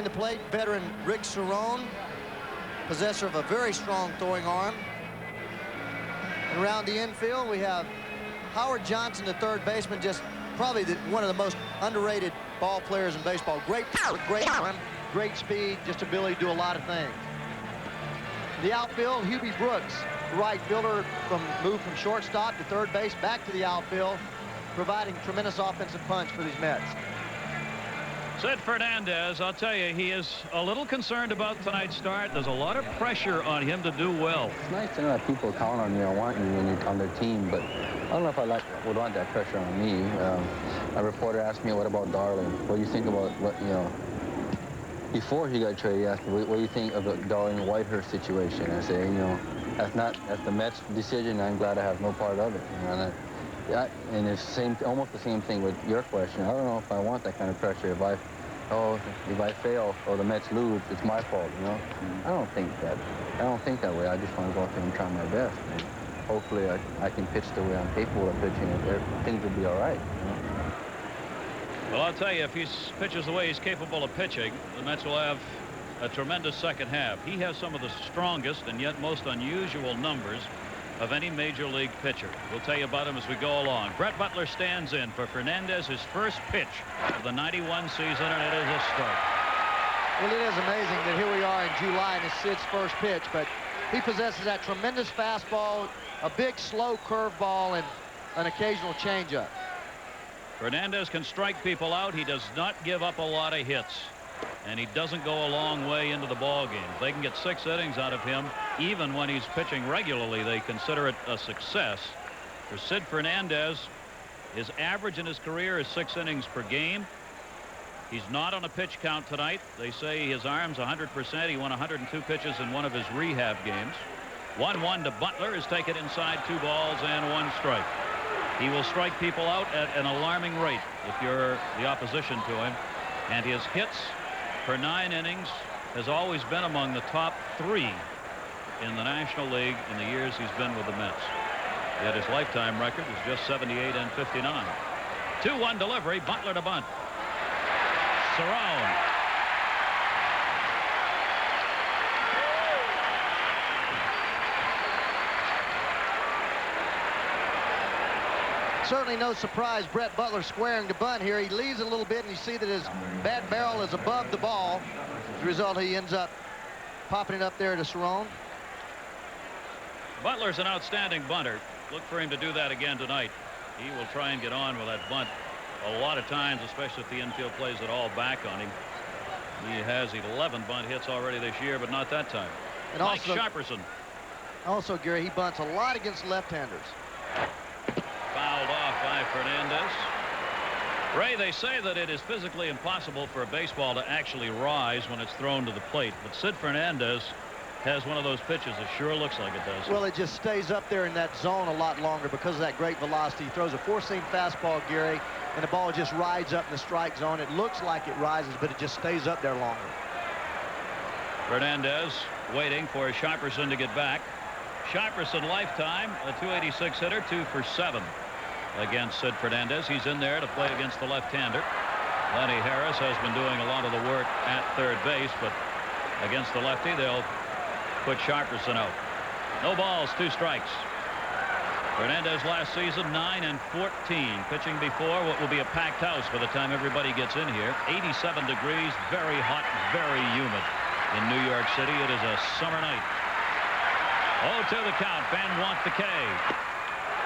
The plate, veteran Rick Cerrone, possessor of a very strong throwing arm. And around the infield, we have Howard Johnson, the third baseman, just probably one of the most underrated ball players in baseball. Great power, great arm, great speed, just ability to do a lot of things. The outfield, Hubie Brooks, right fielder, moved from shortstop to third base, back to the outfield, providing tremendous offensive punch for these Mets. Sid Fernandez, I'll tell you, he is a little concerned about tonight's start. There's a lot of pressure on him to do well. It's nice to know that people count on you and want you when you're on their team, but I don't know if I would want that pressure on me. A reporter asked me, what about Darling? What do you think about before he got traded, he asked me, what do you think of the Darling-Whitehurst situation? I say, that's the Mets' decision. I'm glad I have no part of it. And it's almost the same thing with your question. I don't know if I want that kind of pressure. If I fail or the Mets lose, it's my fault, I don't think that way. I just want to go out there and try my best. And hopefully I can pitch the way I'm capable of pitching, and things will be all right. Well, I'll tell you, if he pitches the way he's capable of pitching, the Mets will have a tremendous second half. He has some of the strongest and yet most unusual numbers of any major league pitcher. We'll tell you about him as we go along. Brett Butler stands in for Fernandez, his first pitch of the '91 season, and it is a strike. Well, it is amazing that here we are in July and it's Sid's first pitch, but he possesses that tremendous fastball, a big slow curveball, and an occasional changeup. Fernandez can strike people out. He does not give up a lot of hits, and he doesn't go a long way into the ball game. They can get 6 innings out of him. Even when he's pitching regularly, they consider it a success. For Sid Fernandez, his average in his career is 6 innings per game. He's not on a pitch count tonight. They say his arm's 100%. He won 102 pitches in one of his rehab games. 1-1 to Butler is taken inside, 2 balls and 1 strike. He will strike people out at an alarming rate if you're the opposition to him. And his hits per 9 innings has always been among the top 3 in the National League in the years he's been with the Mets. Yet his lifetime record is just 78 and 59. 2-1 delivery, Butler to bunt. Cerrone. Certainly no surprise, Brett Butler squaring to bunt here. He leaves a little bit, and you see that his bat barrel is above the ball. As a result, he ends up popping it up there to Cerrone. Butler's an outstanding bunter. Look for him to do that again tonight. He will try and get on with that bunt a lot of times, especially if the infield plays it all back on him. He has 11 bunt hits already this year, but not that time. And Mike Sharperson. Also, Gary, he bunts a lot against left-handers. Fouled off by Fernandez. Ray, they say that it is physically impossible for a baseball to actually rise when it's thrown to the plate, but Sid Fernandez has one of those pitches. It sure looks like it does. Well, it just stays up there in that zone a lot longer because of that great velocity. He throws a 4-seam fastball, Gary, and the ball just rides up in the strike zone. It looks like it rises, but it just stays up there longer. Fernandez waiting for Sharperson to get back. Sharperson lifetime, a .286 hitter, 2 for 7 against Sid Fernandez. He's in there to play against the left-hander. Lenny Harris has been doing a lot of the work at third base, but against the lefty, they'll put Sharperson out. No balls, 2 strikes. Fernandez last season 9 and 14, pitching before what will be a packed house by the time everybody gets in here. 87 degrees, very hot, very humid in New York City. It is a summer night. 0-2 the count. Fans want the K.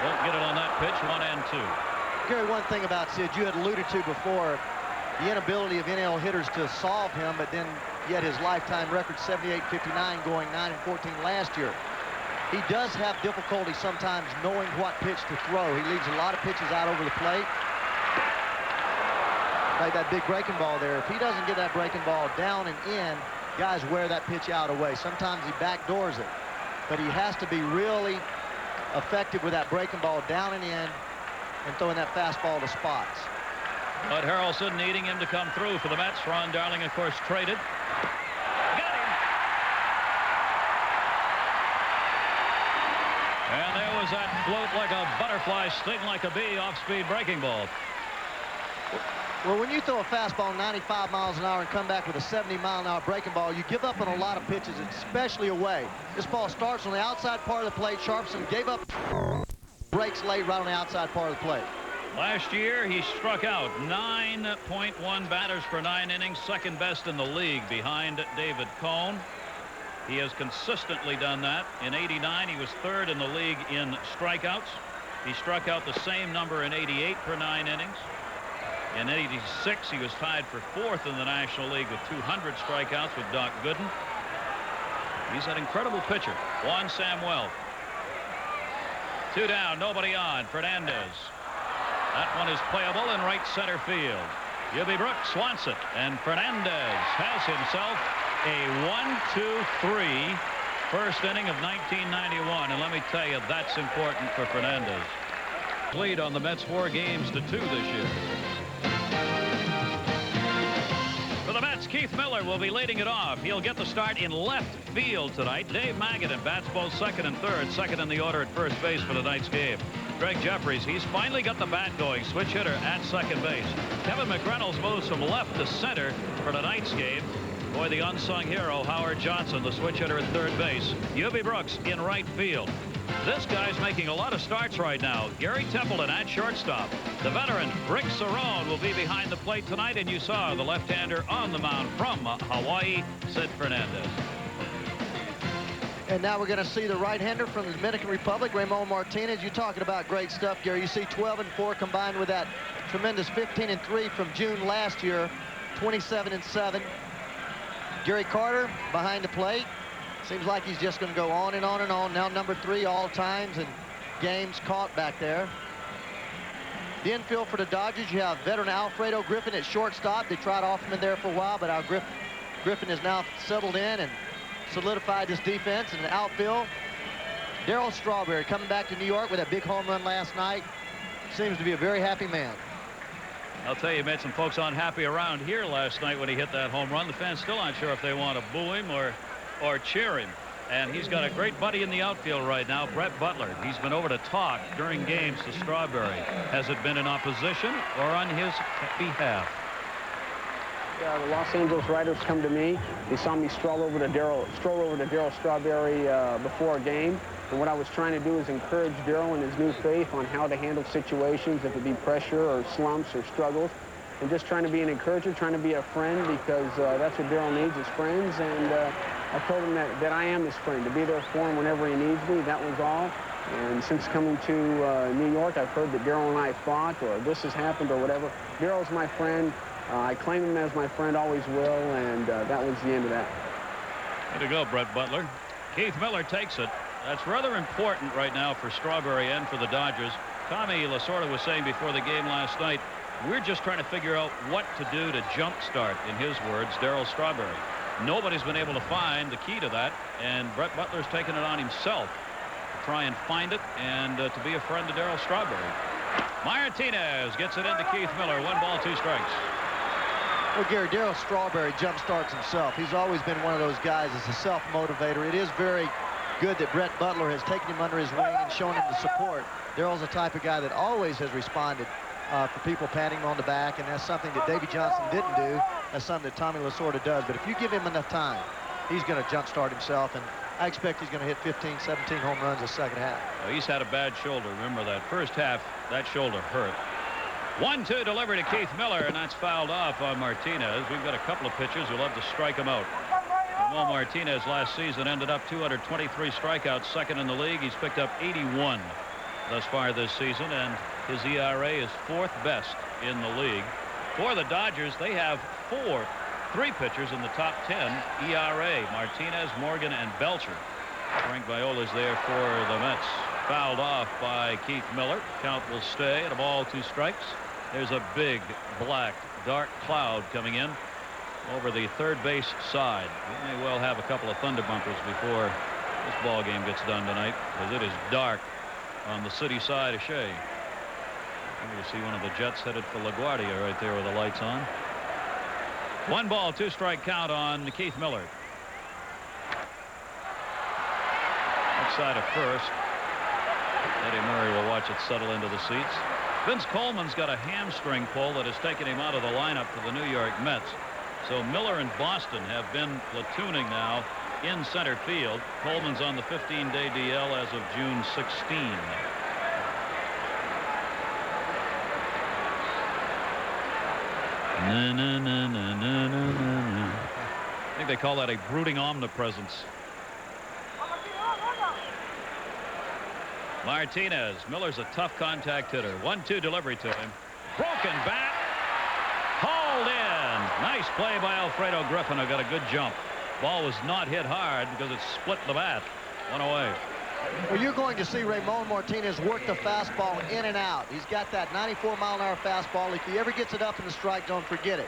Won't get it on that pitch. 1-2. Gary, one thing about Sid you had alluded to before, the inability of NL hitters to solve him, but then yet his lifetime record 78-59, going 9 and 14 last year. He does have difficulty sometimes knowing what pitch to throw. He leaves a lot of pitches out over the plate. Like that big breaking ball there. If he doesn't get that breaking ball down and in, guys wear that pitch out away. Sometimes he backdoors it. But he has to be really effective with that breaking ball down and in and throwing that fastball to spots. But Harrelson needing him to come through for the Mets. Ron Darling, of course, traded. Got him. And there was that float like a butterfly, sting like a bee, off-speed breaking ball. Well, when you throw a fastball 95 miles an hour and come back with a 70-mile-an-hour breaking ball, you give up on a lot of pitches, especially away. This ball starts on the outside part of the plate. Sharpson gave up, breaks late right on the outside part of the plate. Last year, he struck out 9.1 batters per 9 innings, second best in the league behind David Cone. He has consistently done that. In '89, he was third in the league in strikeouts. He struck out the same number in '88 per 9 innings. In '86, he was tied for fourth in the National League with 200 strikeouts with Doc Gooden. He's an incredible pitcher. Juan Samuel. 2 down, nobody on. Fernandez. That one is playable in right center field. Yubi Brooks wants it, and Fernandez has himself a 1-2-3 first inning of 1991, and let me tell you, that's important for Fernandez. Lead on the Mets 4 games to 2 this year. For the Mets, Keith Miller will be leading it off. He'll get the start in left field tonight. Dave Magadan bats both second and third, second in the order at first base for tonight's game. Greg Jeffries, he's finally got the bat going. Switch hitter at second base. Kevin McReynolds moves from left to center for tonight's game. Boy, the unsung hero, Howard Johnson, the switch hitter at third base. Yubi Brooks in right field. This guy's making a lot of starts right now. Gary Templeton at shortstop. The veteran, Rick Cerrone, will be behind the plate tonight, and you saw the left-hander on the mound from Hawaii, Sid Fernandez. And now we're going to see the right-hander from the Dominican Republic, Ramon Martinez. You're talking about great stuff, Gary. You see 12-4 combined with that tremendous 15-3 from June last year, 27-7. Gary Carter behind the plate. Seems like he's just going to go on and on and on. Now number 3 all times and games caught back there. The infield for the Dodgers, you have veteran Alfredo Griffin at shortstop. They tried off him in there for a while, but Griffin is now settled in and solidified this defense. In the outfield, Darryl Strawberry coming back to New York with a big home run last night. Seems to be a very happy man. I'll tell you, made some folks unhappy around here last night when he hit that home run. The fans still aren't sure if they want to boo him or cheer him. And he's got a great buddy in the outfield right now, Brett Butler. He's been over to talk during games to Strawberry. Has it been in opposition or on his behalf? The Los Angeles writers come to me. They saw me stroll over to Darryl Strawberry before a game. And what I was trying to do is encourage Darryl in his new faith on how to handle situations, if it be pressure or slumps or struggles. And just trying to be an encourager, trying to be a friend, because that's what Darryl needs, is friends. And I told him that I am his friend, to be there for him whenever he needs me. That was all. And since coming to New York, I've heard that Darryl and I fought, or this has happened, or whatever. Darryl's my friend. I claim him as my friend, always will, and that was the end of that. Way to go, Brett Butler. Keith Miller takes it. That's rather important right now for Strawberry and for the Dodgers. Tommy Lasorda was saying before the game last night, we're just trying to figure out what to do to jumpstart, in his words, Darryl Strawberry. Nobody's been able to find the key to that, and Brett Butler's taken it on himself to try and find it and to be a friend to Darryl Strawberry. Martinez gets it into Keith Miller. 1 ball, 2 strikes. Well, Gary, Darryl Strawberry jumpstarts himself. He's always been one of those guys as a self-motivator. It is very good that Brett Butler has taken him under his wing and shown him the support. Darryl's the type of guy that always has responded for people patting him on the back, and that's something that Davey Johnson didn't do. That's something that Tommy Lasorda does. But if you give him enough time, he's going to jumpstart himself, and I expect he's going to hit 15, 17 home runs the second half. Well, he's had a bad shoulder. Remember that first half, that shoulder hurt. 1-2 delivery to Keith Miller, and that's fouled off on Martinez. We've got a couple of pitchers who'll have to strike him out. Ramon Martinez last season ended up 223 strikeouts, second in the league. He's picked up 81 thus far this season, and his ERA is 4th best in the league. For the Dodgers, they have 3 pitchers in the top 10 ERA. Martinez, Morgan, and Belcher. Frank Viola's there for the Mets. Fouled off by Keith Miller. Count will stay at a ball, 2 strikes. There's a big, black, dark cloud coming in over the third base side. We may well have a couple of thunder bumpers before this ball game gets done tonight, because it is dark on the city side of Shea. You see one of the Jets headed for LaGuardia right there with the lights on. 1 ball, 2 strike count on Keith Miller. Outside of first. Eddie Murray will watch it settle into the seats. Vince Coleman's got a hamstring pull that has taken him out of the lineup for the New York Mets. So Miller and Boston have been platooning now in center field. Coleman's on the 15-day DL as of June 16. I think they call that a brooding omnipresence. Martinez. Miller's a tough contact hitter. 1-2 delivery to him. Broken bat. Hauled in. Nice play by Alfredo Griffin, who got a good jump. Ball was not hit hard because it split the bat. One away. Well, you're going to see Ramon Martinez work the fastball in and out. He's got that 94-mile-an-hour fastball. If he ever gets it up in the strike zone, forget it.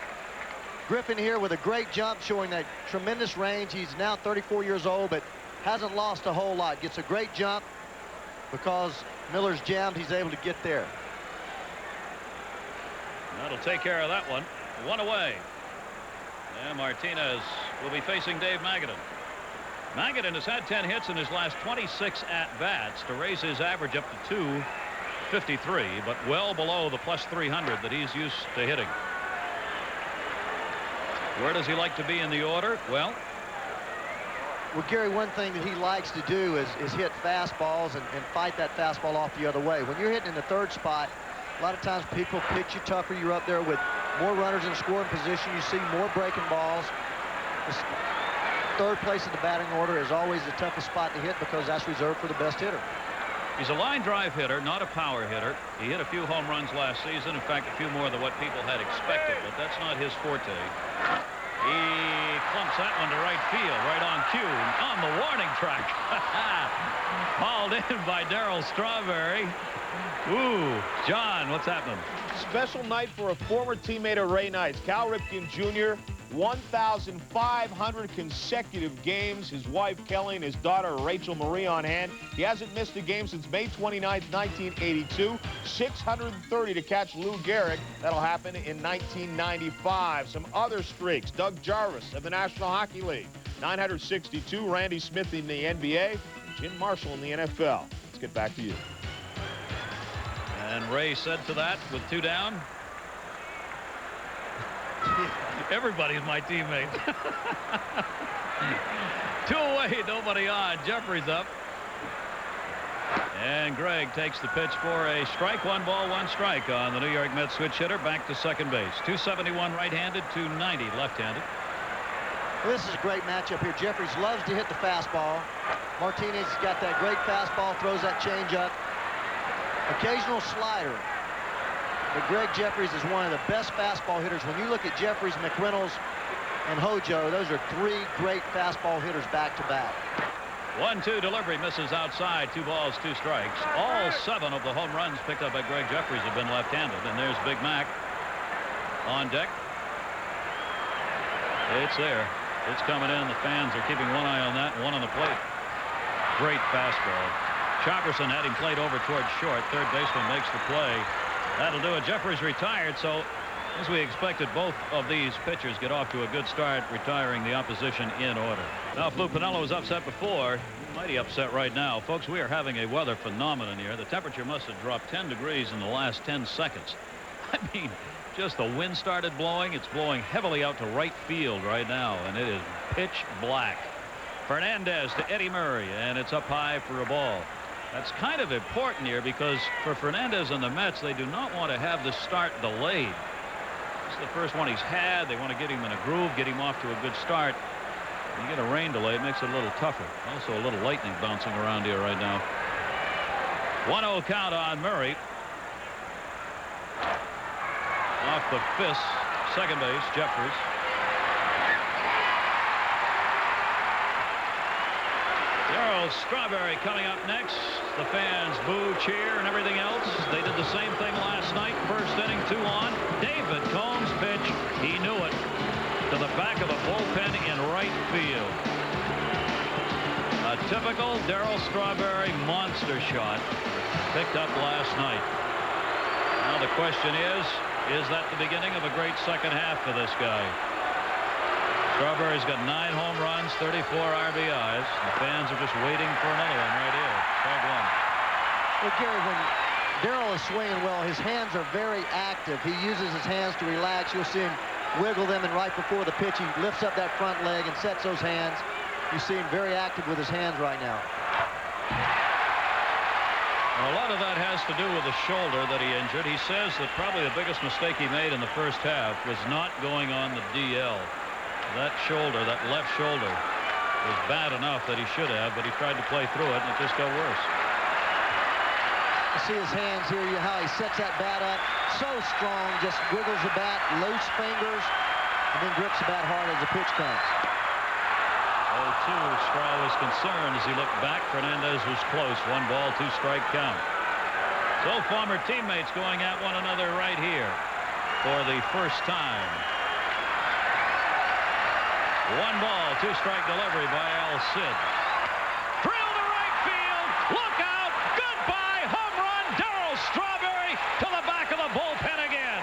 Griffin here with a great jump, showing that tremendous range. He's now 34 years old, but hasn't lost a whole lot. Gets a great jump. Because Miller's jammed, he's able to get there. That'll take care of that one. One away. And Martinez will be facing Dave Magadan. Magadan has had 10 hits in his last 26 at-bats to raise his average up to 253, but well below the plus 300 that he's used to hitting. Where does he like to be in the order? Well, Gary, one thing that he likes to do is hit fastballs and fight that fastball off the other way. When you're hitting in the third spot, a lot of times people pitch you tougher. You're up there with more runners in scoring position. You see more breaking balls. This third place in the batting order is always the toughest spot to hit because that's reserved for the best hitter. He's a line drive hitter, not a power hitter. He hit a few home runs last season. In fact, a few more than what people had expected, but that's not his forte. He clumps that one to right field, right on cue, on the warning track. Hauled in by Darryl Strawberry. Ooh, John, what's happening? Special night for a former teammate of Ray Knight's, Cal Ripken Jr. 1,500 consecutive games. His wife Kelly and his daughter Rachel Marie on hand. He hasn't missed a game since May 29th, 1982. 630 to catch Lou Gehrig. That'll happen in 1995. Some other streaks. Doug Jarvis of the National Hockey League. 962. Randy Smith in the NBA. And Jim Marshall in the NFL. Let's get back to you. And Ray said to that with 2 down. Everybody's my teammate. 2 away, nobody on. Jeffrey's up. And Gregg takes the pitch for a strike. 1 ball, 1 strike on the New York Mets switch hitter back to second base. 271 right-handed, 290 left-handed. Well, this is a great matchup here. Jeffries loves to hit the fastball. Martinez has got that great fastball, throws that changeup. Occasional slider. But Gregg Jefferies is one of the best fastball hitters. When you look at Jefferies, McReynolds, and Hojo, those are 3 great fastball hitters back-to-back. 1-2 delivery misses outside. 2 balls, 2 strikes. All 7 of the home runs picked up by Gregg Jefferies have been left-handed. And there's Big Mac on deck. It's there. It's coming in. The fans are keeping one eye on that and one on the plate. Great fastball. Chopperson had him played over towards short. Third baseman makes the play. That'll do it. Jefferies retired, so as we expected, both of these pitchers get off to a good start, retiring the opposition in order. Now, if Lou Piniella was upset before, mighty upset right now. Folks, we are having a weather phenomenon here. The temperature must have dropped 10 degrees in the last 10 seconds. I mean, just the wind started blowing. It's blowing heavily out to right field right now, and it is pitch black. Fernandez to Eddie Murray, and it's up high for a ball. That's kind of important here because for Fernandez and the Mets, they do not want to have the start delayed. It's the first one he's had. They want to get him in a groove, get him off to a good start. When you get a rain delay, it makes it a little tougher. Also a little lightning bouncing around here right now. 1-0 count on Murray. Off the fist, second base, Jefferies. Darryl Strawberry coming up next. The fans boo, cheer, and everything else. They did the same thing last night. First inning, 2 on. David Combs' pitch. He knew it. To the back of the bullpen in right field. A typical Darryl Strawberry monster shot picked up last night. Now the question is that the beginning of a great second half for this guy? Strawberry's got 9 home runs, 34 RBIs. The fans are just waiting for another one right here. Strike 1. Well, Gary, when Darryl is swinging well. His hands are very active. He uses his hands to relax. You'll see him wiggle them, and right before the pitch, he lifts up that front leg and sets those hands. You see him very active with his hands right now. A lot of that has to do with the shoulder that he injured. He says that probably the biggest mistake he made in the first half was not going on the DL. That shoulder, that left shoulder, was bad enough that he should have, but he tried to play through it, and it just got worse. You see his hands here, how he sets that bat up. So strong, just wiggles the bat, loose fingers, and then grips the bat hard as the pitch comes. 0-2. Straw was concerned as he looked back. Fernandez was close. 1 ball, 2 strike count. So former teammates going at one another right here for the first time. 1 ball, 2 strike delivery by Al Cid. Drill to right field. Look out. Goodbye. Home run. Darryl Strawberry to the back of the bullpen again.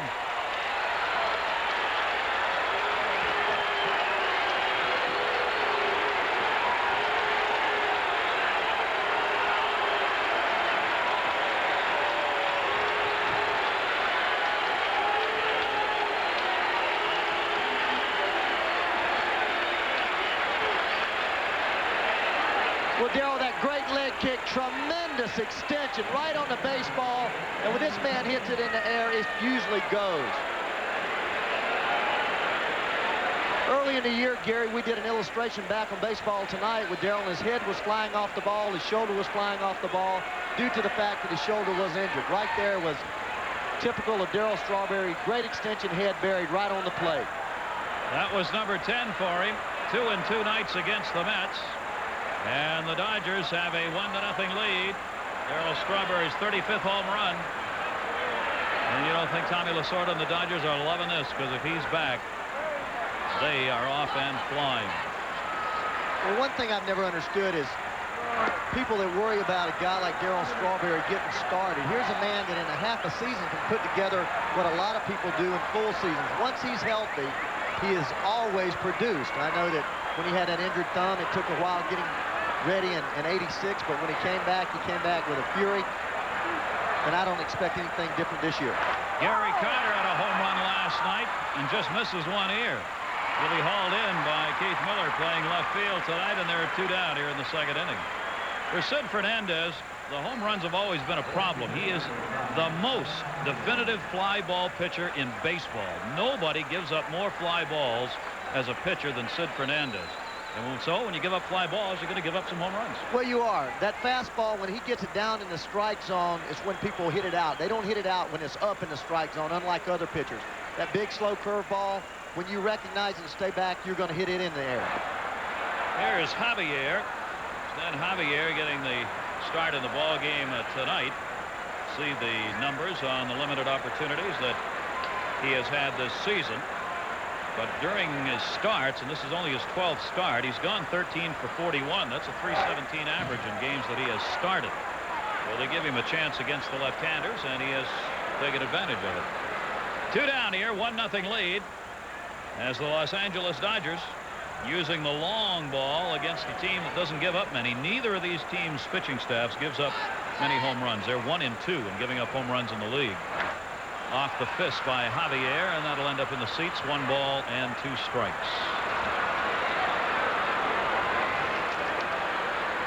Well, Darryl, that great leg kick, tremendous extension right on the baseball, and when this man hits it in the air, it usually goes. Early in the year, Gary, we did an illustration back on Baseball Tonight with Darryl, and his head was flying off the ball, his shoulder was flying off the ball due to the fact that his shoulder was injured. Right there was typical of Darryl Strawberry, great extension head buried right on the plate. That was number 10 for him. 2 in 2 nights against the Mets. And the Dodgers have a 1-0 lead. Darryl Strawberry's 35th home run. And you don't think Tommy Lasorda and the Dodgers are loving this, because if he's back, they are off and flying. Well, one thing I've never understood is people that worry about a guy like Darryl Strawberry getting started. Here's a man that in a half a season can put together what a lot of people do in full seasons. Once he's healthy, he is always produced. I know that when he had that injured thumb, it took a while getting ready in 86, but when he came back with a fury, and I don't expect anything different this year. Gary Carter had a home run last night and just misses 1 here. Will be hauled in by Keith Miller playing left field tonight, and there are 2 down here in the 2nd inning. For Sid Fernandez, the home runs have always been a problem. He is the most definitive fly ball pitcher in baseball. Nobody gives up more fly balls as a pitcher than Sid Fernandez. And so when you give up fly balls, you're going to give up some home runs. Well, you are. That fastball, when he gets it down in the strike zone, is when people hit it out. They don't hit it out when it's up in the strike zone, unlike other pitchers. That big, slow curveball, when you recognize it and stay back, you're going to hit it in the air. Here's Javier. Then Javier getting the start in the ball game tonight. See the numbers on the limited opportunities that he has had this season. But during his starts, and this is only his 12th start, he's gone 13 for 41. That's a .317 average in games that he has started. Well, they give him a chance against the left-handers, and he has taken advantage of it. 2 down here, 1-0 lead, as the Los Angeles Dodgers using the long ball against a team that doesn't give up many. Neither of these teams' pitching staffs gives up many home runs. They're 1 in 2 in giving up home runs in the league. Off the fist by Javier, and that'll end up in the seats. 1 ball and 2 strikes.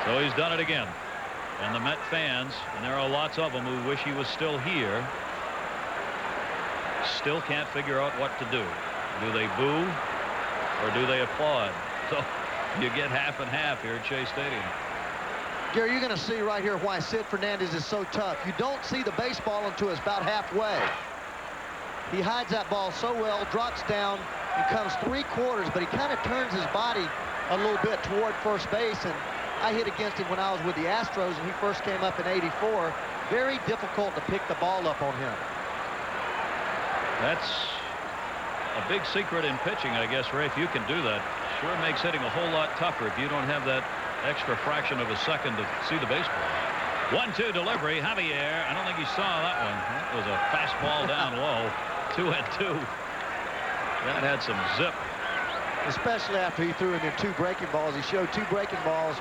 So he's done it again. And the Met fans, and there are lots of them who wish he was still here, still can't figure out what to do. Do they boo or do they applaud? So you get half and half here at Shea Stadium. Gary, you're going to see right here why Sid Fernandez is so tough. You don't see the baseball until it's about halfway. He hides that ball so well, drops down, and comes 3/4, but he kind of turns his body a little bit toward first base. And I hit against him when I was with the Astros, and he first came up in '84. Very difficult to pick the ball up on him. That's a big secret in pitching, I guess, Ray. If you can do that, sure makes hitting a whole lot tougher if you don't have that extra fraction of a second to see the baseball. 1-2 delivery. Javier, I don't think he saw that one. That was a fastball down low. 2-2. That had some zip. Especially after he threw in there 2 breaking balls. He showed 2 breaking balls,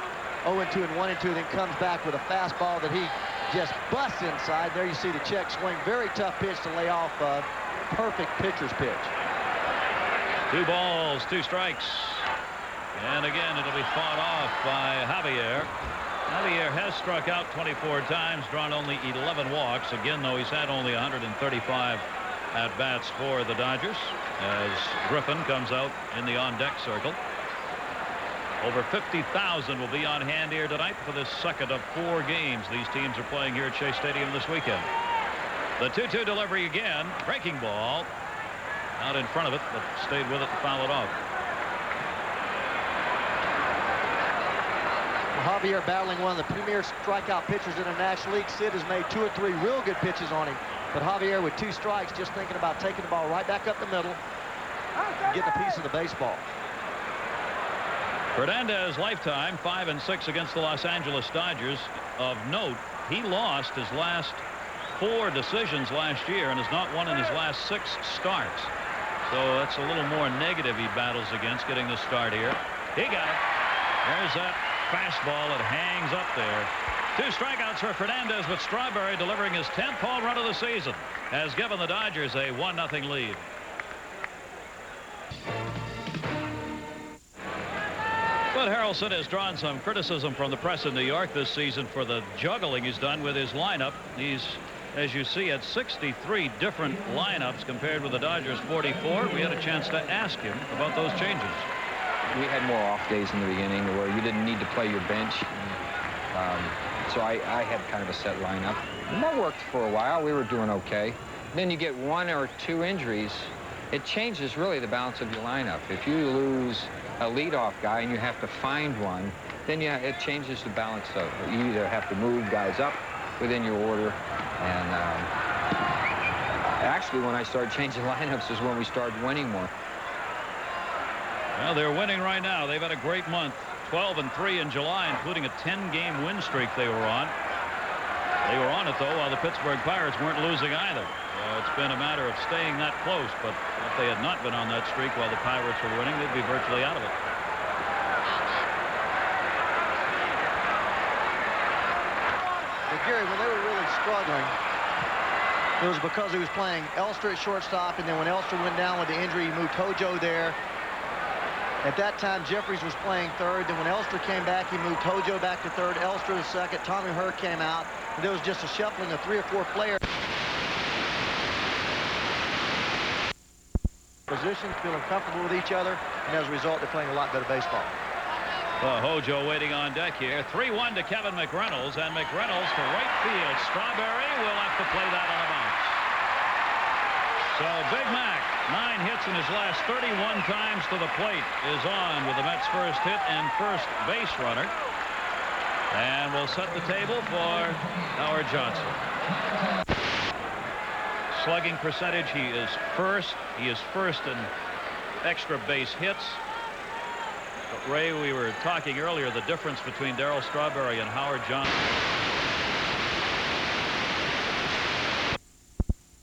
0-2 and 1-2, then comes back with a fastball that he just busts inside. There you see the check swing. Very tough pitch to lay off of. Perfect pitcher's pitch. 2 balls, 2 strikes. And again, it'll be fought off by Javier. Javier has struck out 24 times, drawn only 11 walks. Again, though, he's had only 135 at-bats for the Dodgers as Griffin comes out in the on-deck circle. Over 50,000 will be on hand here tonight for this second of 4 games these teams are playing here at Shea Stadium this weekend. The 2-2 delivery again. Breaking ball. Out in front of it, but stayed with it and fouled it off. Javier battling one of the premier strikeout pitchers in the National League. Sid has made 2 or 3 real good pitches on him. But Javier with 2 strikes just thinking about taking the ball right back up the middle and getting a piece of the baseball. Fernandez lifetime 5 and 6 against the Los Angeles Dodgers. Of note, he lost his last 4 decisions last year and has not won in his last 6 starts. So that's a little more negative he battles against getting the start here. He got it. There's that fastball that hangs up there. 2 strikeouts for Fernandez, but Strawberry delivering his 10th home run of the season has given the Dodgers a 1-0 lead. But Harrelson has drawn some criticism from the press in New York this season for the juggling he's done with his lineup. He's, as you see, at 63 different lineups compared with the Dodgers 44. We had a chance to ask him about those changes. We had more off days in the beginning where you didn't need to play your bench. So I had kind of a set lineup. And that worked for a while. We were doing okay. Then you get 1 or 2 injuries. It changes really the balance of your lineup. If you lose a leadoff guy and you have to find one, then yeah, it changes the balance of it. You either have to move guys up within your order. And actually, when I started changing lineups is when we started winning more. Well, they're winning right now. They've had a great month. 12-3 in July, including a 10-game win streak they were on. They were on it, though, while the Pittsburgh Pirates weren't losing either. It's been a matter of staying that close, but if they had not been on that streak while the Pirates were winning, they'd be virtually out of it. But Gary, when they were really struggling, it was because he was playing Elster at shortstop, and then when Elster went down with the injury, he moved Hojo there. At that time, Jeffries was playing third. Then when Elster came back, he moved Hojo back to third, Elster to second. Tommy Herr came out. And there was just a shuffling of 3 or 4 players. Positions, feeling comfortable with each other, and as a result, they're playing a lot better baseball. Well, Hojo waiting on deck here. 3-1 to Kevin McReynolds, and McReynolds to right field. Strawberry will have to play that on a bounce. So Big Mac, 9 hits in his last 31 times to the plate, is on with the Mets' first hit and first base runner. And we'll set the table for Howard Johnson. Slugging percentage, he is first. He is first in extra base hits. But Ray, we were talking earlier, the difference between Darryl Strawberry and Howard Johnson.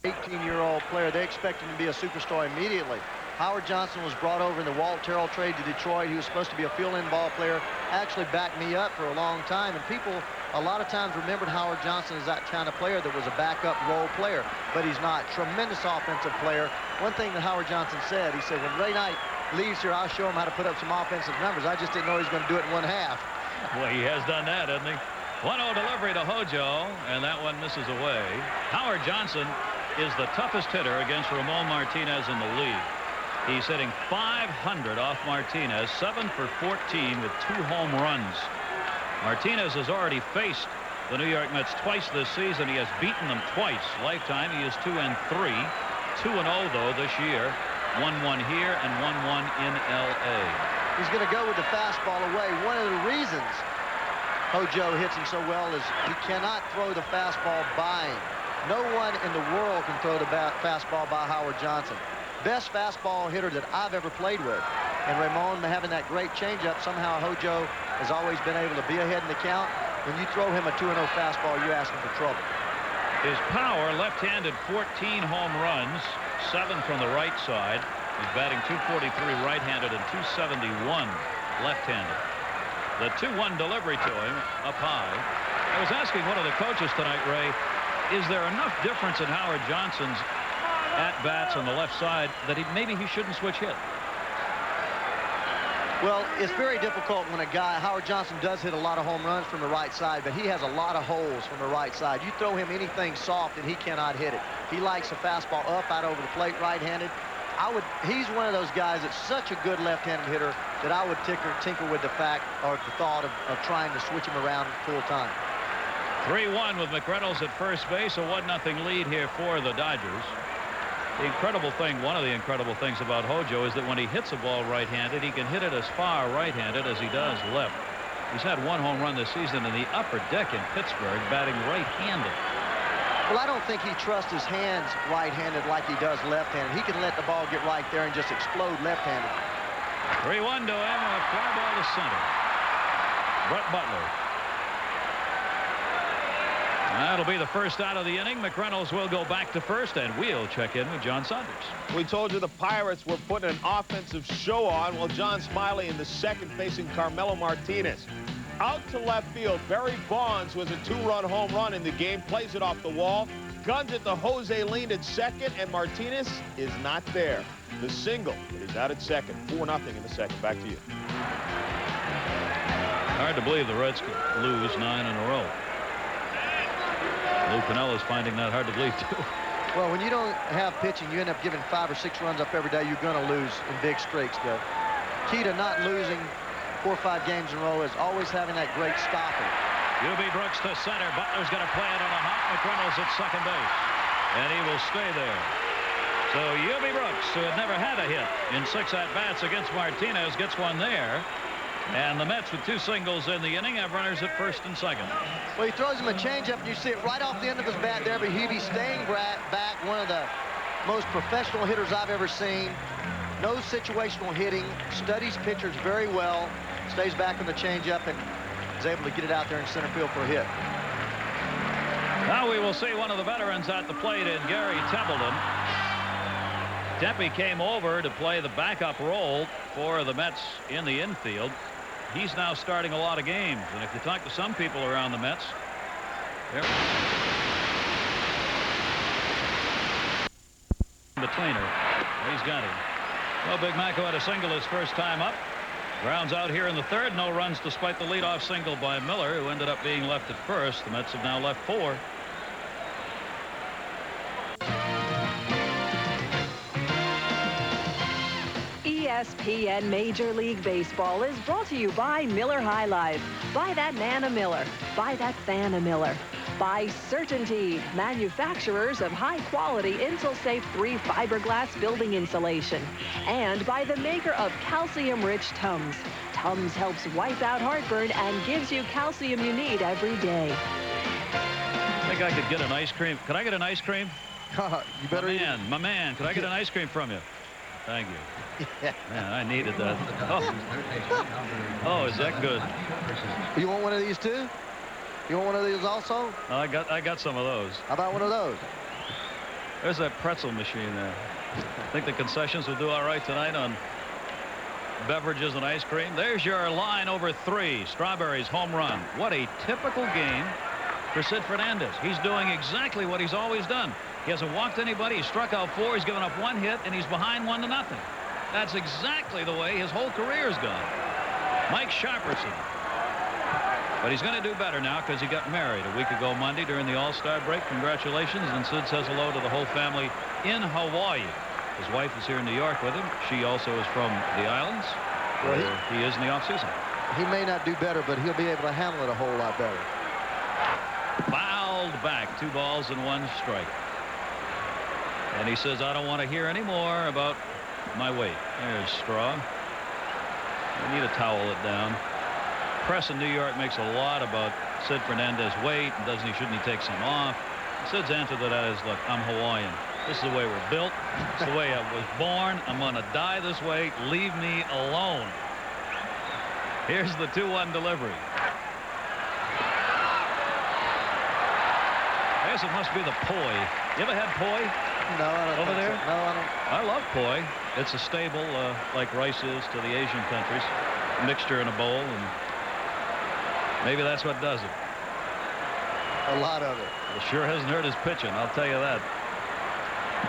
18-year-old player, they expect him to be a superstar immediately. Howard Johnson was brought over in the Walt Terrell trade to Detroit. He was supposed to be a fill-in ball player. Actually backed me up for a long time, and people a lot of times remembered Howard Johnson as that kind of player that was a backup role player, but he's not. Tremendous offensive player. One thing that Howard Johnson said, he said, when Ray Knight leaves here, I'll show him how to put up some offensive numbers. I just didn't know he was going to do it in 1/2. Well, he has done that, hasn't he? 1-0 delivery to Hojo, and that one misses away. Howard Johnson is the toughest hitter against Ramon Martinez in the league. He's hitting .500 off Martinez, 7 for 14 with 2 home runs. Martinez has already faced the New York Mets twice this season. He has beaten them twice. Lifetime, he is 2-3. 2-0, though, this year. 1-1 here and 1-1 in L.A. He's going to go with the fastball away. One of the reasons Hojo hits him so well is he cannot throw the fastball by him. No one in the world can throw the fastball by Howard Johnson. Best fastball hitter that I've ever played with. And Ramon having that great changeup, somehow Hojo has always been able to be ahead in the count. When you throw him a 2-0 fastball, you're asking for trouble. His power, left-handed, 14 home runs, 7 from the right side. He's batting .243 right-handed and .271 left-handed. The 2-1 delivery to him up high. I was asking one of the coaches tonight, Ray, is there enough difference in Howard Johnson's at-bats on the left side that maybe he shouldn't switch hit? Well, it's very difficult when Howard Johnson does hit a lot of home runs from the right side, but he has a lot of holes from the right side. You throw him anything soft and he cannot hit it. He likes a fastball up, out over the plate, right-handed. He's one of those guys that's such a good left-handed hitter that I would tinker with the fact or the thought of trying to switch him around full time. 3-1 with McReynolds at first base, a 1-0 lead here for the Dodgers. The incredible thing, one of the incredible things about Hojo is that when he hits a ball right-handed, he can hit it as far right-handed as he does left. He's had 1 home run this season in the upper deck in Pittsburgh, batting right-handed. Well, I don't think he trusts his hands right-handed like he does left-handed. He can let the ball get right there and just explode left-handed. 3-1 to him, a fly ball to center. Brett Butler. That'll be the first out of the inning. McReynolds will go back to first, and we'll check in with John Saunders. We told you the Pirates were putting an offensive show on. Well, John Smiley in the second facing Carmelo Martinez. Out to left field, Barry Bonds, who has a 2-run home run in the game, plays it off the wall, guns it to Jose Lean at second, and Martinez is not there. The single is out at second. 4-0 in the second. Back to you. Hard to believe the Reds could lose 9 in a row. Lou Pinella's finding that hard to believe, too. Well, when you don't have pitching, you end up giving 5 or 6 runs up every day. You're going to lose in big streaks. The key to not losing 4 or 5 games in a row is always having that great stopper. UB Brooks to center. Butler's going to play it on a hop. McReynolds at second base. And he will stay there. So UB Brooks, who had never had a hit in 6 at-bats against Martinez, gets one there. And the Mets, with 2 singles in the inning, have runners at first and second. Well, he throws him a changeup, and you see it right off the end of his bat there, but he'd be staying back. One of the most professional hitters I've ever seen. No situational hitting, studies pitchers very well, stays back on the changeup, and is able to get it out there in center field for a hit. Now we will see one of the veterans at the plate in Gary Templeton. Tempe came over to play the backup role for the Mets in the infield. He's now starting a lot of games, and if you talk to some people around the Mets, between her, he's got him. Well, Big Maco had a single his first time up. Grounds out here in the third. No runs despite the leadoff single by Miller, who ended up being left at first. The Mets have now left 4. ESPN Major League Baseball is brought to you by Miller High Life. Buy that man a Miller. Buy that fan a Miller. By Certainty, manufacturers of high-quality Insul-Safe 3 fiberglass building insulation. And by the maker of calcium-rich Tums. Tums helps wipe out heartburn and gives you calcium you need every day. I think I could get an ice cream. Could I get an ice cream? You better My man, could I get an ice cream from you? Thank you. Yeah. Man, I needed that. Oh, is that good? You want one of these too? You want one of these also? I got some of those. How about one of those? There's that pretzel machine there. I think the concessions will do all right tonight on beverages and ice cream. There's your line over 3. Strawberry's home run. What a typical game for Sid Fernandez. He's doing exactly what he's always done. He hasn't walked anybody. He's struck out 4. He's given up 1 hit, and he's behind 1-0. That's exactly the way his whole career's gone. Mike Sharperson. But he's going to do better now because he got married a week ago Monday during the All-Star break. Congratulations. And Sid says hello to the whole family in Hawaii. His wife is here in New York with him. She also is from the islands, where he is in the offseason. He may not do better, but he'll be able to handle it a whole lot better. Fouled back. 2 balls and 1 strike. And he says, I don't want to hear any more about my weight. There's Straw. I need to towel it down. Press in New York makes a lot about Sid Fernandez's weight and shouldn't he take some off. Sid's answer to that is, look, I'm Hawaiian. This is the way we're built. It's the way I was born. I'm going to die this way. Leave me alone. Here's the 2-1 delivery. I guess it must be the poi. You ever had poi? No, I don't. Over there? So. No, I don't. I love poi. It's a staple, like rice is to the Asian countries. Mixture in a bowl, and maybe that's what does it. A lot of it. It sure hasn't hurt his pitching, I'll tell you that.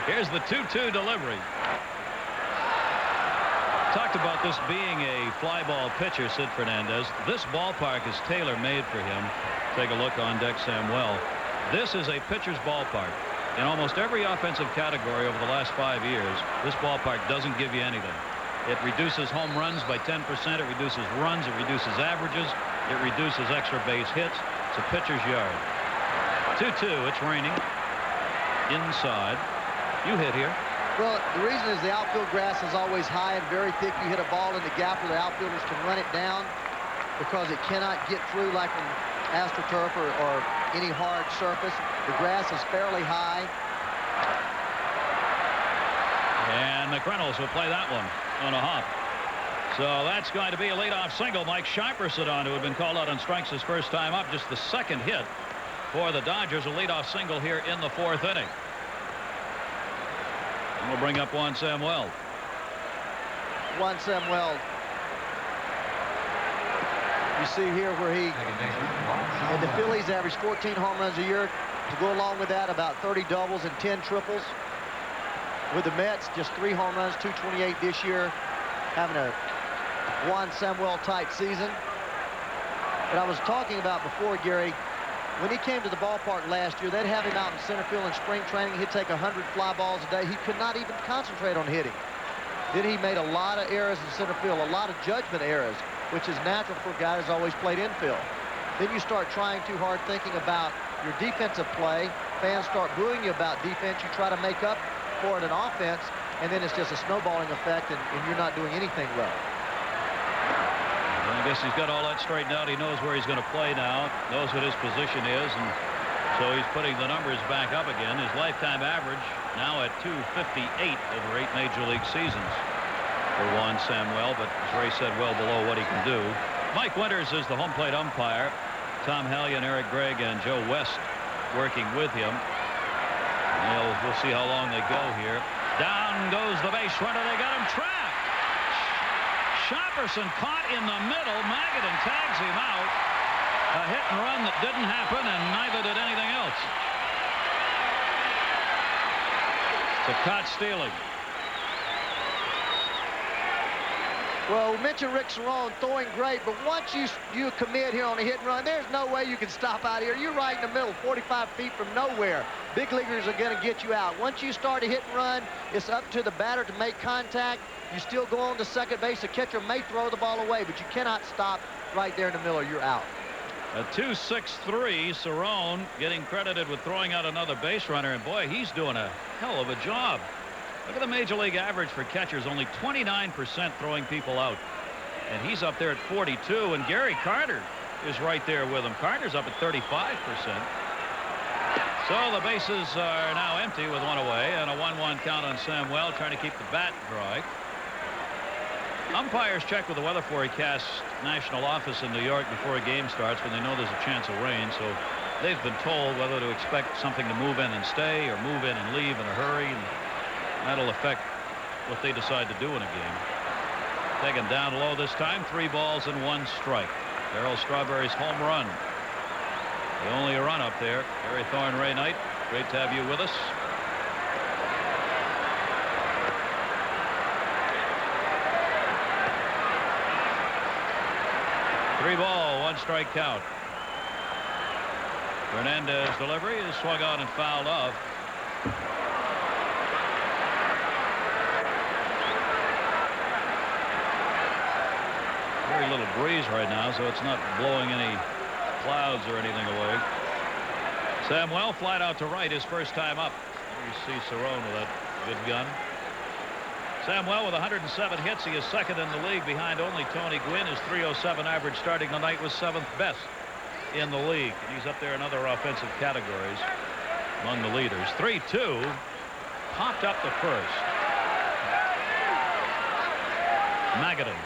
Here's the 2-2 delivery. Talked about this being a fly ball pitcher, Sid Fernandez. This ballpark is tailor-made for him. Take a look on deck, Samuel. This is a pitcher's ballpark. In almost every offensive category over the last 5 years, this ballpark doesn't give you anything. It reduces home runs by 10%. It reduces runs. It reduces averages. It reduces extra base hits. It's a pitcher's yard. 2-2. It's raining. Inside. You hit here. Well, the reason is the outfield grass is always high and very thick. You hit a ball in the gap where the outfielders can run it down because it cannot get through like on AstroTurf or any hard surface. The grass is fairly high. And the Criminals will play that one on a hop. So that's going to be a leadoff single. Mike Sharperson, who had been called out on strikes his first time up, just the second hit for the Dodgers. A leadoff single here in the 4th inning. And we'll bring up Juan Samuel. Juan Samuel. You see here where he and the Phillies average 14 home runs a year. To go along with that, about 30 doubles and 10 triples. With the Mets, just 3 home runs, 228 this year, having a Juan Samuel type season. But I was talking about before, Gary, when he came to the ballpark last year, they'd have him out in center field in spring training. He'd take 100 fly balls a day. He could not even concentrate on hitting. Then he made a lot of errors in center field, a lot of judgment errors, which is natural for a guy who's always played infield. Then you start trying too hard thinking about your defensive play. Fans start booing you about defense. You try to make up for it in offense, and then it's just a snowballing effect, and you're not doing anything well. Well, I guess he's got all that straightened out. He knows where he's going to play now, knows what his position is, and so he's putting the numbers back up again. His lifetime average now at 258 over 8 major league seasons for Juan Samuel, but as Ray said, well below what he can do. Mike Winters is the home plate umpire. Tom Hallion, Eric Gregg, and Joe West working with him. We'll see how long they go here. Down goes the base runner. They got him trapped. Sharperson caught in the middle. Magadan tags him out. A hit and run that didn't happen, and neither did anything else. It's a caught stealing. Well, we mentioned Rick Cerone throwing great, but once you commit here on a hit and run, there's no way you can stop out here. You're right in the middle, 45 feet from nowhere. Big leaguers are going to get you out. Once you start a hit and run, it's up to the batter to make contact. You still go on to second base. The catcher may throw the ball away, but you cannot stop right there in the middle or you're out. A 2.63, Cerone getting credited with throwing out another base runner, and boy, he's doing a hell of a job. Look at the major league average for catchers, only 29% throwing people out. And he's up there at 42, and Gary Carter is right there with him. Carter's up at 35%. So the bases are now empty with one away, and a 1-1 count on Samuel, trying to keep the bat dry. Umpires check with the weather forecast national office in New York before a game starts when they know there's a chance of rain, so they've been told whether to expect something to move in and stay or move in and leave in a hurry, and that'll affect what they decide to do in a game. Taken down low this time, 3 balls and 1 strike. Darryl Strawberry's home run. The only run up there. Gary Thorne, Ray Knight, great to have you with us. Three ball, 1 strike count. Fernandez delivery is swung on and fouled off. Very little breeze right now, so it's not blowing any clouds or anything away. Samuel flat out to right his first time up. You see Cerone with that good gun. Samuel with 107 hits. He is second in the league behind only Tony Gwynn. His .307 average starting the night was 7th best in the league. And he's up there in other offensive categories among the leaders. 3-2. Popped up the first. Magadan.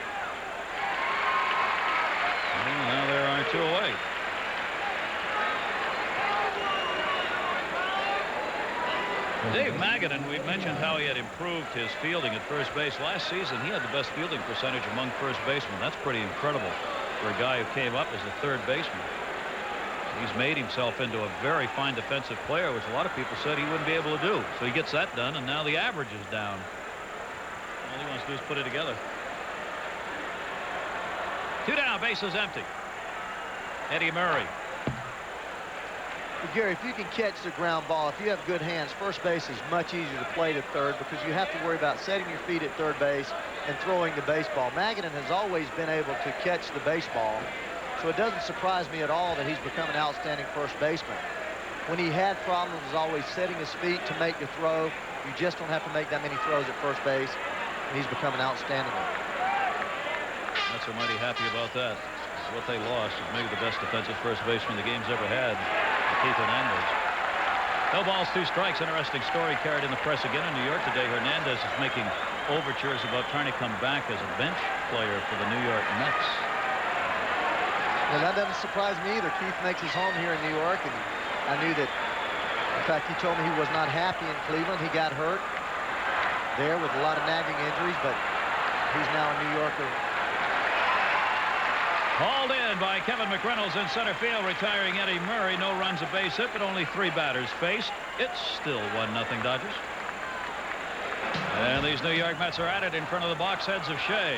And now there are 2 away. Dave Magadan, we mentioned how he had improved his fielding at first base. Last season, he had the best fielding percentage among first basemen. That's pretty incredible for a guy who came up as a third baseman. He's made himself into a very fine defensive player, which a lot of people said he wouldn't be able to do. So he gets that done, and now the average is down. All he wants to do is put it together. 2 down, bases empty. Eddie Murray. But Gary, if you can catch the ground ball, if you have good hands, first base is much easier to play to third because you have to worry about setting your feet at third base and throwing the baseball. Magadan has always been able to catch the baseball, so it doesn't surprise me at all that he's become an outstanding first baseman. When he had problems, was always setting his feet to make the throw. You just don't have to make that many throws at first base, and he's become an outstanding one. Mets are mighty happy about that. What they lost is maybe the best defensive first baseman the game's ever had. Keith Fernandez. No balls, 2 strikes. Interesting story carried in the press again in New York today. Fernandez is making overtures about trying to come back as a bench player for the New York Mets. Well, that doesn't surprise me either. Keith makes his home here in New York, and I knew that. In fact, he told me he was not happy in Cleveland. He got hurt there with a lot of nagging injuries, but he's now a New Yorker. Hauled in by Kevin McReynolds in center field, retiring Eddie Murray. No runs, a base hit, but only 3 batters faced. It's still 1-0 Dodgers. And these New York Mets are at it in front of the box heads of Shea.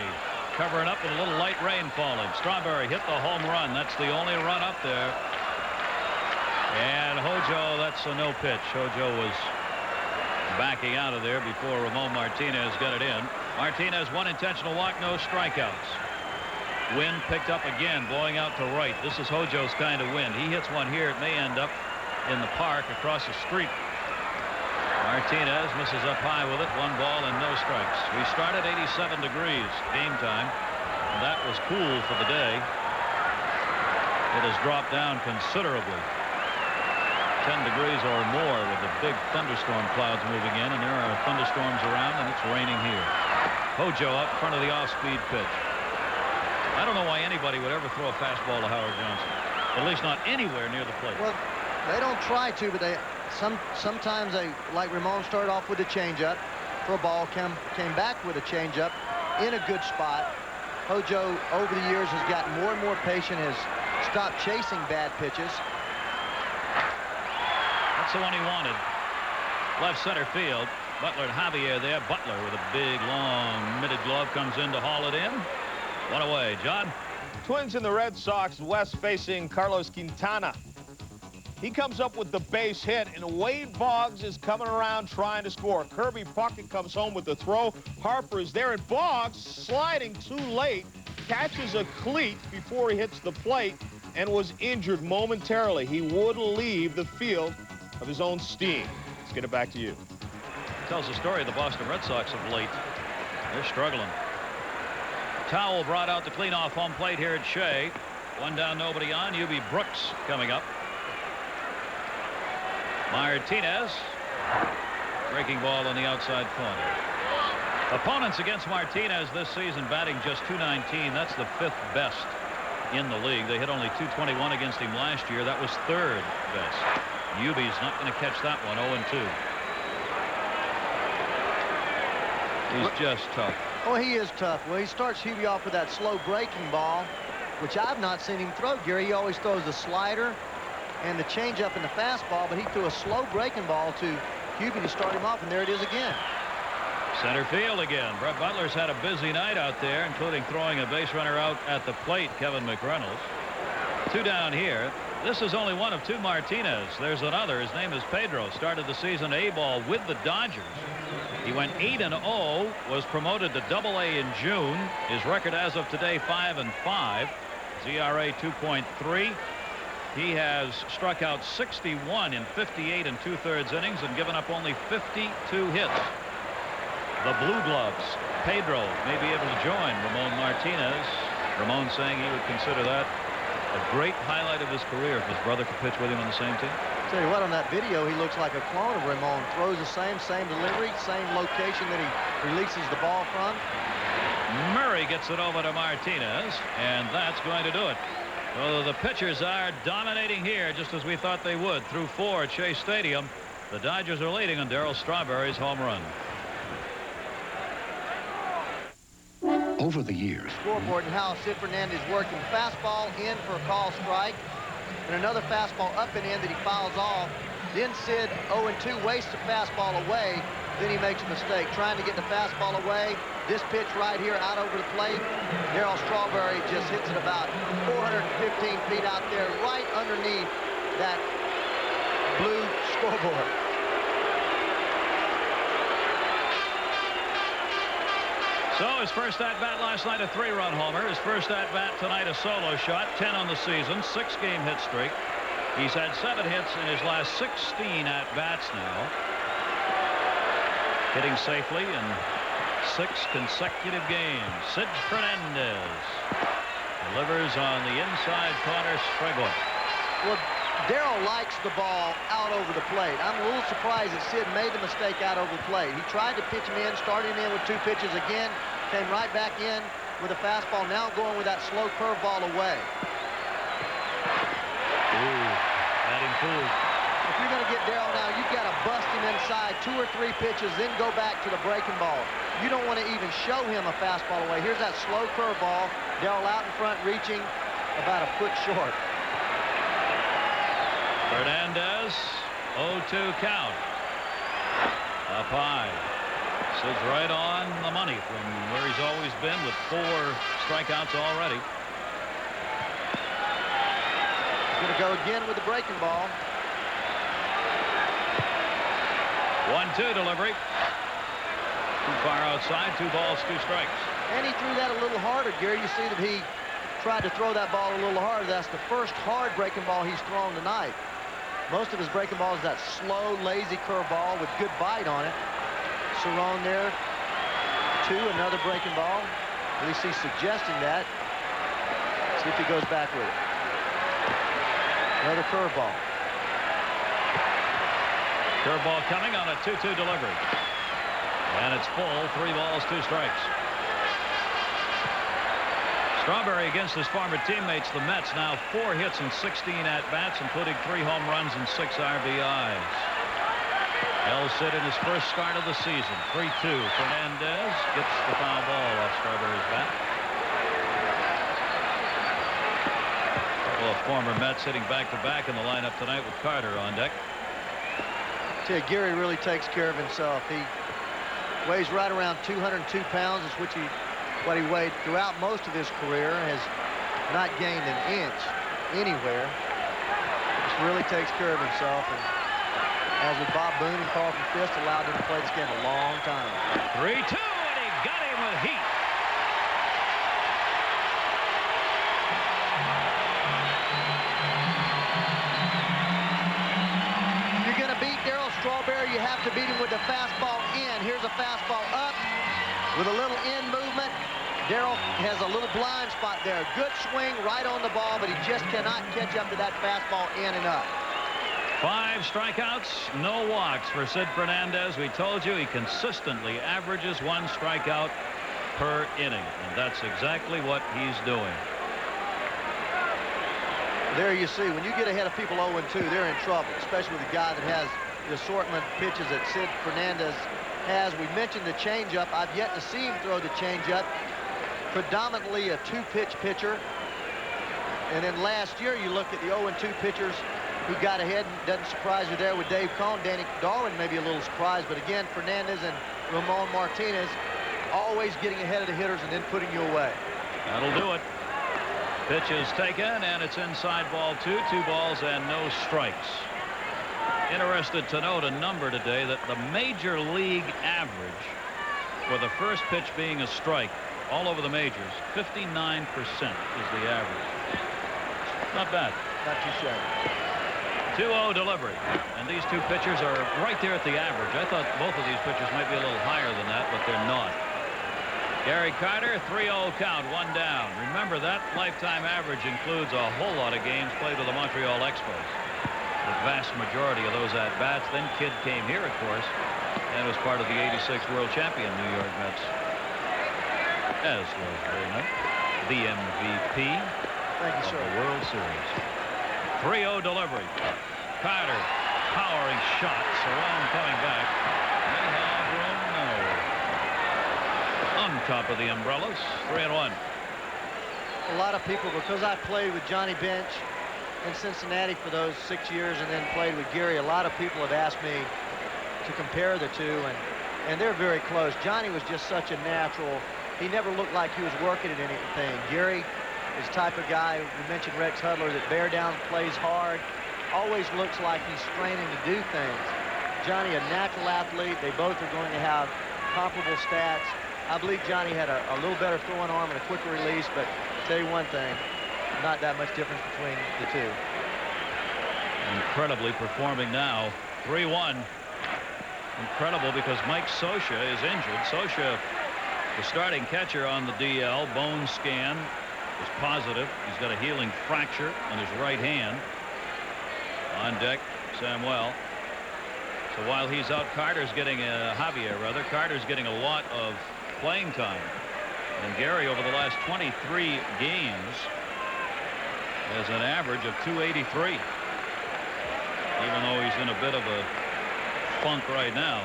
Covering up with a little light rain falling. Strawberry hit the home run. That's the only run up there. And Hojo, that's a no pitch. Hojo was backing out of there before Ramon Martinez got it in. Martinez, 1 intentional walk, no strikeouts. Wind picked up again, blowing out to right. This is Hojo's kind of wind. He hits one here. It may end up in the park across the street. Martinez misses up high with it. 1 ball and no strikes. We start at 87 degrees game time. And that was cool for the day. It has dropped down considerably. 10 degrees or more with the big thunderstorm clouds moving in. And there are thunderstorms around, and it's raining here. Hojo up front of the off-speed pitch. I don't know why anybody would ever throw a fastball to Howard Johnson. At least not anywhere near the plate. Well, they don't try to, but sometimes they, like Ramon, started off with a changeup for a ball, came back with a changeup in a good spot. Hojo, over the years, has gotten more and more patient, has stopped chasing bad pitches. That's the one he wanted. Left center field. Butler and Javier there. Butler with a big, long, mitted glove comes in to haul it in. 1 away. John? Twins and the Red Sox, West facing Carlos Quintana. He comes up with the base hit, and Wade Boggs is coming around trying to score. Kirby Puckett comes home with the throw. Harper is there, and Boggs, sliding too late, catches a cleat before he hits the plate and was injured momentarily. He would leave the field of his own steam. Let's get it back to you. Tells the story of the Boston Red Sox of late. They're struggling. Towel brought out to clean off home plate here at Shea. 1 down, nobody on. UB Brooks coming up. Martinez. Breaking ball on the outside corner. Opponents against Martinez this season batting just .219. That's the 5th best in the league. They hit only .221 against him last year. That was 3rd best. UB's not going to catch that one. 0-2. He's just tough. Oh, he is tough. Well, he starts Hubie off with that slow breaking ball, which I've not seen him throw, Gary. He always throws the slider and the changeup and the fastball, but he threw a slow breaking ball to Hubie to start him off, and there it is again. Center field again. Brett Butler's had a busy night out there, including throwing a base runner out at the plate, Kevin McReynolds. 2 down here. This is only one of 2 Martinez. There's another. His name is Pedro. Started the season A-ball with the Dodgers. He went 8-0, was promoted to Double-A in June. His record as of today, 5-5. His ERA 2.3. He has struck out 61 in 58 2/3 innings and given up only 52 hits. The Blue Gloves, Pedro, may be able to join Ramon Martinez. Ramon saying he would consider that a great highlight of his career if his brother could pitch with him on the same team. Tell you what, on that video, he looks like a clone of Ramon. Throws the same delivery, same location that he releases the ball from. Murray gets it over to Martinez, and that's going to do it. So the pitchers are dominating here, just as we thought they would, through 4 at Shea Stadium. The Dodgers are leading on Darryl Strawberry's home run. Over the years, Scoreboard and how Sid Fernandez working. Fastball in for a call strike. and another fastball up and in that he fouls off. Then Sid 0-2 wastes the fastball away. Then he makes a mistake trying to get the fastball away. This pitch right here out over the plate, Darryl Strawberry just hits it about 415 feet out there, right underneath that blue scoreboard. So his first at-bat last night, a 3-run homer. His first at-bat tonight, a solo shot, 10 on the season, 6-game hit streak. He's had 7 hits in his last 16 at-bats now. Hitting safely in 6 consecutive games. Sid Fernandez delivers on the inside corner, strike one. Well, Darryl likes the ball out over the plate. I'm a little surprised that Sid made the mistake out over the plate. He tried to pitch him in, started him in with 2 pitches again, came right back in with a fastball, now going with that slow curveball away. Ooh, batting cool. If you're going to get Darryl now, you've got to bust him inside 2 or 3 pitches, then go back to the breaking ball. You don't want to even show him a fastball away. Here's that slow curveball. Darryl out in front, reaching about a foot short. Fernandez, 0-2 count. Up high. Sid's right on the money from where he's always been with 4 strikeouts already. He's going to go again with the breaking ball. 1-2 delivery. Too far outside, 2 balls, 2 strikes. And he threw that a little harder, Gary. You see that he tried to throw that ball a little harder. That's the first hard breaking ball he's thrown tonight. Most of his breaking ball is that slow, lazy curveball with good bite on it. Cerrone there, 2, another breaking ball. At least he's suggesting that. See if he goes back with it. Another curveball. Curveball coming on a 2-2 delivery. And it's full, 3 balls, 2 strikes. Strawberry against his former teammates, the Mets, now 4 hits and 16 at-bats, including 3 home runs and 6 RBIs. Held Sid in his first start of the season. 3-2. Fernandez gets the foul ball off Strawberry's bat. Well, former Mets hitting back-to-back in the lineup tonight with Carter on deck. Gary really takes care of himself. He weighs right around 202 pounds, is what he weighed throughout most of his career, has not gained an inch anywhere. Just really takes care of himself, and as with Bob Boone and Carlton Fisk, allowed him to play this game a long time. 3-2, and he got him with heat. If you're going to beat Darryl Strawberry, you have to beat him with the fastball in. Here's a fastball up with a little in movement. Darryl has a little blind spot there. Good swing right on the ball, but he just cannot catch up to that fastball in and up. 5 strikeouts, no walks for Sid Fernandez. We told you he consistently averages 1 strikeout per inning, and that's exactly what he's doing. There you see, when you get ahead of people 0-2, they're in trouble, especially with a guy that has the assortment of pitches that Sid Fernandez has. We mentioned the changeup. I've yet to see him throw the changeup. Predominantly a 2-pitch pitcher. And then last year, you look at the 0-2 pitchers who got ahead, and doesn't surprise you there with Dave Cohn. Danny Darwin may be a little surprised, but again, Fernandez and Ramon Martinez always getting ahead of the hitters and then putting you away. That'll do it. Pitch is taken, and it's inside ball 2. 2 balls and no strikes. Interested to note a number today that the major league average for the first pitch being a strike all over the majors, 59% is the average. Not bad. Not too shabby. 2-0 delivery, and these 2 pitchers are right there at the average. I thought both of these pitchers might be a little higher than that, but they're not. Gary Carter, 3-0 count, 1 down. Remember, that lifetime average includes a whole lot of games played with the Montreal Expos. The vast majority of those at-bats. Then Kidd came here, of course, and was part of the '86 World Champion New York Mets. As was Raymond, the MVP Thank you, of sir. the World Series. 3-0 delivery. Carter, powering shot. Cerrone coming back. They have room, no. On top of the umbrellas, 3-1. A lot of people, because I played with Johnny Bench in Cincinnati for those 6 years and then played with Gary, a lot of people have asked me to compare the two, and they're very close. Johnny was just such a natural. He never looked like he was working at anything. Gary is the type of guy, we mentioned Rex Hudler, that bear down, plays hard, always looks like he's straining to do things. Johnny, a natural athlete. They both are going to have comparable stats. I believe Johnny had a little better throwing arm and a quicker release, but I'll tell you one thing, not that much difference between the two. Incredibly performing now. 3-1. Incredible because Mike Scioscia is injured. Scioscia, the starting catcher on the DL, bone scan is positive. He's got a healing fracture on his right hand. On deck, Samuel. So while he's out, Carter's getting Javier rather. Carter's getting a lot of playing time. And Gary, over the last 23 games, has an average of 283. Even though he's in a bit of a funk right now,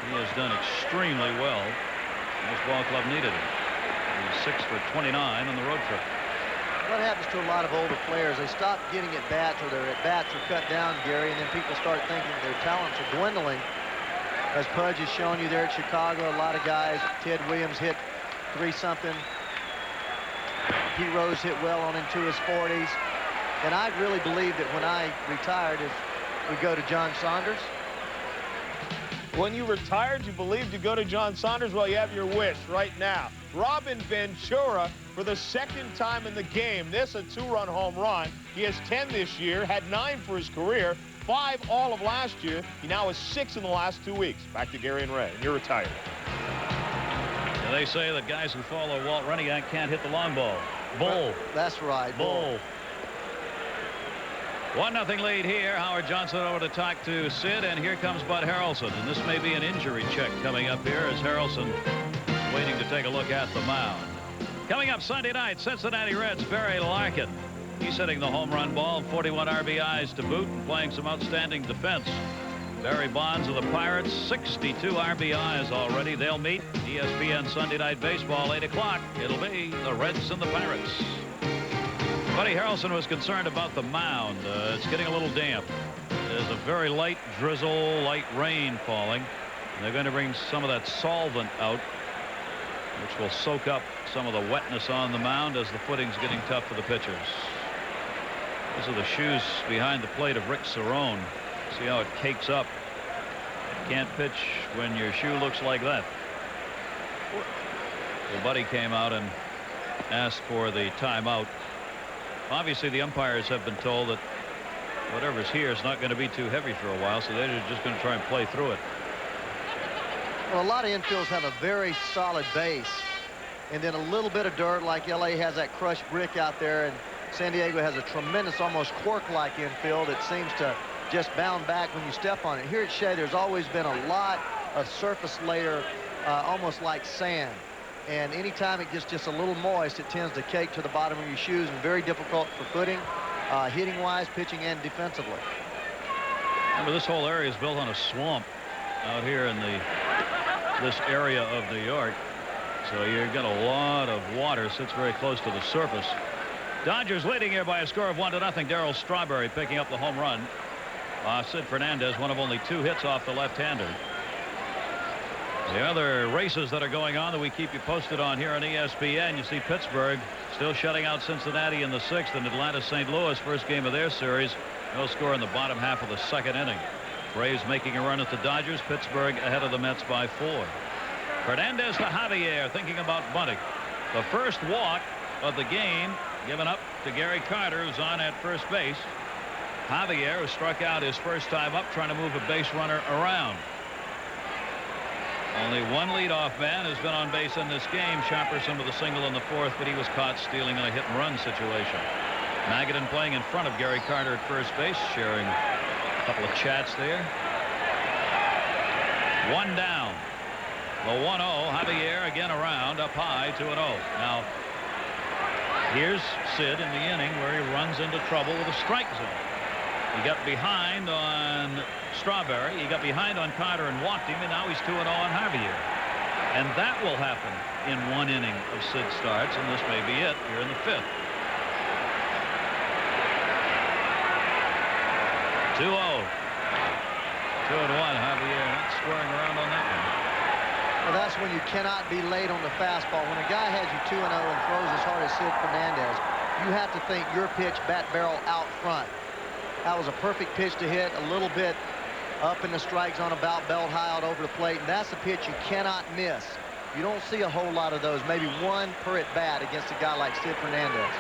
he has done extremely well. This ball club needed him. He's 6 for 29 on the road trip. What happens to a lot of older players? They stop getting at bats, or their at bats are cut down, Gary, and then people start thinking their talents are dwindling. As Pudge is showing you there at Chicago, a lot of guys. Ted Williams hit 3-something. Pete Rose hit well on into his 40s. And I really believe that when I retired, is we go to John Saunders. When you retired, you believed to go to John Saunders? Well, you have your wish right now. Robin Ventura, for the second time in the game, this a 2-run home run. He has 10 this year, had 9 for his career, 5 all of last year. He now has 6 in the last 2 weeks. Back to Gary and Ray, and you're retired. Yeah, they say that guys who follow Walt Reniak can't hit the long ball. Bull. That's right. Bull. 1-0 lead here. Howard Johnson over to talk to Sid, and here comes Bud Harrelson. And this may be an injury check coming up here as Harrelson waiting to take a look at the mound. Coming up Sunday night, Cincinnati Reds, Barry Larkin. He's hitting the home run ball, 41 RBIs to boot, and playing some outstanding defense. Barry Bonds of the Pirates, 62 RBIs already. They'll meet ESPN Sunday Night Baseball, 8 o'clock. It'll be the Reds and the Pirates. Buddy Harrelson was concerned about the mound. It's getting a little damp. There's a very light drizzle, light rain falling. And they're going to bring some of that solvent out, which will soak up some of the wetness on the mound as the footing's getting tough for the pitchers. These are the shoes behind the plate of Rick Cerrone. See how it cakes up. Can't pitch when your shoe looks like that. Well, Buddy came out and asked for the timeout. Obviously, the umpires have been told that whatever's here is not going to be too heavy for a while, so they're just going to try and play through it. Well, a lot of infields have a very solid base, and then a little bit of dirt, like LA has that crushed brick out there, and San Diego has a tremendous, almost cork-like infield. It seems to just bound back when you step on it. Here at Shea, there's always been a lot of surface layer, almost like sand. And anytime it gets just a little moist, it tends to cake to the bottom of your shoes, and very difficult for footing, hitting-wise, pitching, and defensively. Remember, this whole area is built on a swamp out here in this area of New York. So you've got a lot of water, sits very close to the surface. Dodgers leading here by a score of 1-0. Darryl Strawberry picking up the home run. Sid Fernandez, one of only 2 hits off the left-hander. The other races that are going on that we keep you posted on here on ESPN, you see Pittsburgh still shutting out Cincinnati in the 6th, and Atlanta-St. Louis, first game of their series. No score in the bottom half of the 2nd inning. Braves making a run at the Dodgers. Pittsburgh ahead of the Mets by 4. Fernandez to Javier, thinking about bunting. The first walk of the game given up to Gary Carter, who's on at first base. Javier, who struck out his first time up, trying to move a base runner around. Only one leadoff man has been on base in this game. Shopperson with a single in the 4th, but he was caught stealing in a hit-and-run situation. Magadan playing in front of Gary Carter at first base, sharing a couple of chats there. 1 down. The 1-0. Javier again around, up high, 2-0. Now, here's Sid in the inning where he runs into trouble with a strike zone. He got behind on Strawberry. He got behind on Carter and walked him, and now he's 2-0 on Javier. And that will happen in 1 inning of Sid starts, and this may be it here in the 5th. 2-0. 2-1. Javier not squaring around on that one. Well, that's when you cannot be late on the fastball. When a guy has you 2-0 and throws as hard as Sid Fernandez, you have to think your pitch bat barrel out front. That was a perfect pitch to hit, a little bit up in the strike zone, about belt high out over the plate, and that's a pitch you cannot miss. You don't see a whole lot of those, maybe one per at bat against a guy like Sid Fernandez.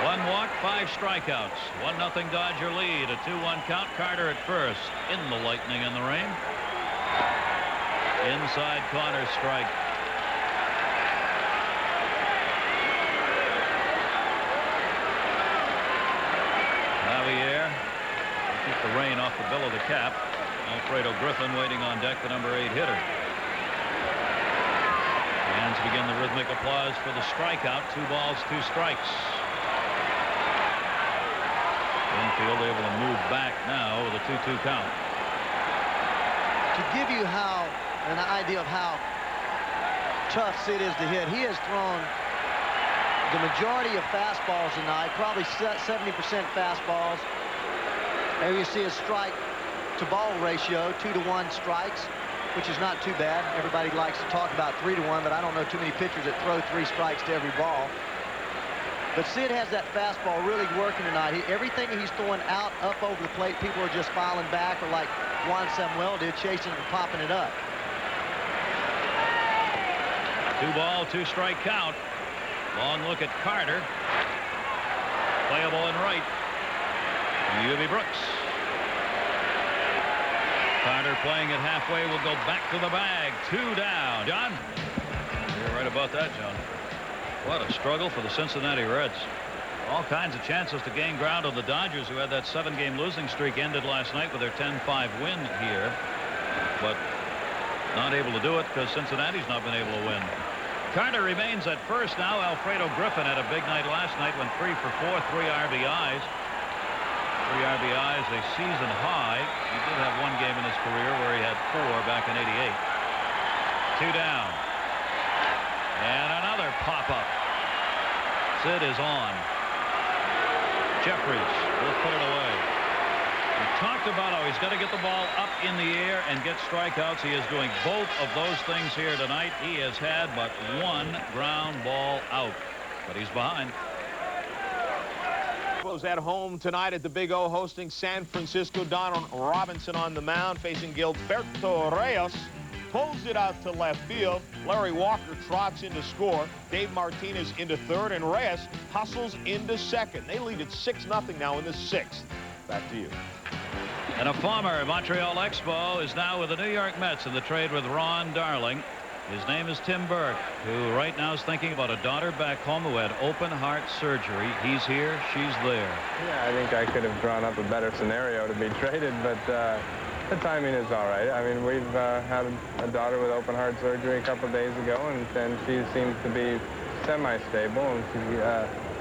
1 walk, 5 strikeouts. 1-0 Dodger lead. A 2-1 count. Carter at first. In the lightning and the rain. Inside corner strike. Javier. Keep the rain off the bill of the cap. Alfredo Griffin waiting on deck, the number 8 hitter. Fans begin the rhythmic applause for the strikeout. 2 balls, 2 strikes. Infield able to move back now with a 2-2 count. To give you an idea of how tough Sid is to hit, he has thrown the majority of fastballs tonight, probably 70% fastballs. There you see his strike to ball ratio, 2-to-1 strikes, which is not too bad. Everybody likes to talk about 3-to-1, but I don't know too many pitchers that throw 3 strikes to every ball. But Sid has that fastball really working tonight. Everything he's throwing out, up over the plate, people are just filing back, or like Juan Samuel did, chasing it and popping it up. 2 ball, 2 strike count. Long look at Carter. Playable in right. Ubi Brooks. Carter playing it halfway will go back to the bag. 2 down. John? You're right about that, John. What a struggle for the Cincinnati Reds. All kinds of chances to gain ground on the Dodgers, who had that 7-game losing streak ended last night with their 10-5 win here. But not able to do it because Cincinnati's not been able to win. Carter remains at first now. Alfredo Griffin had a big night last night, went 3 for 4, 3 RBIs. 3 RBIs, a season high. He did have 1 game in his career where he had 4 back in '88. 2 down. And another pop-up. Sid is on. Jeffries will put it away. We talked about how he's got to get the ball up in the air and get strikeouts. He is doing both of those things here tonight. He has had but 1 ground ball out, but he's behind. Was at home tonight at the Big O, hosting San Francisco. Donald Robinson on the mound, facing Gilberto Reyes. Pulls it out to left field. Larry Walker trots in to score. Dave Martinez into third, and Reyes hustles into second. They lead it 6-0 now in the 6th. Back to you. And a former Montreal Expo is now with the New York Mets in the trade with Ron Darling. His name is Tim Burke, who right now is thinking about a daughter back home who had open heart surgery. He's here, she's there. Yeah, I think I could have drawn up a better scenario to be traded, but the timing is all right. I mean, we've had a daughter with open heart surgery a couple of days ago, and she seems to be semi-stable, and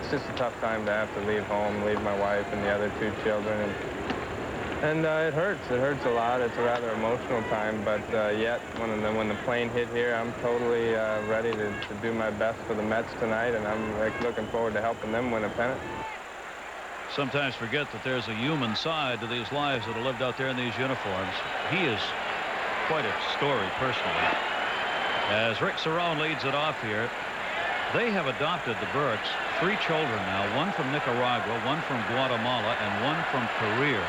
it's just a tough time to have to leave home, leave my wife and the other 2 children, and it hurts. It hurts a lot. It's a rather emotional time, but yet when the plane hit here, I'm totally ready to do my best for the Mets tonight, and I'm looking forward to helping them win a pennant. Sometimes forget that there's a human side to these lives that are lived out there in these uniforms. He is quite a story personally. As Rick Cerrone leads it off here, they have adopted, the Burks, 3 children now, 1 from Nicaragua, 1 from Guatemala, and 1 from Korea.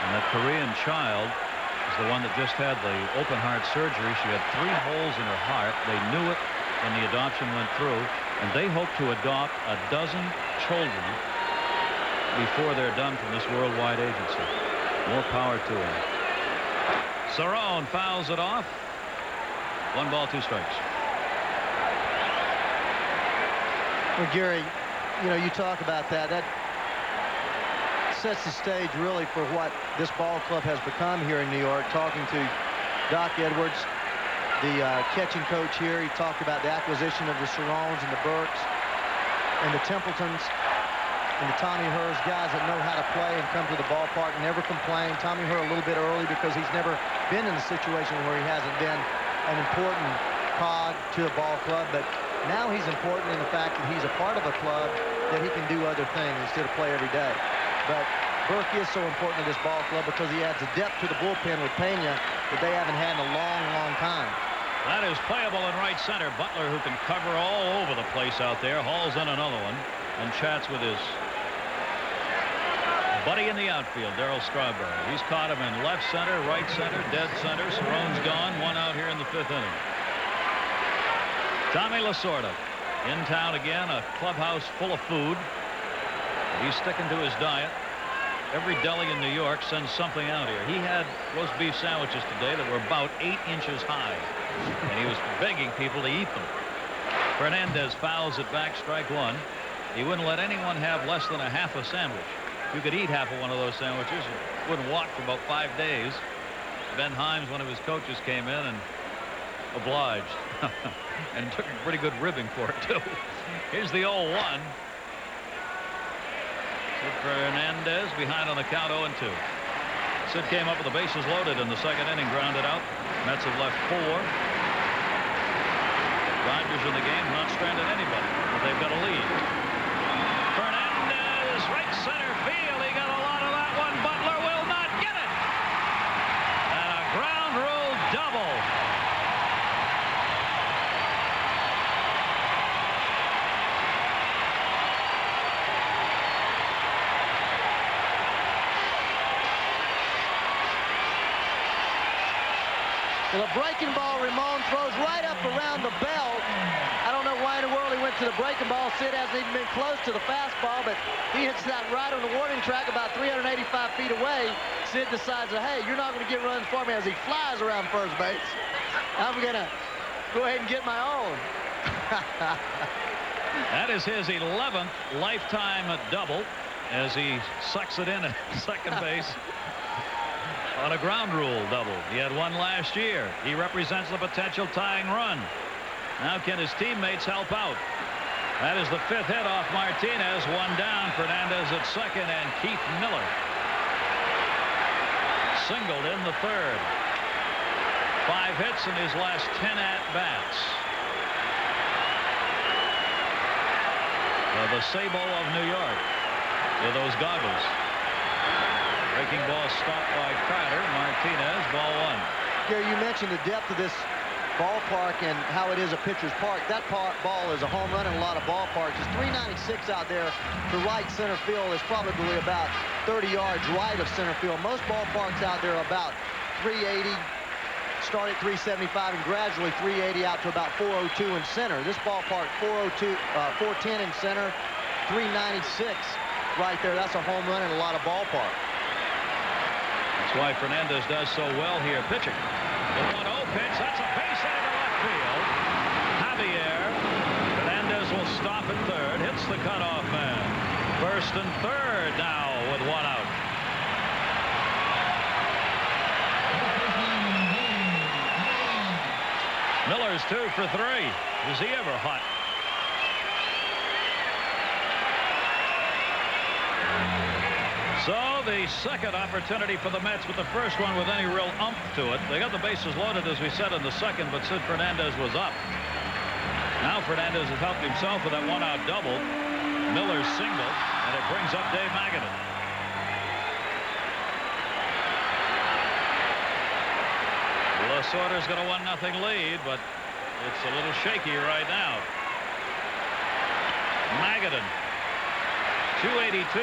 And that Korean child is the one that just had the open heart surgery. She had 3 holes in her heart. They knew it when the adoption went through, and they hope to adopt a dozen children before they're done from this worldwide agency. More power to him. Cerrone fouls it off. 1 ball, 2 strikes. Well, Gary, you know, you talk about that. That sets the stage really for what this ball club has become here in New York. Talking to Doc Edwards, the catching coach here, he talked about the acquisition of the Cerrones and the Burks and the Templetons and the Tommy Herr's, guys that know how to play and come to the ballpark and never complain. Tommy Herr a little bit early because he's never been in a situation where he hasn't been an important cog to a ball club, but now he's important in the fact that he's a part of a club that he can do other things instead of play every day. But Berkey is so important to this ball club because he adds a depth to the bullpen with Pena that they haven't had in a long, long time. That is playable in right center. Butler, who can cover all over the place out there, hauls in another one and chats with his buddy in the outfield, Darryl Strawberry. He's caught him in left center, right center, dead center. Cerrone's gone. One out here in the 5th inning. Tommy Lasorda in town again. A clubhouse full of food. He's sticking to his diet. Every deli in New York sends something out here. He had roast beef sandwiches today that were about 8 inches high, and he was begging people to eat them. Fernandez fouls it back, strike one. He wouldn't let anyone have less than a half a sandwich. You could eat half of one of those sandwiches. You wouldn't walk for about 5 days. Ben Himes, one of his coaches, came in and obliged and took a pretty good ribbing for it, too. Here's the 0-1. Sid Fernandez behind on the count, 0-2. Sid came up with the bases loaded in the 2nd inning, grounded out. Mets have left 4. Dodgers in the game, not stranded anybody, but they've got a lead. Fernandez, right center field. He got a lot of that one. Butler will not get it. And a ground rule double. The breaking ball, Ramon throws right up around the belt. I don't know why in the world he went to the breaking ball. Sid hasn't even been close to the fastball, but he hits that right on the warning track about 385 feet away. Sid decides, hey, you're not going to get runs for me, as he flies around first base. I'm going to go ahead and get my own. That is his 11th lifetime double as he sucks it in at second base. On a ground rule double. He had one last year. He represents the potential tying run. Now can his teammates help out? That is the 5th hit off Martinez. One down. Fernandez at second, and Keith Miller singled in the 3rd. 5 hits in his last 10 at-bats. The Sable of New York with those goggles. Breaking ball stopped by Carter. Martinez, ball 1. Gary, you mentioned the depth of this ballpark and how it is a pitcher's park. That ball is a home run in a lot of ballparks. It's 396 out there to right center field. Is probably about 30 yards right of center field. Most ballparks out there are about 380, start at 375, and gradually 380 out to about 402 in center. This ballpark, 402, 410 in center, 396 right there. That's a home run in a lot of ballparks. That's why Fernandez does so well here pitching. The 1-0 pitch, that's a base hit into left field. Javier Fernandez will stop at 3rd, hits the cutoff man. 1st and 3rd now with 1 out. Miller's 2 for 3. Is he ever hot? So the 2nd opportunity for the Mets, with the first one with any real umph to it. They got the bases loaded, as we said, in the 2nd, but Sid Fernandez was up. Now Fernandez has helped himself with that 1-out double. Miller's single, and it brings up Dave Magadan. Lasorda's got a 1-0 lead, but it's a little shaky right now. Magadan, 282.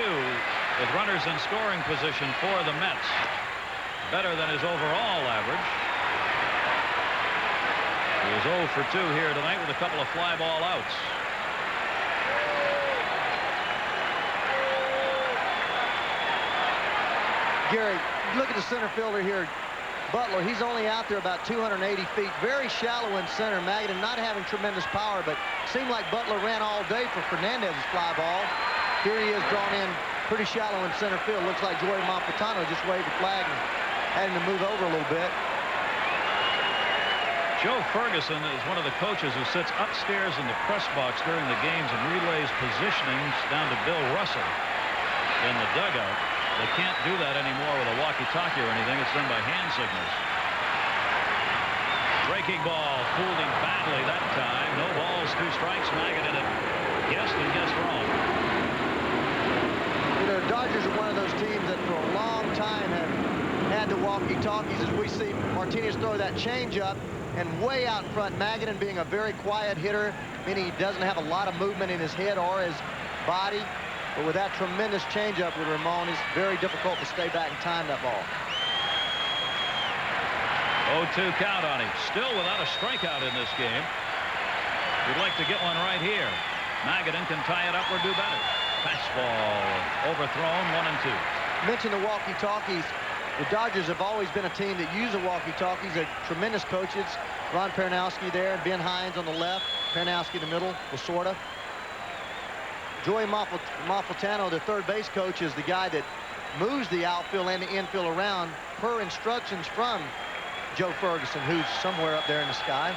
With runners in scoring position for the Mets. Better than his overall average. He was 0 for 2 here tonight with a couple of fly ball outs. Gary, look at the center fielder here. Butler, he's only out there about 280 feet. Very shallow in center. Magadan not having tremendous power, but seemed like Butler ran all day for Fernandez's fly ball. Here he is drawn in pretty shallow in center field. Looks like Joey Monfitano just waved the flag and had him to move over a little bit. Joe Ferguson is one of the coaches who sits upstairs in the press box during the games and relays positionings down to Bill Russell in the dugout. They can't do that anymore with a walkie-talkie or anything. It's done by hand signals. Breaking ball, fooled him badly that time. No balls, 2 strikes. Magadan had guessed and guessed wrong. You know, Dodgers are one of those teams that for a long time have had the walkie-talkies, as we see Martinez throw that changeup, and way out in front, Magadan being a very quiet hitter, meaning he doesn't have a lot of movement in his head or his body. But with that tremendous changeup with Ramon, it's very difficult to stay back and time that ball. 0-2 count on him. Still without a strikeout in this game. We'd like to get one right here. Magadan can tie it up or do better. Fastball overthrown, 1-2. Mention the walkie-talkies. The Dodgers have always been a team that use the walkie-talkies. They're tremendous coaches. Ron Pernowski there, Ben Hines on the left, Pernowski in the middle, Lasorda. Joey Malfitano, the third base coach, is the guy that moves the outfield and the infield around per instructions from Joe Ferguson, who's somewhere up there in the sky.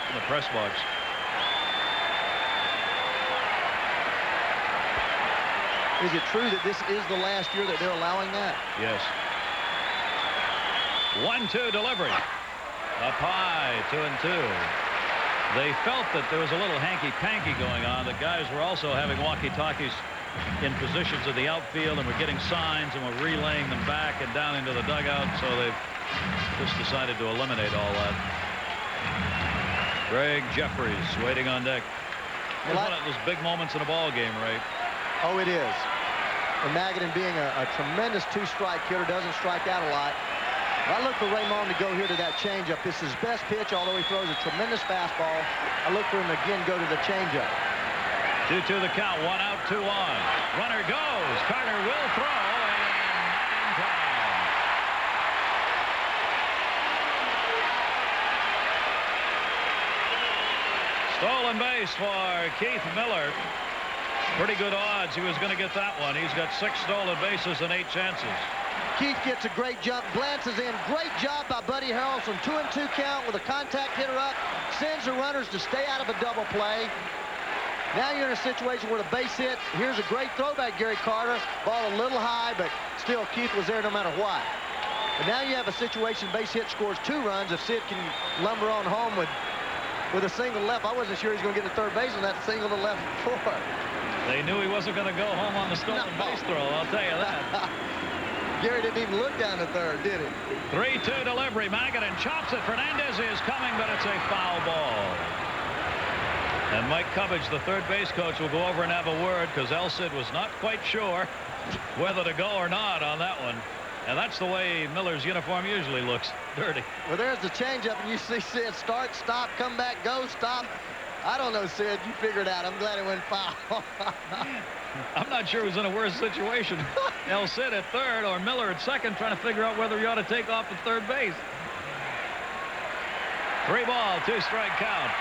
In the press box. Is it true that this is the last year that they're allowing that? Yes. 1-2 delivery. Up high, 2-2. They felt that there was a little hanky-panky going on. The guys were also having walkie-talkies in positions of the outfield and were getting signs and were relaying them back and down into the dugout. So they've just decided to eliminate all that. Greg Jeffries waiting on deck. It's one of those big moments in a ball game, right? Oh, it is. And Magadan being a tremendous two-strike hitter, doesn't strike out a lot. I look for Ramon to go here to that changeup. This is his best pitch, although he throws a tremendous fastball. I look for him again go to the changeup. 2-2 the count, 1 out, 2 on. Runner goes. Carter will throw, and not in time. Stolen base for Keith Miller. Pretty good odds he was going to get that one. He's got 6 stolen bases and 8 chances. Keith gets a great jump, glances in. Great job by Buddy Harrelson. 2-2 count with a contact hitter up. Sends the runners to stay out of a double play. Now you're in a situation where the base hit. Here's a great throwback, Gary Carter. Ball a little high, but still Keith was there no matter what. But now you have a situation, base hit scores 2 runs. If Sid can lumber on home with a single left, I wasn't sure he was going to get to third base on that single to left before. They knew he wasn't going to go home on the stolen base throw, I'll tell you that. Gary didn't even look down the third, did he? 3-2 delivery. Magadan chops it. Fernandez is coming, but it's a foul ball. And Mike Cubbage, the third base coach, will go over and have a word because El Cid was not quite sure whether to go or not on that one. And that's the way Miller's uniform usually looks, dirty. Well, there's the changeup, and you see Sid start, stop, come back, go, stop. I don't know, Sid. You figure it out. I'm glad it went foul. I'm not sure who's in a worse situation. El Cid at third or Miller at second, trying to figure out whether he ought to take off at third base. 3 ball, 2 strike count.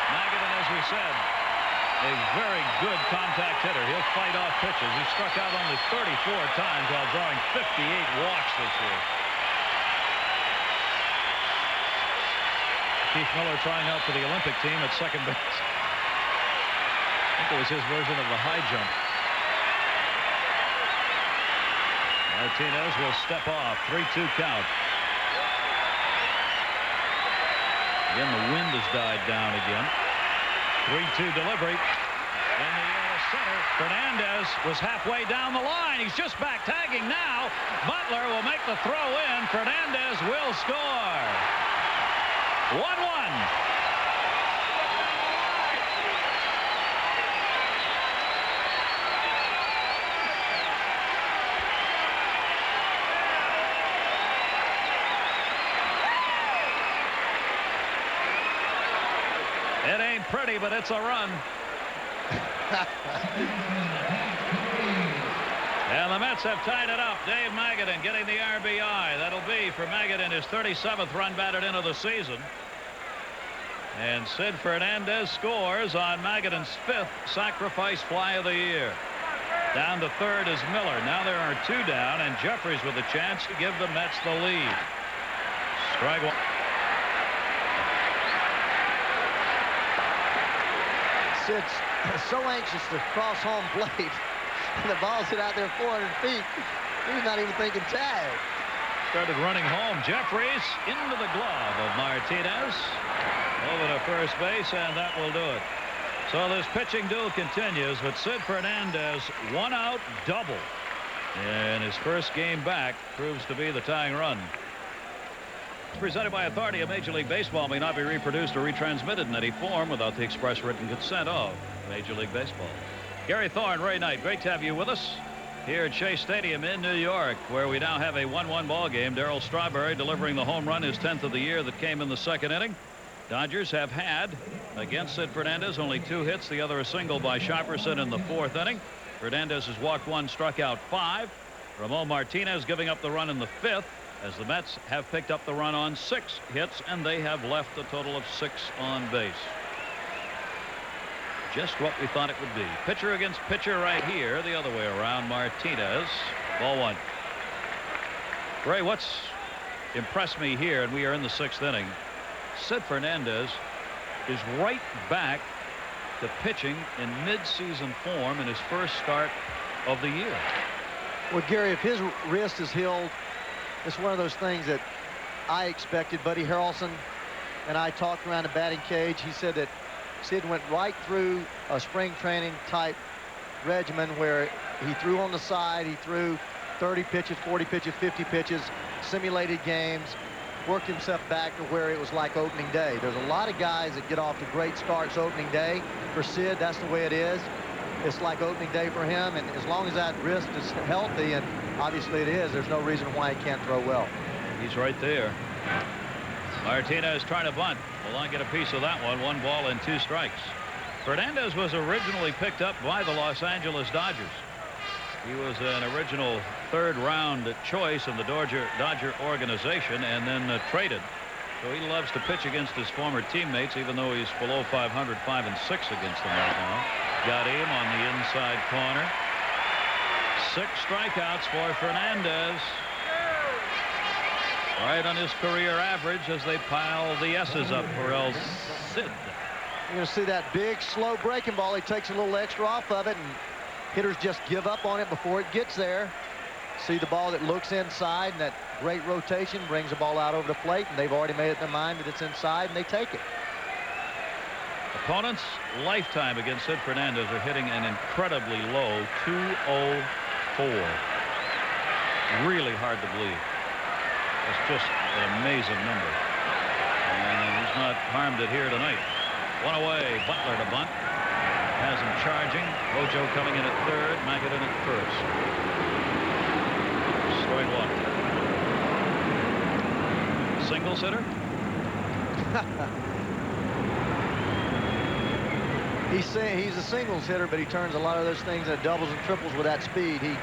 Magadan, as we said, a very good contact hitter. He'll fight off pitches. He struck out only 34 times while drawing 58 walks this year. Keith Miller trying out for the Olympic team at second base. I think it was his version of the high jump. Martinez will step off. 3-2 count. Again, the wind has died down again. 3-2 delivery. In the air to center. Fernandez was halfway down the line. He's just back tagging now. Butler will make the throw in. Fernandez will score. 1-1. It ain't pretty, but it's a run. And the Mets have tied it up. Dave Magadan getting the RBI. That'll be for Magadan his 37th run batted into the season. And Sid Fernandez scores on Magadan's 5th sacrifice fly of the year. Down to third is Miller. Now there are 2 down, and Jeffries with a chance to give the Mets the lead. Strike one. Sid's so anxious to cross home plate. The ball's hit out there 400 feet. He's not even thinking tag. Started running home. Jeffries into the glove of Martinez. Over to first base, and that will do it. So this pitching duel continues, but Sid Fernandez, 1-out double. And his first game back proves to be the tying run. Presented by authority of Major League Baseball, may not be reproduced or retransmitted in any form without the express written consent of Major League Baseball. Gary Thorne, Ray Knight, great to have you with us here at Shea Stadium in New York, where we now have a 1-1 ball game. Darryl Strawberry delivering the home run, his 10th of the year, that came in the second inning. Dodgers have had against Sid Fernandez only 2 hits, the other a single by Sharperson in the 4th inning. Fernandez has walked 1, struck out 5. Ramon Martinez giving up the run in the 5th, as the Mets have picked up the run on 6 hits, and they have left a total of 6 on base. Just what we thought it would be. Pitcher against pitcher right here, the other way around. Martinez, ball 1. Ray, what's impressed me here, and we are in the 6th inning, Sid Fernandez is right back to pitching in mid-season form in his first start of the year. Well, Gary, if his wrist is healed, it's one of those things that I expected. Buddy Harrelson and I talked around the batting cage. He said that Sid went right through a spring training type regimen where he threw on the side, he threw 30 pitches, 40 pitches, 50 pitches, simulated games, worked himself back to where it was like opening day. There's a lot of guys that get off to great starts opening day. For Sid, that's the way it is. It's like opening day for him, and as long as that wrist is healthy, and obviously it is, there's no reason why he can't throw well. He's right there. Martinez trying to bunt. Will not get a piece of that one. 1 ball and 2 strikes. Fernandez was originally picked up by the Los Angeles Dodgers. He was an original 3rd round choice in the Dodger organization, and then traded. So he loves to pitch against his former teammates, even though he's below 500, 5 and 6 against them right now. Got him on the inside corner. 6 strikeouts for Fernandez. Right on his career average as they pile the S's up for El Cid. You're going to see that big, slow breaking ball. He takes a little extra off of it, and hitters just give up on it before it gets there. See the ball that looks inside, and that great rotation brings the ball out over the plate, and they've already made it in their mind that it's inside, and they take it. Opponents lifetime against Sid Fernandez are hitting an incredibly low 204. Really hard to believe. It's just an amazing number. And he's not harmed it here tonight. 1 away. Butler to bunt. Has him charging. Rojo coming in at 3rd. Maggott in at 1st. Strike 1. Singles hitter. He's a singles hitter, but he turns a lot of those things into doubles and triples with that speed. He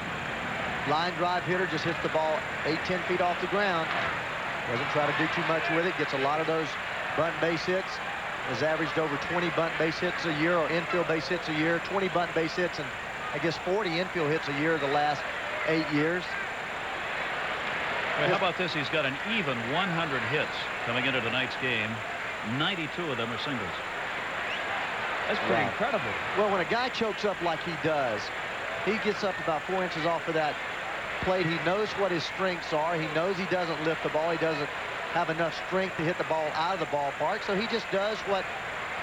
line drive hitter, just hits the ball 8-10 feet off the ground. Doesn't try to do too much with it. Gets a lot of those bunt base hits. Has averaged over 20 bunt base hits a year, or infield base hits a year. 20 bunt base hits, and I guess 40 infield hits a year the last 8 years. Well, how about this? He's got an even 100 hits coming into tonight's game. 92 of them are singles. That's pretty incredible. Well, when a guy chokes up like he does, he gets up about 4 inches off of that plate. He knows what his strengths are. He knows he doesn't lift the ball. He doesn't have enough strength to hit the ball out of the ballpark. So he just does what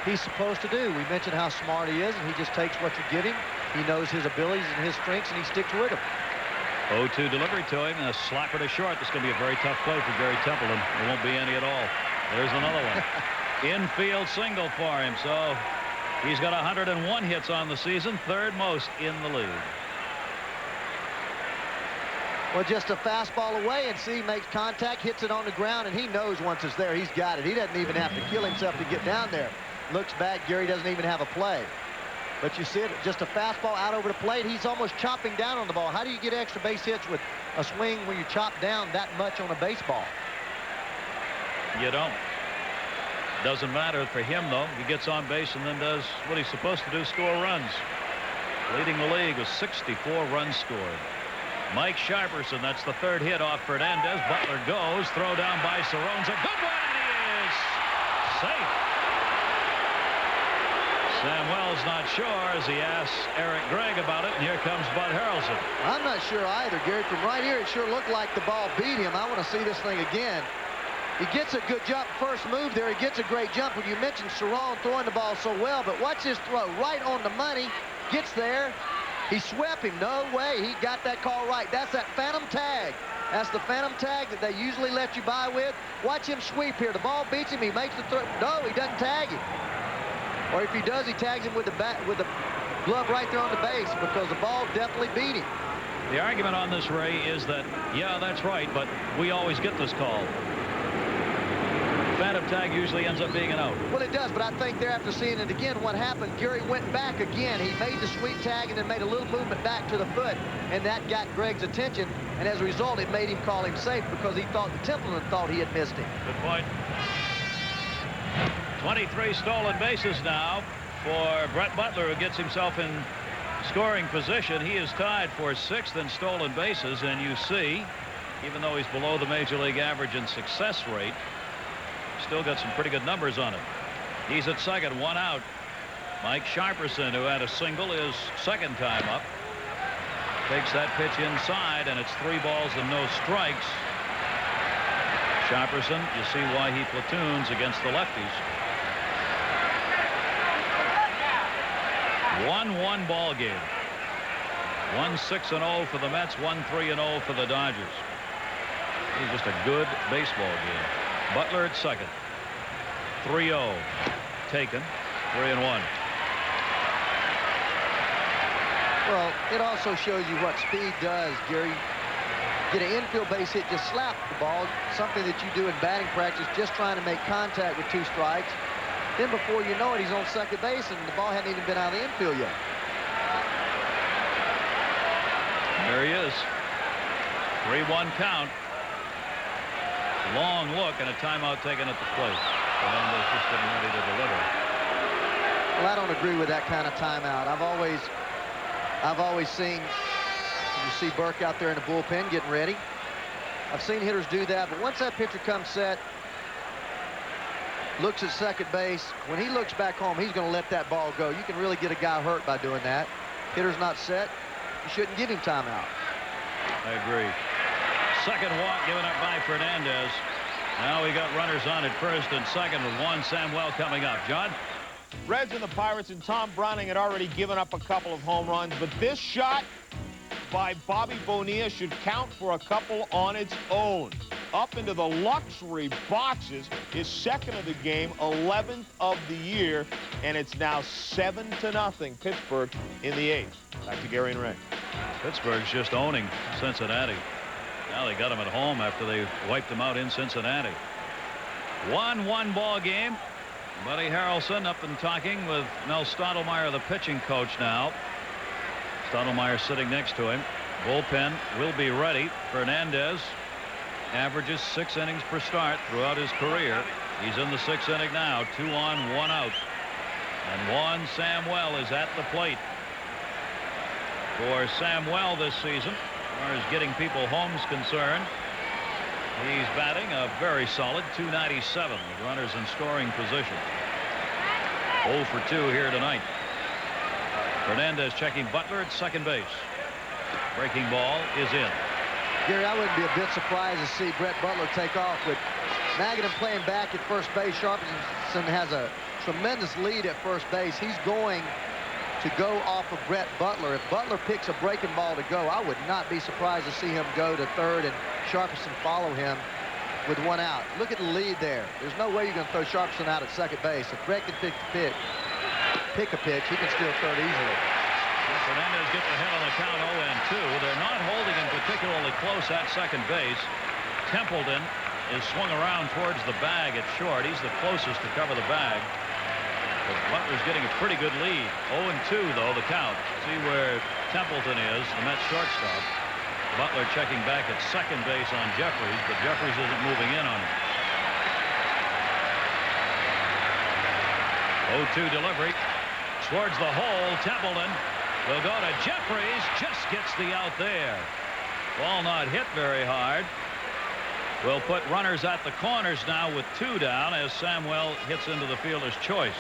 he's supposed to do. We mentioned how smart he is, and he just takes what you give him. He knows his abilities and his strengths, and he sticks with them. 0-2 delivery to him, and a slapper to short. This is going to be a very tough play for Gary Templeton. There won't be any at all. There's another one. Infield single for him. So he's got 101 hits on the season, 3rd most in the league. Well, just a fastball away, and see, makes contact, hits it on the ground, and he knows once it's there, he's got it. He doesn't even have to kill himself to get down there. Looks back, Gary doesn't even have a play. But you see it, just a fastball out over the plate. He's almost chopping down on the ball. How do you get extra base hits with a swing when you chop down that much on a baseball? You don't. Doesn't matter for him, though. He gets on base and then does what he's supposed to do, score runs. Leading the league with 64 runs scored. Mike Sharperson, that's the 3rd hit off Fernandez. Butler goes, throw down by Cerrone's a good one, and he is safe. Sam Wells not sure as he asks Eric Gregg about it, and here comes Bud Harrelson. I'm not sure either, Gary. From right here, it sure looked like the ball beat him. I want to see this thing again. He gets a good jump. First move there, he gets a great jump. When you mentioned Sharon throwing the ball so well, but watch his throw. Right on the money. Gets there. He swept him. No way. He got that call right. That's that phantom tag. That's the phantom tag that they usually let you by with. Watch him sweep here. The ball beats him. He makes the throw. No, he doesn't tag him. Or if he does, he tags him with the glove right there on the base because the ball definitely beat him. The argument on this, Ray, is that, yeah, that's right, but we always get this call. Phantom tag usually ends up being an out. Well, it does, but I think there, after seeing it again, what happened, Gary went back again. He made the sweep tag and then made a little movement back to the foot, and that got Greg's attention, and as a result, it made him call him safe because he thought the Templeton thought he had missed him. Good point. 23 stolen bases now for Brett Butler, who gets himself in scoring position. He is tied for 6th in stolen bases, and you see, even though he's below the major league average in success rate, still got some pretty good numbers on it. He's at second, 1 out. Mike Sharperson, who had a single, is second time up. Takes that pitch inside, and it's 3 balls and no strikes. Sharperson, you see why he platoons against the lefties. 1-1 ball game. 1-6-0 for the Mets, 1-3-0 for the Dodgers. It's just a good baseball game. Butler at second. 3-0. Taken. 3-1. Well, it also shows you what speed does, Gary. Get an infield base hit, just slap the ball, something that you do in batting practice, just trying to make contact with 2 strikes. Then before you know it, he's on second base, and the ball hadn't even been out of the infield yet. There he is. 3-1 count. Long look and a timeout taken at the plate. Fernandez just getting ready to deliver. Well, I don't agree with that kind of timeout. I've always seen, you see Burke out there in the bullpen getting ready. I've seen hitters do that, but once that pitcher comes set, looks at second base, when he looks back home, he's going to let that ball go. You can really get a guy hurt by doing that. Hitter's not set, you shouldn't give him timeout. I agree. Second walk given up by Fernandez. Now we got runners on at first and second with Juan Samuel coming up. John? Reds and the Pirates, and Tom Browning had already given up a couple of home runs, but this shot by Bobby Bonilla should count for a couple on its own. Up into the luxury boxes, his second of the game, 11th of the year, and it's now 7-0 Pittsburgh in the 8th. Back to Gary and Ray. Pittsburgh's just owning Cincinnati. Now they got him at home after they wiped him out in Cincinnati. 1-1 ball game. Buddy Harrelson up and talking with Mel Stottlemyre, the pitching coach now. Stottlemyre sitting next to him. Bullpen will be ready. Fernandez averages 6 innings per start throughout his career. He's in the 6th inning now. 2 on, 1 out. And Juan Samuel is at the plate. For Samuel this season, as far as getting people home's concerned, he's batting a very solid .297 with runners in scoring position. 0 for 2 here tonight. Fernandez checking Butler at second base. Breaking ball is in. Gary, I wouldn't be a bit surprised to see Brett Butler take off with Magadan playing back at first base. Sharperson has a tremendous lead at first base. He's going to go off of Brett Butler. If Butler picks a breaking ball to go, I would not be surprised to see him go to third and Sharperson follow him with 1 out. Look at the lead there. There's no way you're going to throw Sharperson out at second base. If Brett can pick a pitch, he can steal third easily. Fernandez gets ahead on the count 0-2. They're not holding him particularly close at second base. Templeton is swung around towards the bag at short. He's the closest to cover the bag. But Butler's getting a pretty good lead. 0-2, though, the count. See where Templeton is, the Mets shortstop. Butler checking back at second base on Jeffries, but Jeffries isn't moving in on him. 0-2 delivery. Towards the hole, Templeton will go to Jeffries. Just gets the out there. Ball not hit very hard. We'll put runners at the corners now with 2 down as Samuel hits into the fielder's choice.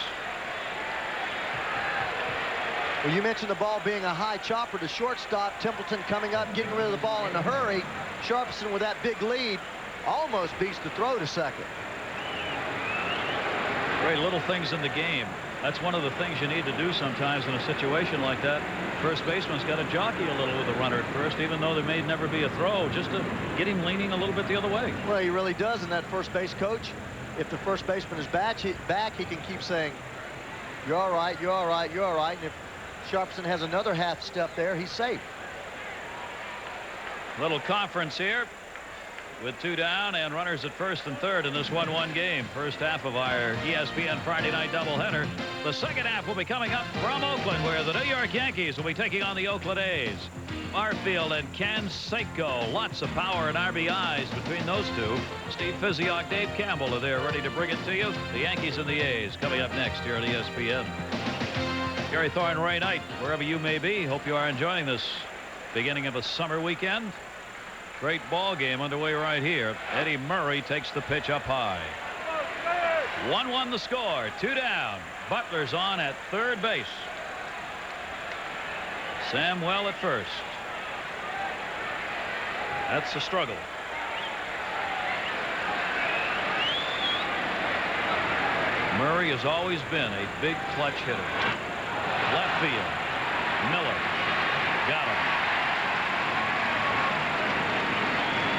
Well, you mentioned the ball being a high chopper to shortstop. Templeton coming up, getting rid of the ball in a hurry. Sharperson with that big lead. almost beats the throw to second. Great little things in the game. That's one of the things you need to do sometimes in a situation like that. First baseman's got to jockey a little with the runner at first, even though there may never be a throw, just to get him leaning a little bit the other way. Well, he really does, and that first base coach, if the first baseman is back, he can keep saying, "You're all right, you're all right, you're all right." And if Sharpson has another half step there, he's safe. Little conference here with 2 down and runners at first and third in this 1-1 game. First half of our ESPN Friday night doubleheader. The second half will be coming up from Oakland, where the New York Yankees will be taking on the Oakland A's. Barfield and Canseco. Lots of power and RBIs between those two. Steve Physiok, Dave Campbell are there ready to bring it to you. The Yankees and the A's coming up next here on ESPN. Gary Thorne, Ray Knight, wherever you may be, hope you are enjoying this beginning of a summer weekend. Great ball game underway right here. Eddie Murray takes the pitch up high. 1-1 the score. 2 down. Butler's on at third base. Samwell at first. That's a struggle. Murray has always been a big clutch hitter. Left field. Miller got him.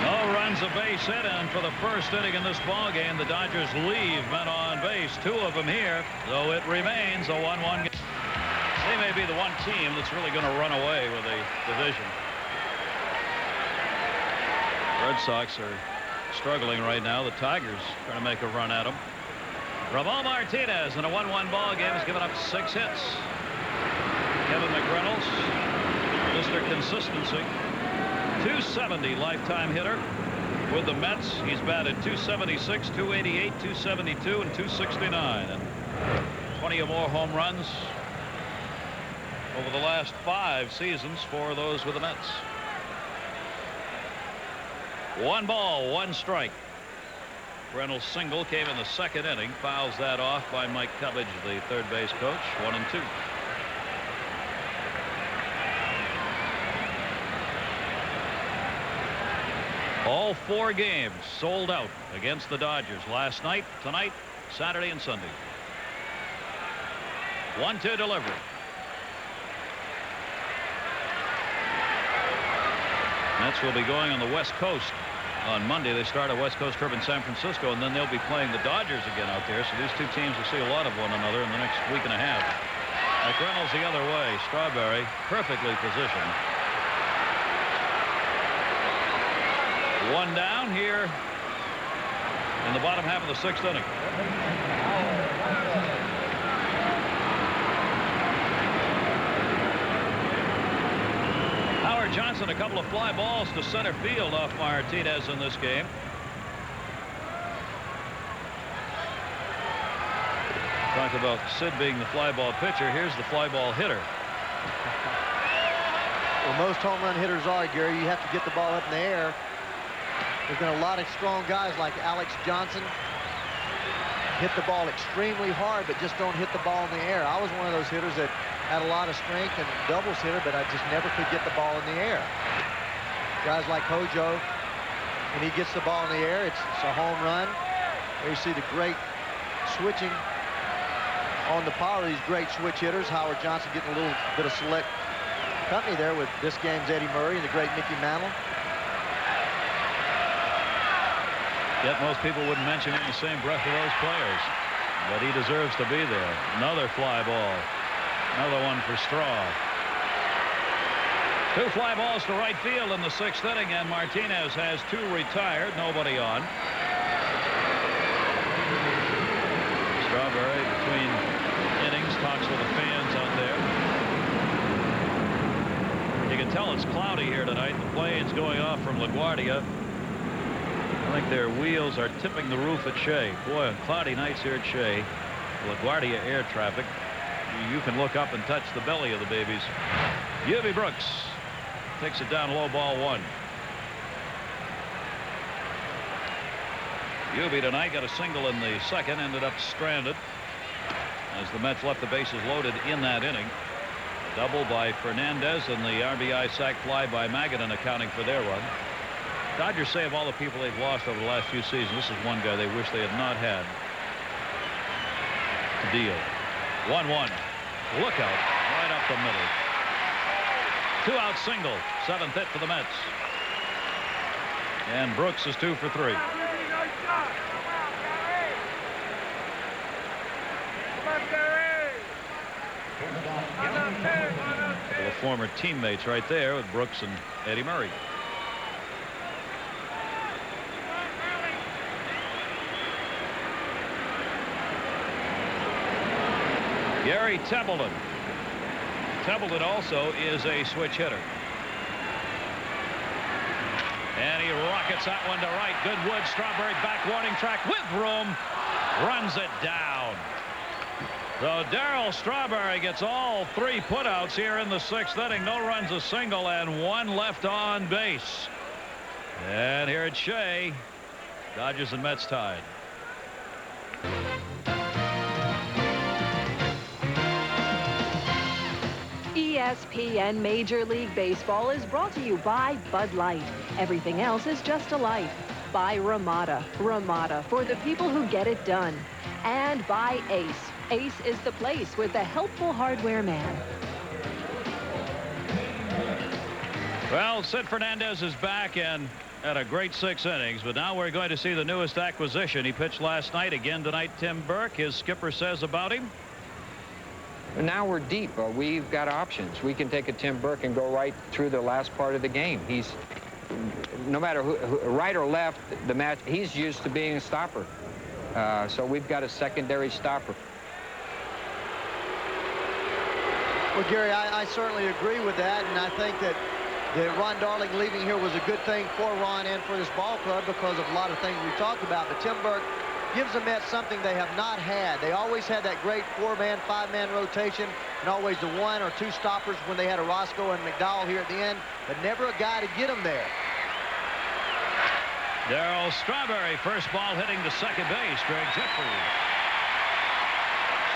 No runs, a base hit, and for the first inning in this ball game, the Dodgers leave men on base. 2 of them here, though it remains a 1-1 game. They may be the one team that's really going to run away with a division. Red Sox are struggling right now. The Tigers trying to make a run at them. Ramon Martinez in a 1-1 ball game has given up 6 hits. Kevin McReynolds, Mr. Consistency. 270 lifetime hitter with the Mets. He's batted 276, 288, 272, and 269, and 20 or more home runs over the last 5 seasons for those with the Mets. 1 ball, 1 strike. Reynolds' single came in the second inning. Fouls that off by Mike Cubbage, the third base coach. 1-2. All 4 games sold out against the Dodgers last night, tonight, Saturday, and Sunday. 1-2 delivery. Mets will be going on the West Coast on Monday. They start a West Coast trip in San Francisco, and then they'll be playing the Dodgers again out there. So these 2 teams will see a lot of one another in the next week and a half. McReynolds the other way. Strawberry perfectly positioned. 1 down here in the bottom half of the 6th inning. Howard Johnson, a couple of fly balls to center field off Martinez in this game. Talk about Sid being the fly ball pitcher. Here's the fly ball hitter. Well, most home run hitters are, Gary. You have to get the ball up in the air. There's been a lot of strong guys like Alex Johnson hit the ball extremely hard, but just don't hit the ball in the air. I was one of those hitters that had a lot of strength and doubles hitter, but I just never could get the ball in the air. Guys like Hojo, when he gets the ball in the air, it's a home run. There you see the great switching on the power of these great switch hitters. Howard Johnson getting a little bit of select company there with this game's Eddie Murray and the great Mickey Mantle. Yet most people wouldn't mention him in the same breath of those players. But he deserves to be there. Another fly ball. Another one for Straw. 2 fly balls to right field in the 6th inning, and Martinez has 2 retired. Nobody on. Strawberry between innings talks with the fans out there. You can tell it's cloudy here tonight. The plane's going off from LaGuardia. I think their wheels are tipping the roof at Shea. Boy, on cloudy nights here at Shea, LaGuardia air traffic, you can look up and touch the belly of the babies. Ubi Brooks takes it down low, ball 1. Ubi tonight got a single in the 2nd, ended up stranded as the Mets left the bases loaded in that inning. Double by Fernandez and the RBI sac fly by Magadan accounting for their run. Dodgers say of all the people they've lost over the last few seasons, this is one guy they wish they had not had to deal. 1-1. Look out right up the middle. 2-out single. 7th hit for the Mets. And Brooks is 2 for 3. The former teammates right there with Brooks and Eddie Murray. Gary Templeton. Templeton also is a switch hitter. And he rockets that one to right. Good wood. Strawberry back warning track with room. Runs it down. So Darryl Strawberry gets all 3 putouts here in the 6th inning. No runs, a single, and 1 left on base. And here at Shea, Dodgers and Mets tied. ESPN Major League Baseball is brought to you by Bud Light. Everything else is just a light. By Ramada. Ramada for the people who get it done. And by Ace. Ace is the place with the helpful hardware man. Well, Sid Fernandez is back and had a great 6 innings, but now we're going to see the newest acquisition. He pitched last night. Again tonight, Tim Burke. His skipper says about him. Now we're deep. We've got options. We can take a Tim Burke and go right through the last part of the game. He's, no matter who, right or left, the match, he's used to being a stopper. So we've got a secondary stopper. Well, Gary, I certainly agree with that, and I think that Ron Darling leaving here was a good thing for Ron and for this ball club because of a lot of things we talked about. But Tim Burke gives the Mets something they have not had. They always had that great 4-man, 5-man rotation, and always the 1 or 2 stoppers when they had a Roscoe and McDowell here at the end, but never a guy to get them there. Darryl Strawberry, first ball hitting to second base. Greg Jeffries.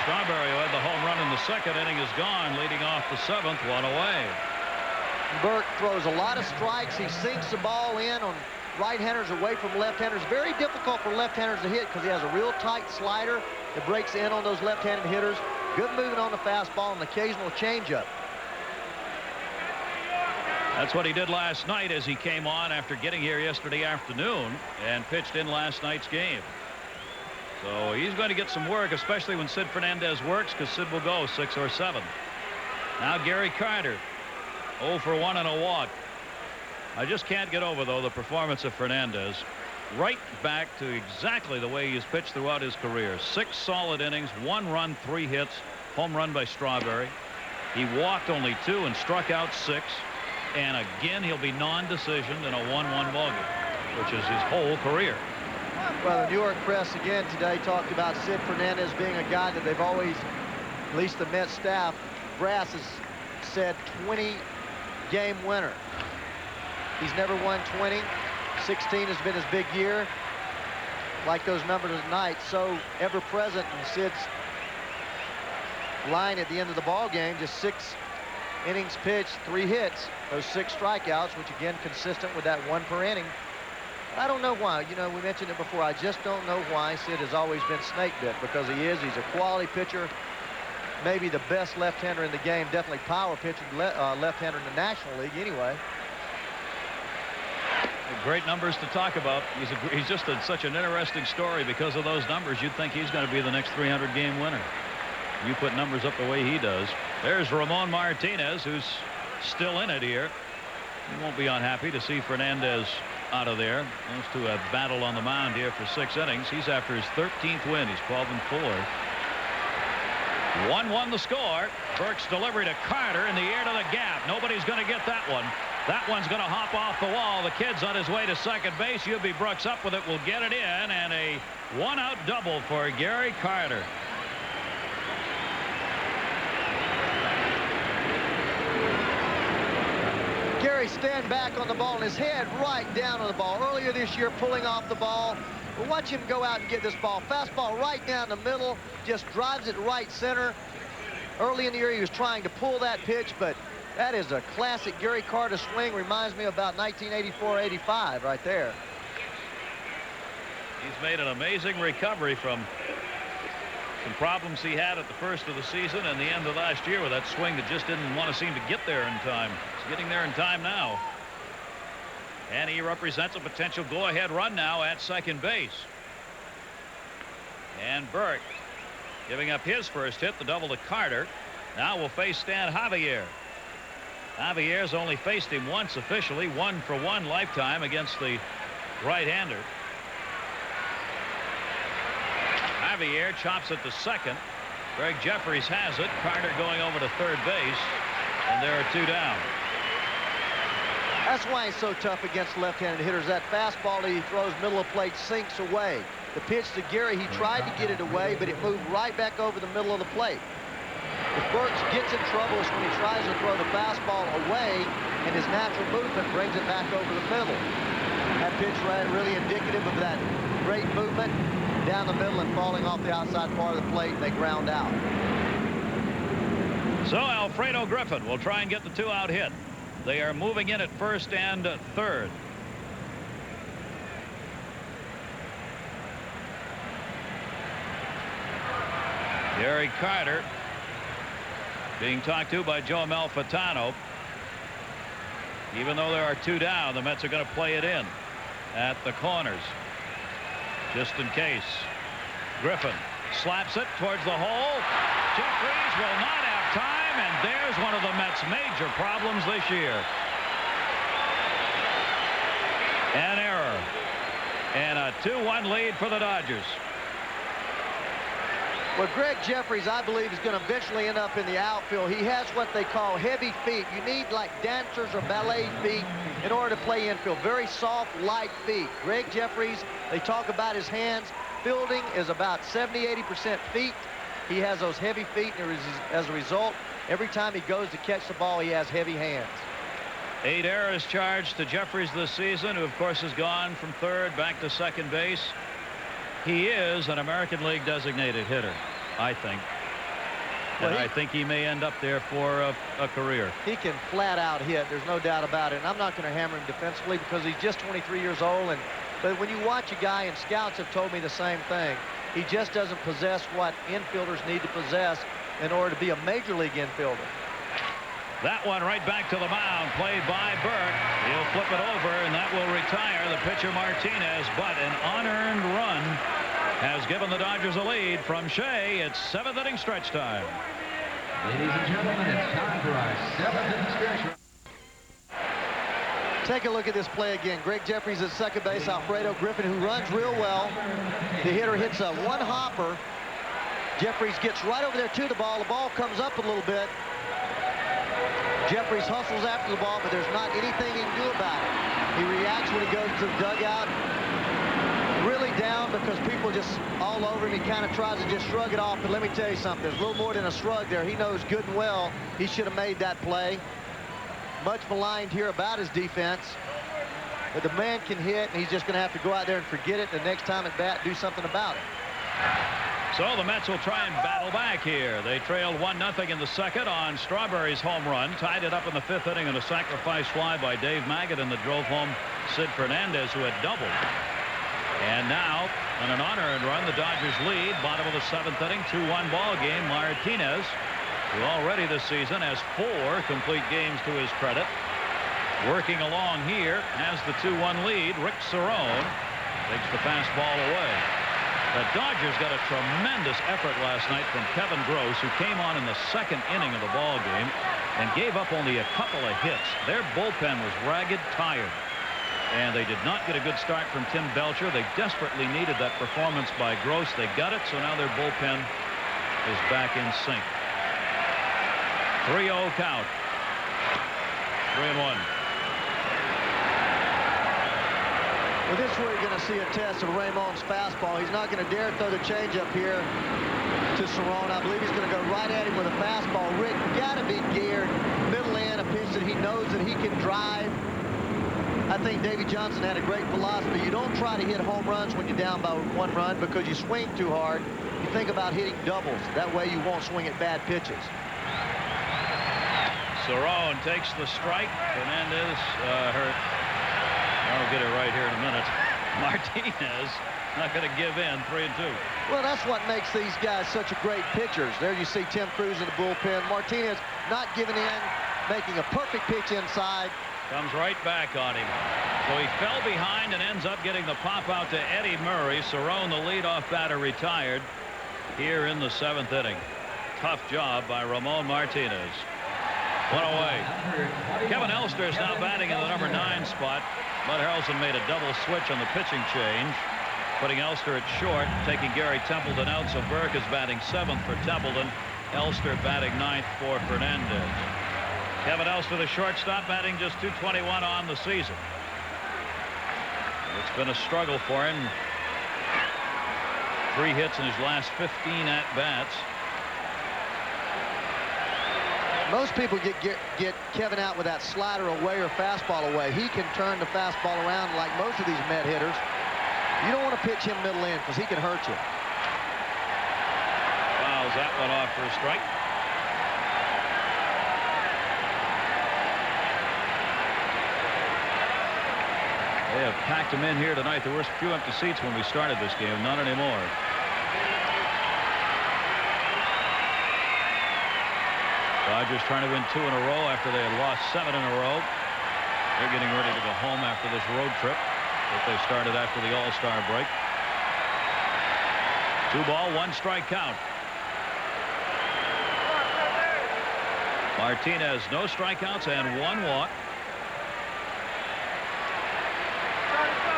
Strawberry, who had the home run in the 2nd inning, is gone, leading off the 7th, 1 away. Burke throws a lot of strikes. He sinks the ball in on right-handers away from left-handers. Very difficult for left-handers to hit because he has a real tight slider that breaks in on those left-handed hitters. Good movement on the fastball and occasional changeup. That's what he did last night as he came on after getting here yesterday afternoon and pitched in last night's game. So he's going to get some work, especially when Sid Fernandez works, because Sid will go 6 or 7. Now Gary Carter, 0 for 1 and a walk. I just can't get over, though, the performance of Fernandez. Right back to exactly the way he's pitched throughout his career. 6 solid innings, 1 run, 3 hits, home run by Strawberry. He walked only 2 and struck out 6. And again, he'll be non-decisioned in a 1-1 ballgame, which is his whole career. Well, the New York press again today talked about Sid Fernandez being a guy that they've always, at least the Mets staff, brass has said 20-game winner. He's never won 20. 16 has been his big year. Like those numbers tonight, so ever-present in Sid's line at the end of the ball game. Just 6 innings pitched, 3 hits, those 6 strikeouts, which again consistent with that 1 per inning. I don't know why. You know, we mentioned it before. I just don't know why Sid has always been snake bit, because he is. He's a quality pitcher, maybe the best left-hander in the game, definitely power pitcher, left-hander in the National League anyway. Great numbers to talk about. He's just such an interesting story because of those numbers. You'd think he's going to be the next 300-game winner. You put numbers up the way he does. There's Ramon Martinez, who's still in it here. He won't be unhappy to see Fernandez out of there. Those two have battled on the mound here for 6 innings. He's after his 13th win. He's 12 and 4. 1-1 the score. Burke's delivery to Carter in the air to the gap. Nobody's going to get that one. That one's going to hop off the wall. The kid's on his way to second base. Eubie Brooks up with it, will get it in, and a 1-out double for Gary Carter. Gary stand back on the ball and his head right down on the ball. Earlier this year, pulling off the ball. We'll watch him go out and get this ball. Fastball right down the middle, just drives it right center. Early in the year, he was trying to pull that pitch, but That is a classic Gary Carter swing. Reminds me about 1984-85 right there. He's made an amazing recovery from some problems he had at the first of the season and the end of last year with that swing that just didn't want to seem to get there in time. He's getting there in time now. And he represents a potential go-ahead run now at second base. And Burke giving up his first hit, the double to Carter. Now will face Stan Javier. Javier's only faced him once officially, 1-for-1 lifetime against the right-hander. Javier chops it to second. Greg Jeffries has it. Carter going over to third base, and there are 2 down. That's why he's so tough against left-handed hitters. That fastball that he throws middle of plate sinks away. The pitch to Gary, he tried to get it away, but it moved right back over the middle of the plate. If Burke gets in trouble is when he tries to throw the fastball away, and his natural movement brings it back over the middle. That pitch really indicative of that great movement down the middle and falling off the outside part of the plate, and they ground out. So Alfredo Griffin will try and get the 2-out hit. They are moving in at first and third. Gary Carter being talked to by Joe Malfitano. Even though there are 2 down, the Mets are going to play it in at the corners just in case. Griffin slaps it towards the hole. Jeffries will not have time, and there's one of the Mets' major problems this year. An error and a 2-1 lead for the Dodgers. Well, Greg Jeffries, I believe, is going to eventually end up in the outfield. He has what they call heavy feet. You need like dancers or ballet feet in order to play infield. Very soft, light feet. Greg Jeffries, they talk about his hands. Fielding is about 70-80% feet. He has those heavy feet, and as a result, every time he goes to catch the ball, he has heavy hands. 8 errors charged to Jeffries this season, who, of course, has gone from third back to second base. He is an American League designated hitter, I think. And I think he may end up there for a career. He can flat out hit. There's no doubt about it. And I'm not going to hammer him defensively because he's just 23 years old. But when you watch a guy, and scouts have told me the same thing, he just doesn't possess what infielders need to possess in order to be a major league infielder. That one right back to the mound, played by Burke. He'll flip it over, and that will retire the pitcher Martinez. But an unearned run has given the Dodgers a lead from Shea. It's 7th inning stretch time. Ladies and gentlemen, it's time for our 7th inning stretch. Take a look at this play again. Greg Jeffries at second base. Alfredo Griffin, who runs real well. The hitter hits a one-hopper. Jeffries gets right over there to the ball. The ball comes up a little bit. Jeffries hustles after the ball, but there's not anything he can do about it. He reacts when he goes to the dugout. Really down because people just all over him. He kind of tries to just shrug it off, but let me tell you something. There's a little more than a shrug there. He knows good and well he should have made that play. Much maligned here about his defense. But the man can hit, and he's just going to have to go out there and forget it. The next time at bat, do something about it. So the Mets will try and battle back here. They trailed 1-0 in the second on Strawberry's home run. Tied it up in the 5th inning on a sacrifice fly by Dave Magadan that drove home Sid Fernandez, who had doubled. And now, on an unearned run, the Dodgers lead. Bottom of the 7th inning, 2-1 ball game. Martinez, who already this season has 4 complete games to his credit, working along here, has the 2-1 lead. Rick Cerone takes the fastball away. The Dodgers got a tremendous effort last night from Kevin Gross, who came on in the 2nd inning of the ball game and gave up only a couple of hits. Their bullpen was ragged, tired, and they did not get a good start from Tim Belcher. They desperately needed that performance by Gross. They got it, so now their bullpen is back in sync. 3-0 count. 3-1. Well, this is where you're going to see a test of Ramon's fastball. He's not going to dare throw the changeup here to Cerone. I believe he's going to go right at him with a fastball. Rick, got to be geared middle in, a pitch that he knows that he can drive. I think Davey Johnson had a great philosophy. You don't try to hit home runs when you're down by 1 run because you swing too hard. You think about hitting doubles. That way you won't swing at bad pitches. Cerrone takes the strike. Fernandez hurt. I'll get it right here in a minute. Martinez not going to give in. 3-2. Well, that's what makes these guys such a great pitchers. There you see Tim Cruz in the bullpen. Martinez not giving in, making a perfect pitch inside. Comes right back on him. So he fell behind and ends up getting the pop out to Eddie Murray. Cerrone, the leadoff batter, retired here in the 7th inning. Tough job by Ramon Martinez. One away. Kevin Elster is now batting in the number 9 spot. Bud Harrelson made a double switch on the pitching change, putting Elster at short, taking Gary Templeton out. So Burke is batting 7th for Templeton. Elster batting 9th for Fernandez. Kevin Elster, the shortstop, batting just .221 on the season. It's been a struggle for him. 3 hits in his last 15 at-bats. Most people get Kevin out with that slider away or fastball away. He can turn the fastball around like most of these Met hitters. You don't want to pitch him middle in because he can hurt you. Fouls that one off for a strike. They have packed him in here tonight. There were a few empty seats when we started this game. Not anymore. Dodgers trying to win 2 in a row after they had lost 7 in a row. They're getting ready to go home after this road trip that they started after the All-Star break. 2 ball, 1 strike count. Martinez, no strikeouts and 1 walk.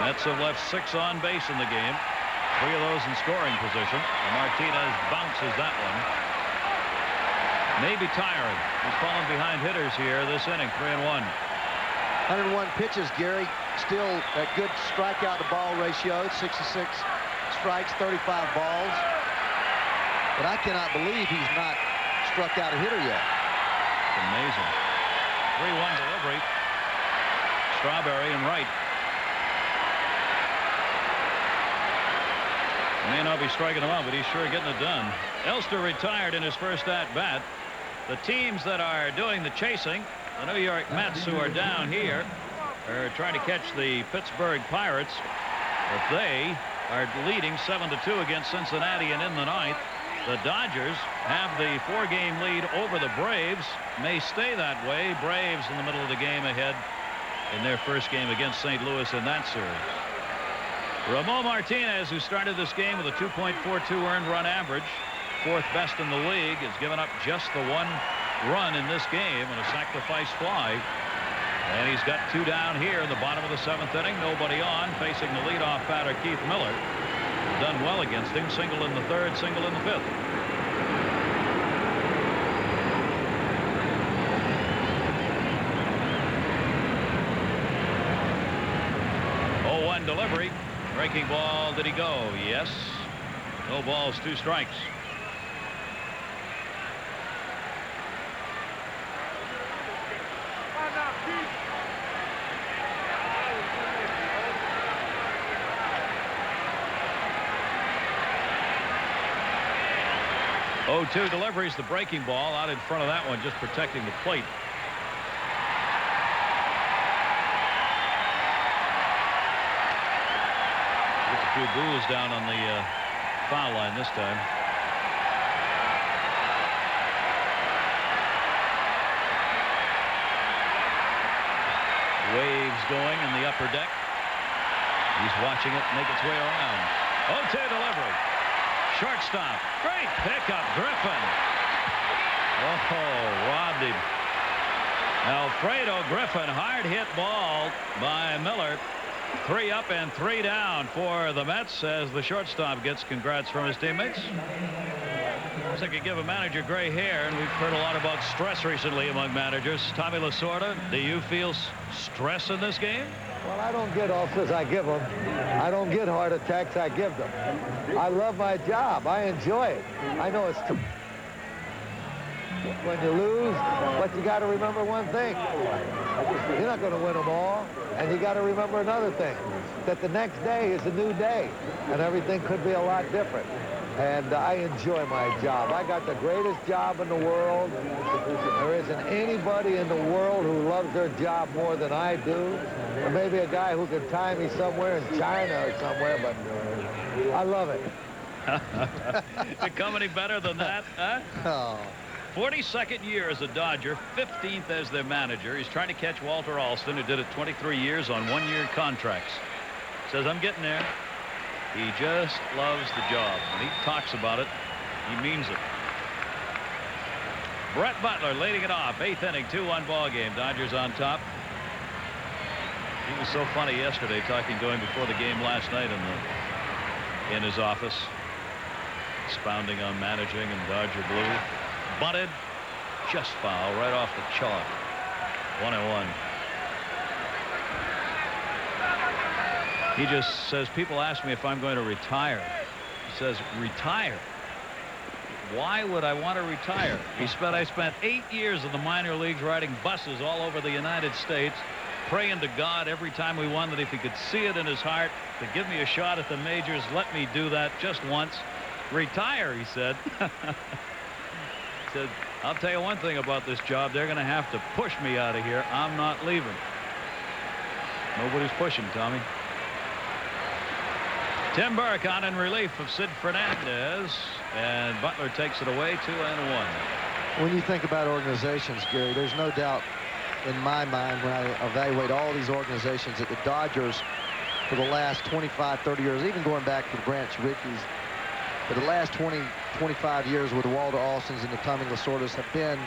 Mets have left 6 on base in the game. 3 of those in scoring position. And Martinez bounces that one. May be tiring. He's fallen behind hitters here this inning. 3-1. 101 pitches, Gary. Still a good strikeout to ball ratio. 66 strikes, 35 balls. But I cannot believe he's not struck out a hitter yet. It's amazing. 3-1 delivery. Strawberry and right. May not be striking him out, but he's sure getting it done. Elster retired in his first at-bat. The teams that are doing the chasing, the New York Mets, who are down here, are trying to catch the Pittsburgh Pirates. If they are leading 7-2 against Cincinnati and in the 9th, the Dodgers have the 4-game lead over the Braves. May stay that way. Braves in the middle of the game ahead in their first game against St. Louis in that series. Ramon Martinez, who started this game with a 2.42 earned run average, 4th best in the league, has given up just the 1 run in this game on a sacrifice fly. And he's got 2 down here in the bottom of the 7th inning. Nobody on, facing the leadoff batter, Keith Miller. Done well against him. Single in the 3rd, single in the 5th. Delivery. Breaking ball. Did he go? Yes. No balls, 2 strikes. Oh, 2 deliveries. The breaking ball out in front of that one, just protecting the plate. Few boos down on the foul line this time. Waves going in the upper deck. He's watching it make its way around. 0-2 delivery. Shortstop. Great pickup, Griffin. Oh, robbed him. Alfredo Griffin, hard hit ball by Miller. 3 up and 3 down for the Mets as the shortstop gets congrats from his teammates. I could give a manager gray hair, and we've heard a lot about stress recently among managers. Tommy Lasorda, do you feel stress in this game? Well, I don't get ulcers, I give them. I don't get heart attacks, I give them. I love my job. I enjoy it. I know it's too... When you lose, but you got to remember one thing. You're not going to win them all. And you got to remember another thing, that the next day is a new day, and everything could be a lot different. And I enjoy my job. I got the greatest job in the world. There isn't anybody in the world who loves their job more than I do. Or maybe a guy who could tie me somewhere in China or somewhere, but I love it. You come any better than that, huh? Oh. 42nd year as a Dodger, 15th as their manager. He's trying to catch Walter Alston, who did it 23 years on one-year contracts. Says, I'm getting there. He just loves the job. When he talks about it, he means it. Brett Butler leading it off. 8th inning, 2-1 ball game. Dodgers on top. He was so funny yesterday talking to him before the game last night in his office, expounding on managing and Dodger blue. Bunted, just foul right off the chalk. 1-1. He just says, people ask me if I'm going to retire. He says, retire? Why would I want to retire? I spent 8 years in the minor leagues riding buses all over the United States, praying to God every time we won that if he could see it in his heart to give me a shot at the majors, let me do that just once. Retire, he said. He said, I'll tell you one thing about this job. They're going to have to push me out of here. I'm not leaving. Nobody's pushing, Tommy. Tim Burke on in relief of Sid Fernandez, and Butler takes it away, 2-1. When you think about organizations, Gary, there's no doubt in my mind when I evaluate all these organizations that the Dodgers for the last 25, 30 years, even going back to the Branch Rickeys, for the last 20, 25 years with the Walter Alstons and the Tommy Lasordas have been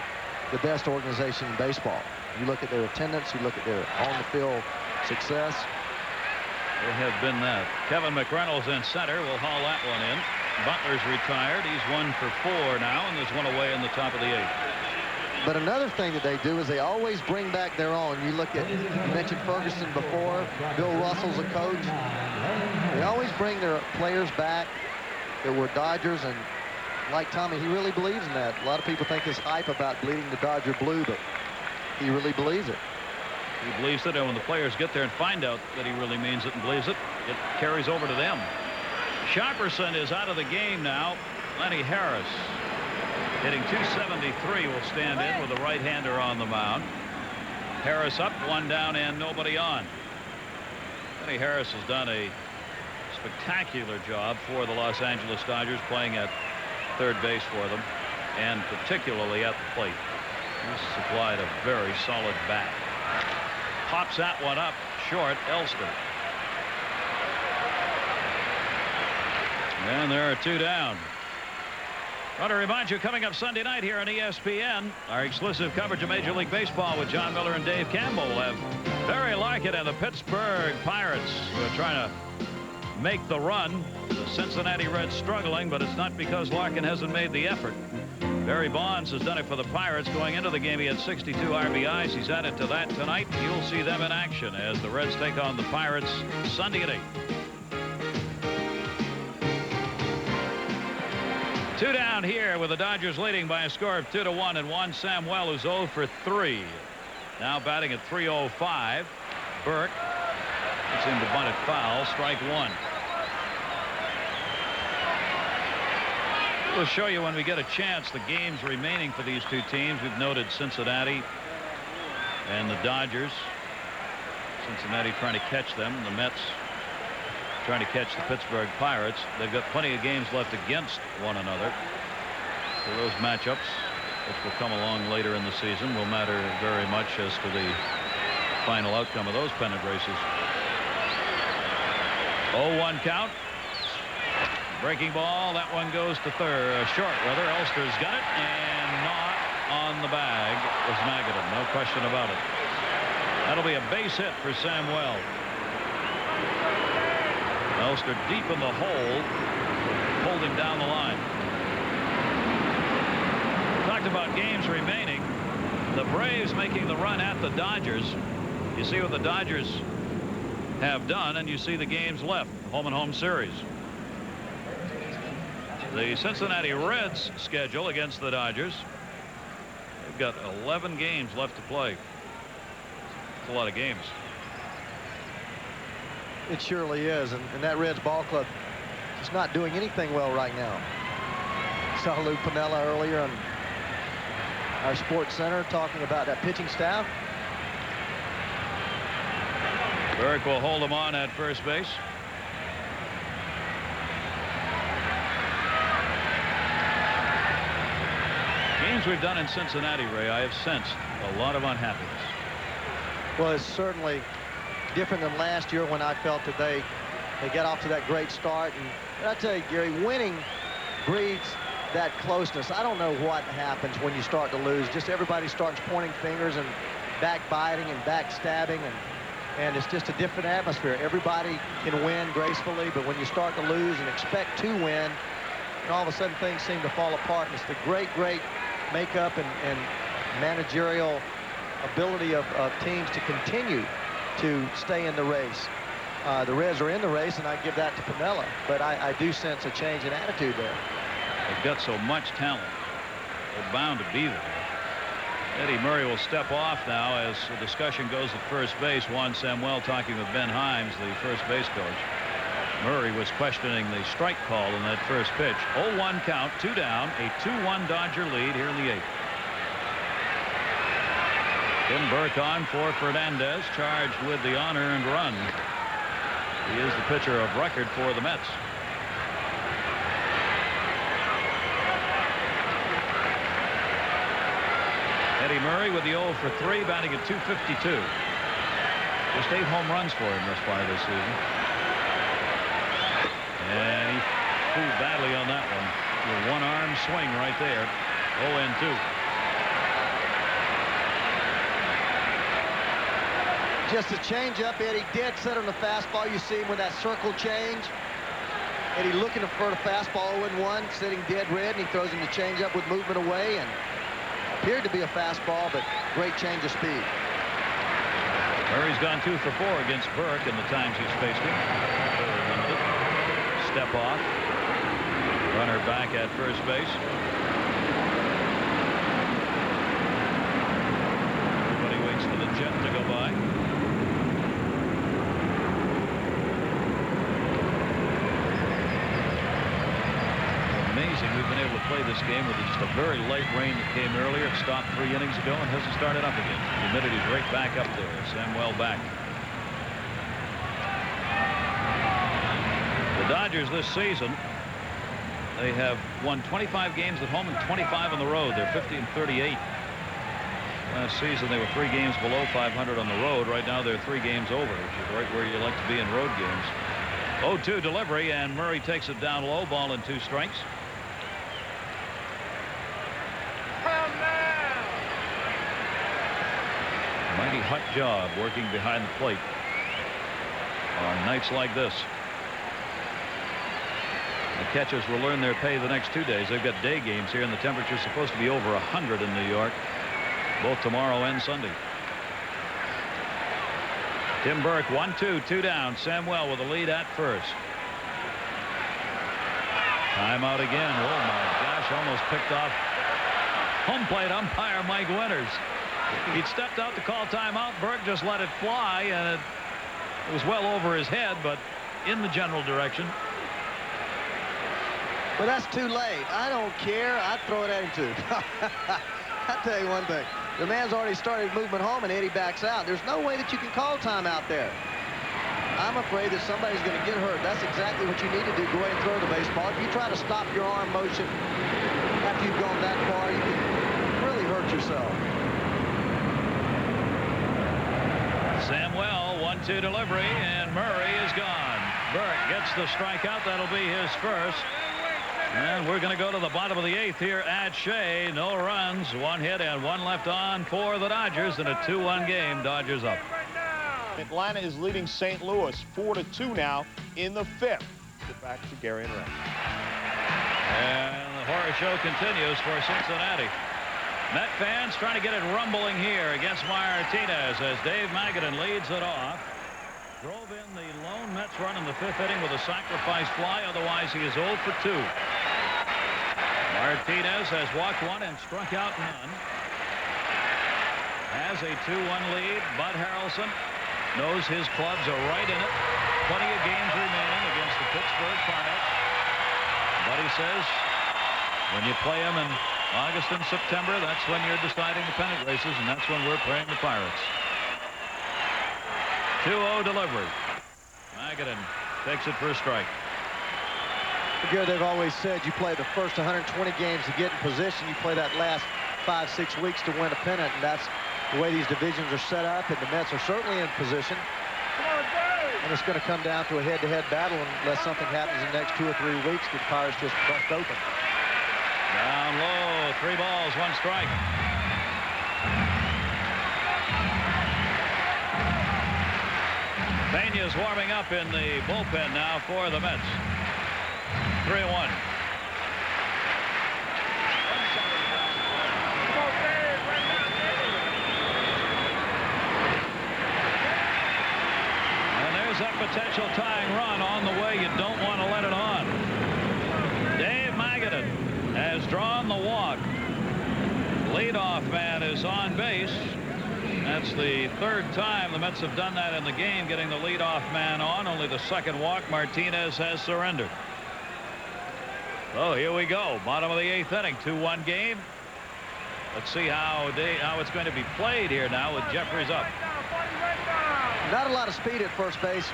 the best organization in baseball. You look at their attendance, you look at their on-the-field success. They have been that. Kevin McReynolds in center will haul that one in. Butler's retired. He's 1 for 4 now, and there's one away in the top of the 8th. But another thing that they do is they always bring back their own. You look at, you mentioned Ferguson before, Bill Russell's a coach. They always bring their players back that were Dodgers, and like Tommy, he really believes in that. A lot of people think his hype about bleeding the Dodger blue, but he really believes it. He believes it, and when the players get there and find out that he really means it and believes it, it carries over to them. Sharperson is out of the game now. Lenny Harris, hitting .273, will stand in with a right-hander on the mound. Harris up, 1 down, and nobody on. Lenny Harris has done a spectacular job for the Los Angeles Dodgers, playing at third base for them, and particularly at the plate. He's supplied a very solid bat. Pops that one up short. Elster. And there are 2 down. I want to remind you, coming up Sunday night here on ESPN, our exclusive coverage of Major League Baseball with John Miller and Dave Campbell. We'll have Barry Larkin and the Pittsburgh Pirates, who are trying to make the run. The Cincinnati Reds struggling, but it's not because Larkin hasn't made the effort. Barry Bonds has done it for the Pirates. Going into the game, he had 62 RBIs. He's added to that tonight. You'll see them in action as the Reds take on the Pirates Sunday at 8. 2 down here with the Dodgers leading by a score of 2-1, and Juan Samuel, who's 0 for 3. Now batting at .305. Burke gets him to bunt it foul. Strike 1. We'll show you when we get a chance the games remaining for these 2 teams. We've noted Cincinnati and the Dodgers. Cincinnati trying to catch them. The Mets trying to catch the Pittsburgh Pirates. They've got plenty of games left against one another. So those matchups, which will come along later in the season, will matter very much as to the final outcome of those pennant races. 0-1 count. Breaking ball. That one goes to third. Short, rather. Elster's got it, and not on the bag was Magadan. No question about it. That'll be a base hit for Samuel. Elster deep in the hole, pulled him down the line. Talked about games remaining. The Braves making the run at the Dodgers. You see what the Dodgers have done, and you see the games left. Home and home series. The Cincinnati Reds schedule against the Dodgers. They've got 11 games left to play. It's a lot of games. It surely is, and that Reds ball club He's not doing anything well right now. Saw Lou Piniella earlier on our Sports Center talking about that pitching staff. Burke will hold him on at first base. Games we've done in Cincinnati, Ray, I have sensed a lot of unhappiness. Well, it's certainly different than last year when I felt that they got off to that great start. And I tell you, Gary, winning breeds that closeness. I don't know what happens when you start to lose. Just everybody starts pointing fingers and backbiting and backstabbing, and it's just a different atmosphere. Everybody can win gracefully, but when you start to lose and expect to win, and all of a sudden things seem to fall apart. And it's the great makeup and managerial ability of teams to continue to stay in the race. The Reds are in the race, and I give that to Piniella, but I do sense a change in attitude there. They've got so much talent. They're bound to be there. Eddie Murray will step off now as the discussion goes at first base. Juan Samuel talking with Ben Himes, the first base coach. Murray was questioning the strike call in that first pitch. 0-1 count, 2 down, a 2-1 Dodger lead here in the 8th. Tim Burke on for Fernandez, charged with the unearned run. He is the pitcher of record for the Mets. Eddie Murray with the 0 for 3, batting at .252. Just 8 home runs for him thus far this season. And he pulled badly on that one. With one arm swing right there. 0-2. Just a changeup. Eddie dead set on the fastball. You see him with that circle change. Eddie looking for the fastball 0-1, sitting dead red, and he throws him the changeup with movement away, and appeared to be a fastball, but great change of speed. Murray's gone 2 for 4 against Burke in the times he's faced him. Step off. Runner back at first base. Everybody waits for the jet to go by. Amazing we've been able to play this game with just a very light rain that came earlier. It stopped 3 innings ago and hasn't started up again. The humidity's right back up there. Samuel back. The Dodgers this season, they have won 25 games at home and 25 on the road. They're 50-38. Last season they were 3 games below 500 on the road. Right now they're 3 games over, which is right where you like to be in road games. 0-2 delivery, and Murray takes it down low. Ball and 2 strikes. Mighty hot job working behind the plate on nights like this. The catchers will earn their pay the next 2 days. They've got day games here, and the temperature's supposed to be over 100 in New York, both tomorrow and Sunday. Tim Burke, 1-2, 2 down. Samuel with the lead at first. Timeout again. Oh my gosh, almost picked off home plate umpire Mike Winters. He'd stepped out to call timeout. Burke just let it fly, and it was well over his head, but in the general direction. Well, that's too late. I don't care. I'd throw it at him too. I'll tell you one thing. The man's already started movement home, and Eddie backs out. There's no way that you can call timeout there. I'm afraid that somebody's going to get hurt. That's exactly what you need to do. Go ahead and throw the baseball. If you try to stop your arm motion after you've gone that far, you can really hurt yourself. Samuel, 1-2 delivery, and Murray is gone. Burke gets the strikeout. That'll be his first. And we're going to go to the bottom of the 8th here at Shea. No runs, 1 hit, and 1 left on for the Dodgers in a 2-1 game. Dodgers up. Atlanta is leading St. Louis 4-2 now in the 5th. Get back to Gary and Ray. And the horror show continues for Cincinnati. Met fans trying to get it rumbling here against Martinez as Dave Magadan leads it off. Drove in the lone Mets run in the 5th inning with a sacrifice fly. Otherwise, he is 0 for 2. Martinez has walked 1 and struck out none. Has a 2-1 lead. Bud Harrelson knows his Cubs are right in it. Plenty of games remaining against the Pittsburgh Pirates. But he says when you play them in August and September, that's when you're deciding the pennant races, and that's when we're playing the Pirates. 2-0 delivery. Magadan takes it for a strike. Gary, they've always said you play the first 120 games to get in position. You play that last 5-6 weeks to win a pennant, and that's the way these divisions are set up, and the Mets are certainly in position. And it's going to come down to a head-to-head battle unless something happens in the next 2 or 3 weeks. The Pirates just bust open. Down low, 3 balls, 1 strike. Peña's warming up in the bullpen now for the Mets. 3-1. And there's that potential tying run on the way. You don't want to let it on. Dave Magadan has drawn the walk. Leadoff man is on base. That's the 3rd time the Mets have done that in the game, getting the leadoff man on. Only the 2nd walk. Martinez has surrendered. So here we go. Bottom of the 8th inning. 2-1 game. Let's see how it's going to be played here now with Jeffries up. Not a lot of speed at first base.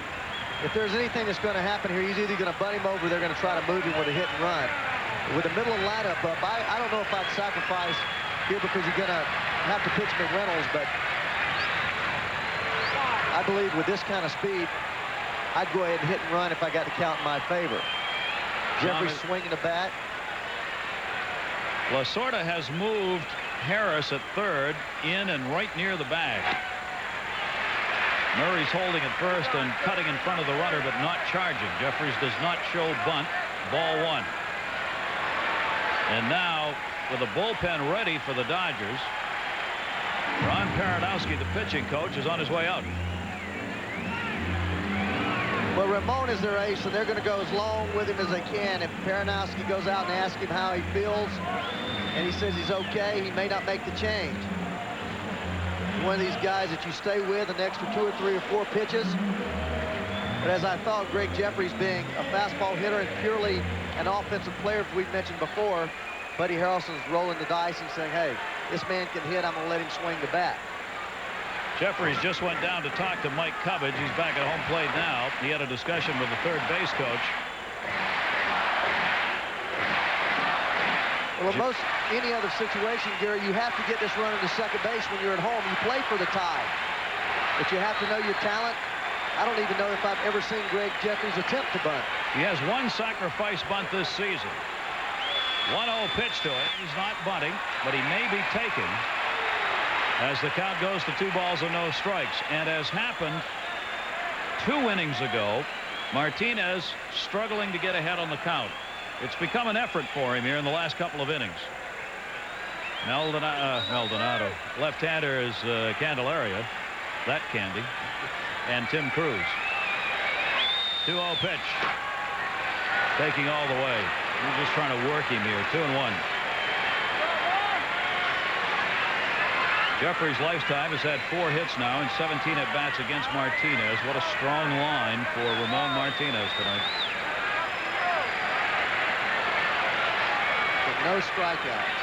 If there's anything that's going to happen here, he's either going to butt him over, they're going to try to move him with a hit and run. With the middle of the lineup up, I don't know if I'd sacrifice here because you're going to have to pitch McReynolds, but I believe with this kind of speed, I'd go ahead and hit and run if I got the count in my favor. Jeffries swinging the bat. Lasorda has moved Harris at 3rd in and right near the bag. Murray's holding at first and cutting in front of the runner, but not charging. Jeffries does not show bunt. Ball 1. And now, with the bullpen ready for the Dodgers, Ron Paranowski, the pitching coach, is on his way out. Well, Ramon is their ace, and they're going to go as long with him as they can. If Paranowski goes out and asks him how he feels, and he says he's okay, he may not make the change. One of these guys that you stay with an extra 2 or 3 or 4 pitches. But as I thought, Greg Jeffries being a fastball hitter and purely an offensive player, as we've mentioned before, Buddy Harrelson's rolling the dice and saying, hey, this man can hit, I'm going to let him swing the bat. Jeffries just went down to talk to Mike Cubbage. He's back at home plate now. He had a discussion with the 3rd base coach. Well, in most any other situation, Gary, you have to get this runner to second base when you're at home. You play for the tie. But you have to know your talent. I don't even know if I've ever seen Greg Jeffries attempt to bunt. He has 1 sacrifice bunt this season. 1-0 pitch to it. He's not bunting, but he may be taking as the count goes to 2 balls and no strikes. And as happened 2 innings ago, Martinez struggling to get ahead on the count. It's become an effort for him here in the last couple of innings. Maldonado. Left-hander is Candelaria. That Candy. And Tim Cruz. 2-0 pitch. Taking all the way. He's just trying to work him here. 2-1. Jeffries' lifetime has had 4 hits now and 17 at-bats against Martinez. What a strong line for Ramon Martinez tonight. With no strikeouts.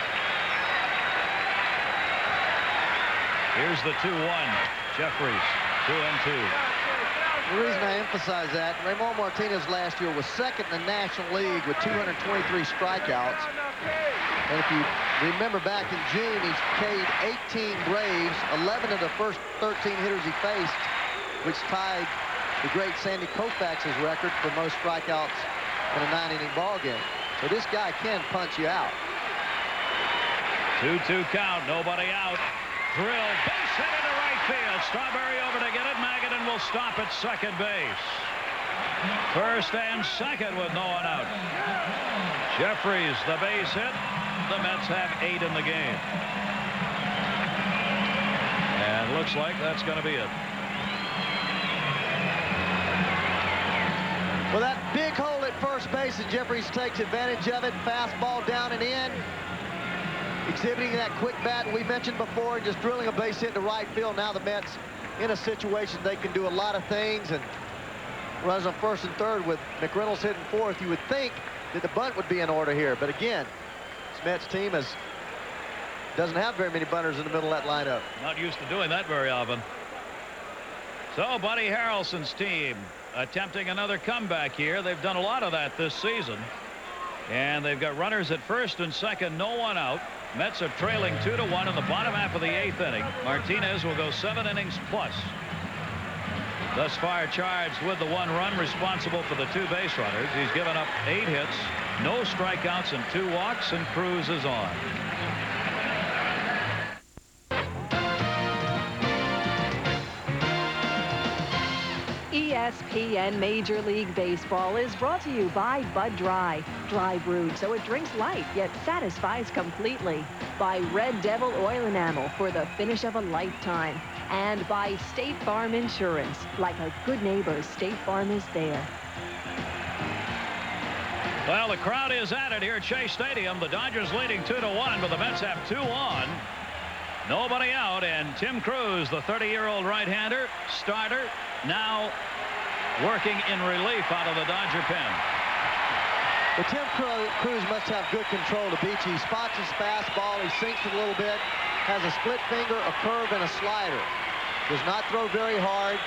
Here's the 2-1. Jeffries, 2-2. The reason I emphasize that, Ramon Martinez last year was 2nd in the National League with 223 strikeouts. And if you remember back in June, he's K'd 18 Braves, 11 of the first 13 hitters he faced, which tied the great Sandy Koufax's record for most strikeouts in a 9-inning ball game. So this guy can punch you out. 2-2 count, nobody out. Drill, base hit into right field. Strawberry over to get it. Magadan will stop at second base. First and second with no one out. Jeffries, the base hit. The Mets have 8 in the game. And looks like that's going to be it. Well, that big hole at first base, and Jeffries takes advantage of it. Fastball down and in. Exhibiting that quick bat we mentioned before, just drilling a base hit to right field. Now the Mets in a situation they can do a lot of things, and runs on 1st and 3rd with McReynolds hitting 4th. You would think the bunt would be in order here. But again, this Mets team doesn't have very many bunters in the middle of that lineup. Not used to doing that very often. So Buddy Harrelson's team attempting another comeback here. They've done a lot of that this season. And they've got runners at first and second, no one out. Mets are trailing 2-1 in the bottom half of the 8th inning. Martinez will go 7 innings plus. Thus far charged with the 1 run, responsible for the 2 base runners. He's given up 8 hits, no strikeouts and 2 walks, and Cruz is on. ESPN Major League Baseball is brought to you by Bud Dry. Dry brewed so it drinks light yet satisfies completely. By Red Devil Oil Enamel for the finish of a lifetime. And by State Farm Insurance. Like a good neighbor, State Farm is there. Well, the crowd is at it here at Shea Stadium. The Dodgers leading 2-1, but the Mets have 2 on. Nobody out, and Tim Cruz, the 30-year-old right-hander, starter, now working in relief out of the Dodger pen. But Tim Cruz must have good control of the beach. He spots his fastball, he sinks it a little bit, has a split finger, a curve, and a slider. Does not throw very hard.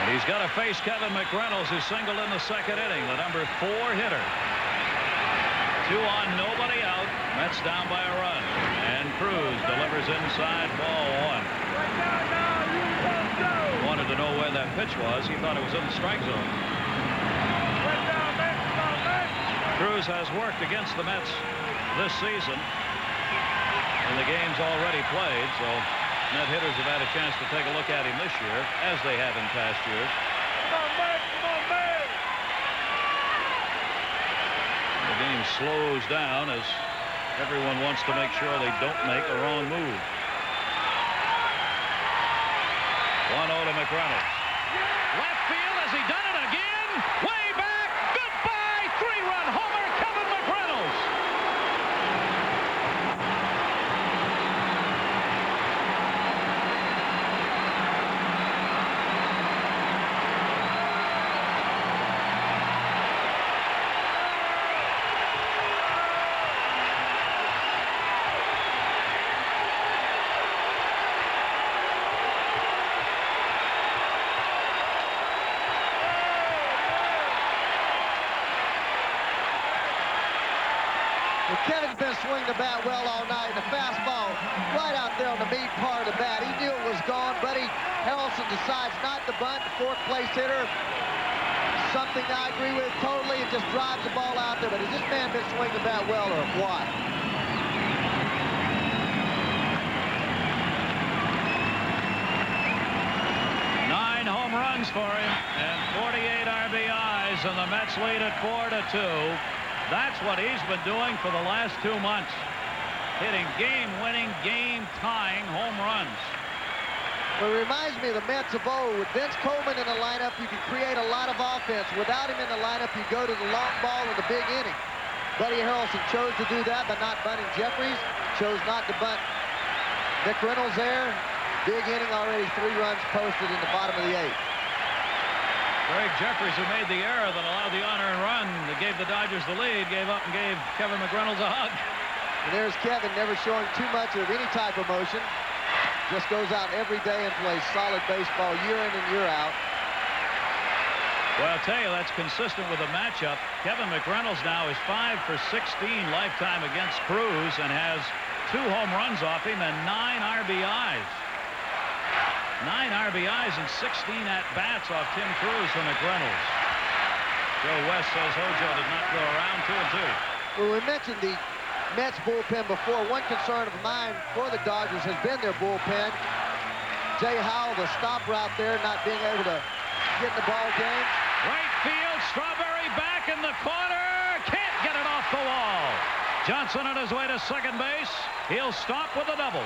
And he's got to face Kevin McReynolds, who singled in the 2nd inning, the number 4 hitter. 2 on, nobody out. Mets down by a run. And Cruz delivers inside, ball 1. Wanted to know where that pitch was. He thought it was in the strike zone. Cruz has worked against the Mets this season in the games already played, so Met hitters have had a chance to take a look at him this year, as they have in past years. The game slows down as everyone wants to make sure they don't make a wrong move. 1-0 to McReynolds. Left field, has he done it again? Way back, goodbye, 3-run homer, Kevin McReynolds. Kevin's been swinging the bat well all night. The fastball right out there on the meat part of the bat. He knew it was gone. Buddy Harrelson decides not to bunt. The 4th place hitter. Something I agree with totally. It just drives the ball out there. But has this man been swinging the bat well or what? Nine home runs for him and 48 RBIs, and the Mets lead at 4-2. That's what he's been doing for the last 2 months. Hitting game-winning, game-tying home runs. Well, it reminds me of the Mets of old. With Vince Coleman in the lineup, you can create a lot of offense. Without him in the lineup, you go to the long ball in the big inning. Buddy Harrelson chose to do that by not bunting Jeffries. Chose not to bunt McReynolds there. Big inning already, 3 runs posted in the bottom of the 8th. Greg Jeffries, who made the error that allowed the on-earned run that gave the Dodgers the lead, gave up and gave Kevin McReynolds a hug. And there's Kevin, never showing too much of any type of motion. Just goes out every day and plays solid baseball year in and year out. Well, I'll tell you, that's consistent with the matchup. Kevin McReynolds now is 5 for 16 lifetime against Cruz and has 2 home runs off him and 9 RBIs. 9 RBIs and 16 at-bats off Tim Cruz for McReynolds. Joe West says Hojo did not go around 2-2. Well, we mentioned the Mets bullpen before. One concern of mine for the Dodgers has been their bullpen. Jay Howell, the stopper out there, not being able to get in the ball game. Right field, Strawberry back in the corner. Can't get it off the wall. Johnson on his way to second base. He'll stop with a double.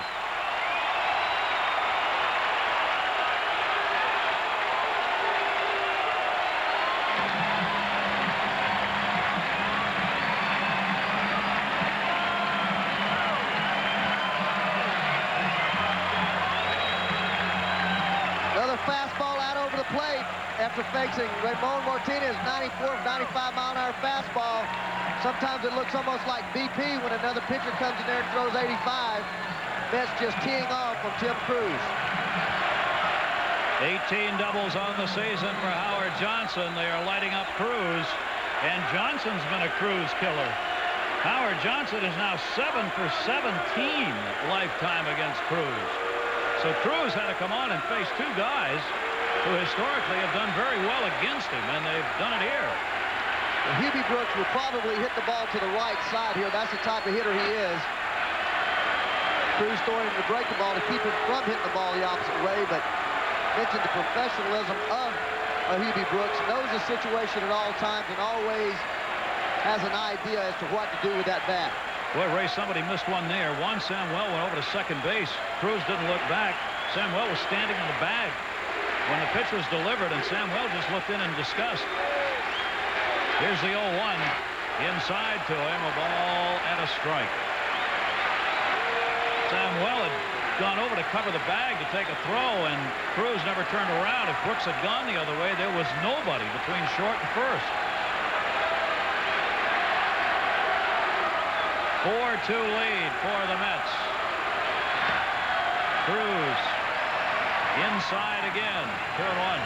Another fastball out over the plate. after facing Ramon Martinez, 94, 95-mile-an-hour fastball. Sometimes it looks almost like BP when another pitcher comes in there and throws 85. Mets just teeing off on Tim Cruz. 18 doubles on the season for Howard Johnson. They are lighting up Cruz, and Johnson's been a Cruz killer. Howard Johnson is now 7 for 17 lifetime against Cruz. So Cruz had to come on and face two guys who historically have done very well against him, and they've done it here. Well, Hubie Brooks will probably hit the ball to the right side here. That's the type of hitter he is. Cruz throwing him to break the ball to keep him from hitting the ball the opposite way, but mentioned the professionalism of Hubie Brooks, knows the situation at all times and always has an idea as to what to do with that bat. Boy, Ray, somebody missed one there. Juan Samuel went over to second base. Cruz didn't look back. Samuel was standing in the bag when the pitch was delivered, and Samuel just looked in disgust. Here's the 0-1. Inside to him, a ball and a strike. Samuel had gone over to cover the bag to take a throw, and Cruz never turned around. If Brooks had gone the other way, there was nobody between short and first. 4-2 lead for the Mets. Cruz inside again, 2-1.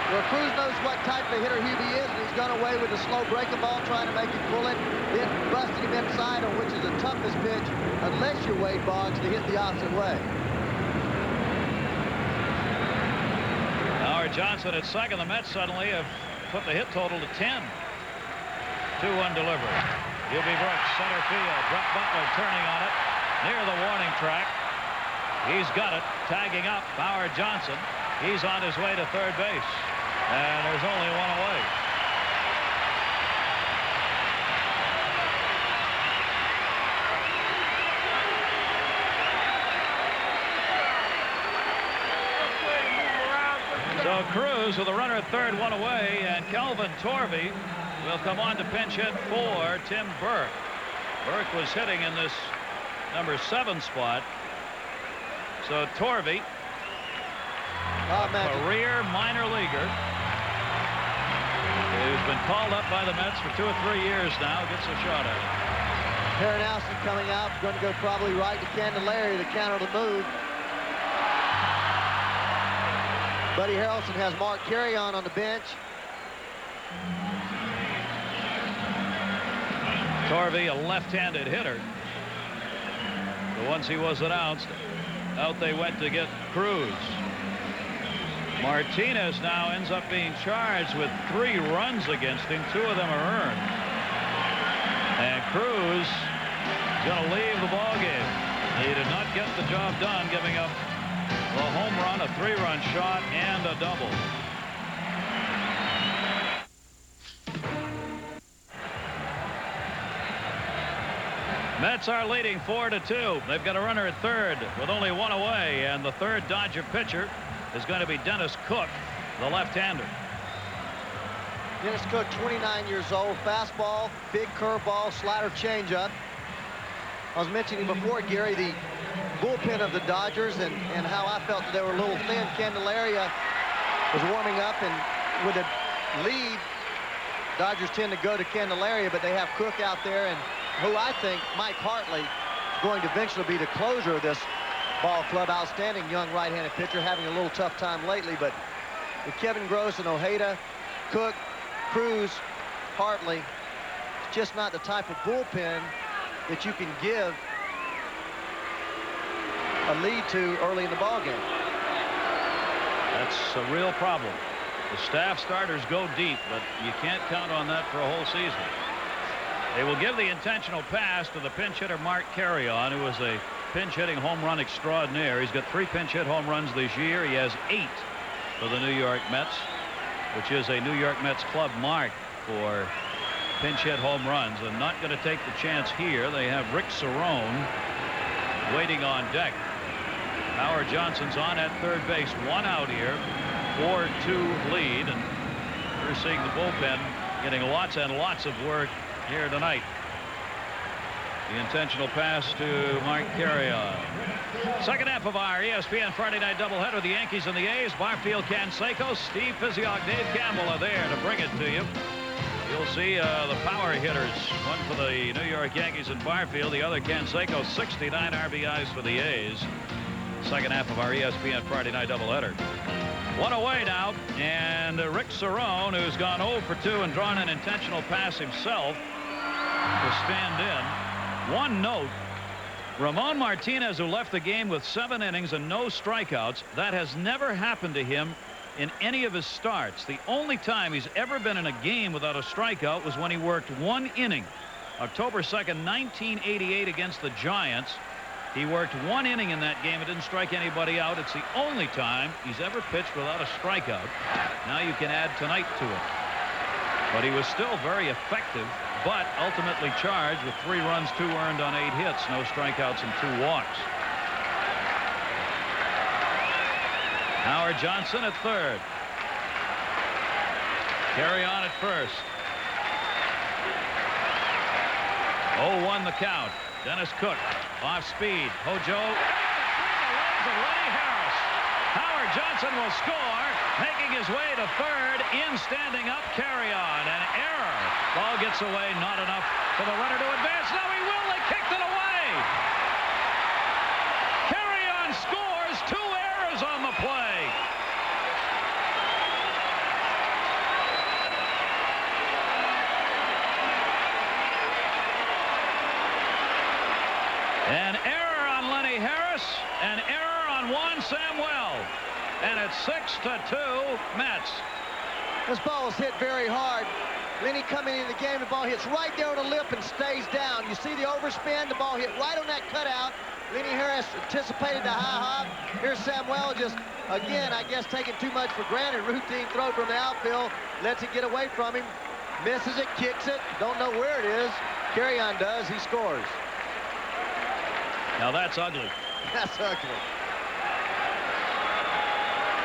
Well, Cruz knows what type of hitter Hubie is, and he's gone away with a slow breaking ball, trying to make him pull it, then busted him inside, on which is the toughest pitch, unless you're Wade Boggs, to hit the opposite way. Howard Johnson at second. The Mets suddenly have put the hit total to 10. 2-1 delivery. Hubie Brooks, center field. Brett Butler turning on it near the warning track. He's got it. Tagging up Howard Johnson. He's on his way to third base. And there's only one away. So Cruz with a runner at third, one away, and Kelvin Torvey will come on to pinch hit for Tim Burke. Burke was hitting in this number 7 spot. So Torvey, career minor leaguer, who's been called up by the Mets for 2 or 3 years now, gets a shot at it. Fernandez coming out, going to go probably right to Candelaria to counter the move. Buddy Harrelson has Mark Carrion on the bench. Torvey, a left-handed hitter. But once he was announced, out they went to get Cruz. Martinez now ends up being charged with 3 runs against him. 2 of them are earned. And Cruz is going to leave the ball game. He did not get the job done, giving up a home run, a 3-run shot, and a double. Mets are leading 4-2. They've got a runner at third with only 1 away, and the third Dodger pitcher is going to be Dennis Cook, the left-hander. Dennis Cook, 29 years old, fastball, big curveball, slider, changeup. I was mentioning before, Gary, the bullpen of the Dodgers and how I felt that they were a little thin. Candelaria was warming up, and with a lead, Dodgers tend to go to Candelaria, but they have Cook out there, and who I think, Mike Hartley, is going to eventually be the closer of this ball club. Outstanding young right-handed pitcher, having a little tough time lately, but with Kevin Gross and Ojeda, Cook, Cruz, Hartley, it's just not the type of bullpen that you can give a lead to early in the ball game. That's a real problem. The staff starters go deep, but you can't count on that for a whole season. They will give the intentional pass to the pinch hitter Mark Carrion, who is a pinch hitting home run extraordinaire. He's got 3 pinch hit home runs this year. He has 8 for the New York Mets, which is a New York Mets club mark for pinch hit home runs, and not going to take the chance here. They have Rick Cerrone waiting on deck. Howard Johnson's on at third base, 1 out here, 4-2 lead, and we're seeing the bullpen getting lots and lots of work here tonight. The intentional pass to Mark Carrion. Second half of our ESPN Friday night doubleheader, the Yankees and the A's. Barfield, Canseco, Steve Physioc, Dave Campbell are there to bring it to you. You'll see the power hitters. One for the New York Yankees in Barfield, the other Canseco, 69 RBIs for the A's. Second half of our ESPN Friday night doubleheader. One away now, and Rick Cerrone, who's gone 0 for 2 and drawn an intentional pass himself, to stand in. One note. Ramon Martinez, who left the game with 7 innings and no strikeouts, that has never happened to him in any of his starts. The only time he's ever been in a game without a strikeout was when he worked 1 inning. October 2nd, 1988 against the Giants. He worked 1 inning in that game and didn't strike anybody out. It's the only time he's ever pitched without a strikeout. Now you can add tonight to it. But he was still very effective, but ultimately charged with 3 runs, 2 earned on 8 hits, no strikeouts and 2 walks. Howard Johnson at third. Carry on at first. 0-1 the count. Dennis Cook off speed. Hojo between the legs of Lenny Harris. Howard Johnson will score, making his way to third. In standing up, carry on. An error. Ball gets away, not enough for the runner to advance. Now he will. They kicked it away. Carry on scores. 2 errors on the play. An error on Lenny Harris, an error on Juan Samuel, and it's 6-2 Mets. This ball was hit very hard. Lenny coming into the game, the ball hits right there on the lip and stays down. You see the overspin, the ball hit right on that cutout. Lenny Harris anticipated the high hop. Here's Samuel just, again, I guess taking too much for granted. Routine throw from the outfield, lets it get away from him. Misses it, kicks it, don't know where it is. Carry on does, he scores. Now that's ugly. That's ugly.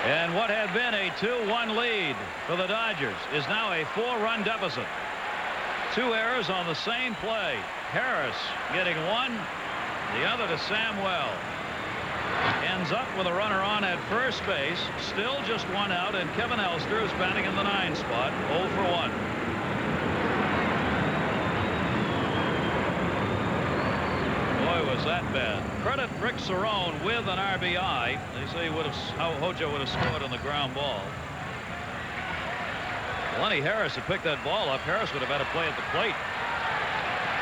And what had been a 2-1 lead for the Dodgers is now a 4-run deficit. 2 errors on the same play. Harris getting 1, the other to Samuel. Ends up with a runner on at first base. Still just 1 out, and Kevin Elster is batting in the 9 spot, 0 for 1. Was that bad. Credit Rick Cerrone with an RBI. They say Hojo would have scored on the ground ball. Lenny Harris had picked that ball up. Harris would have had to play at the plate.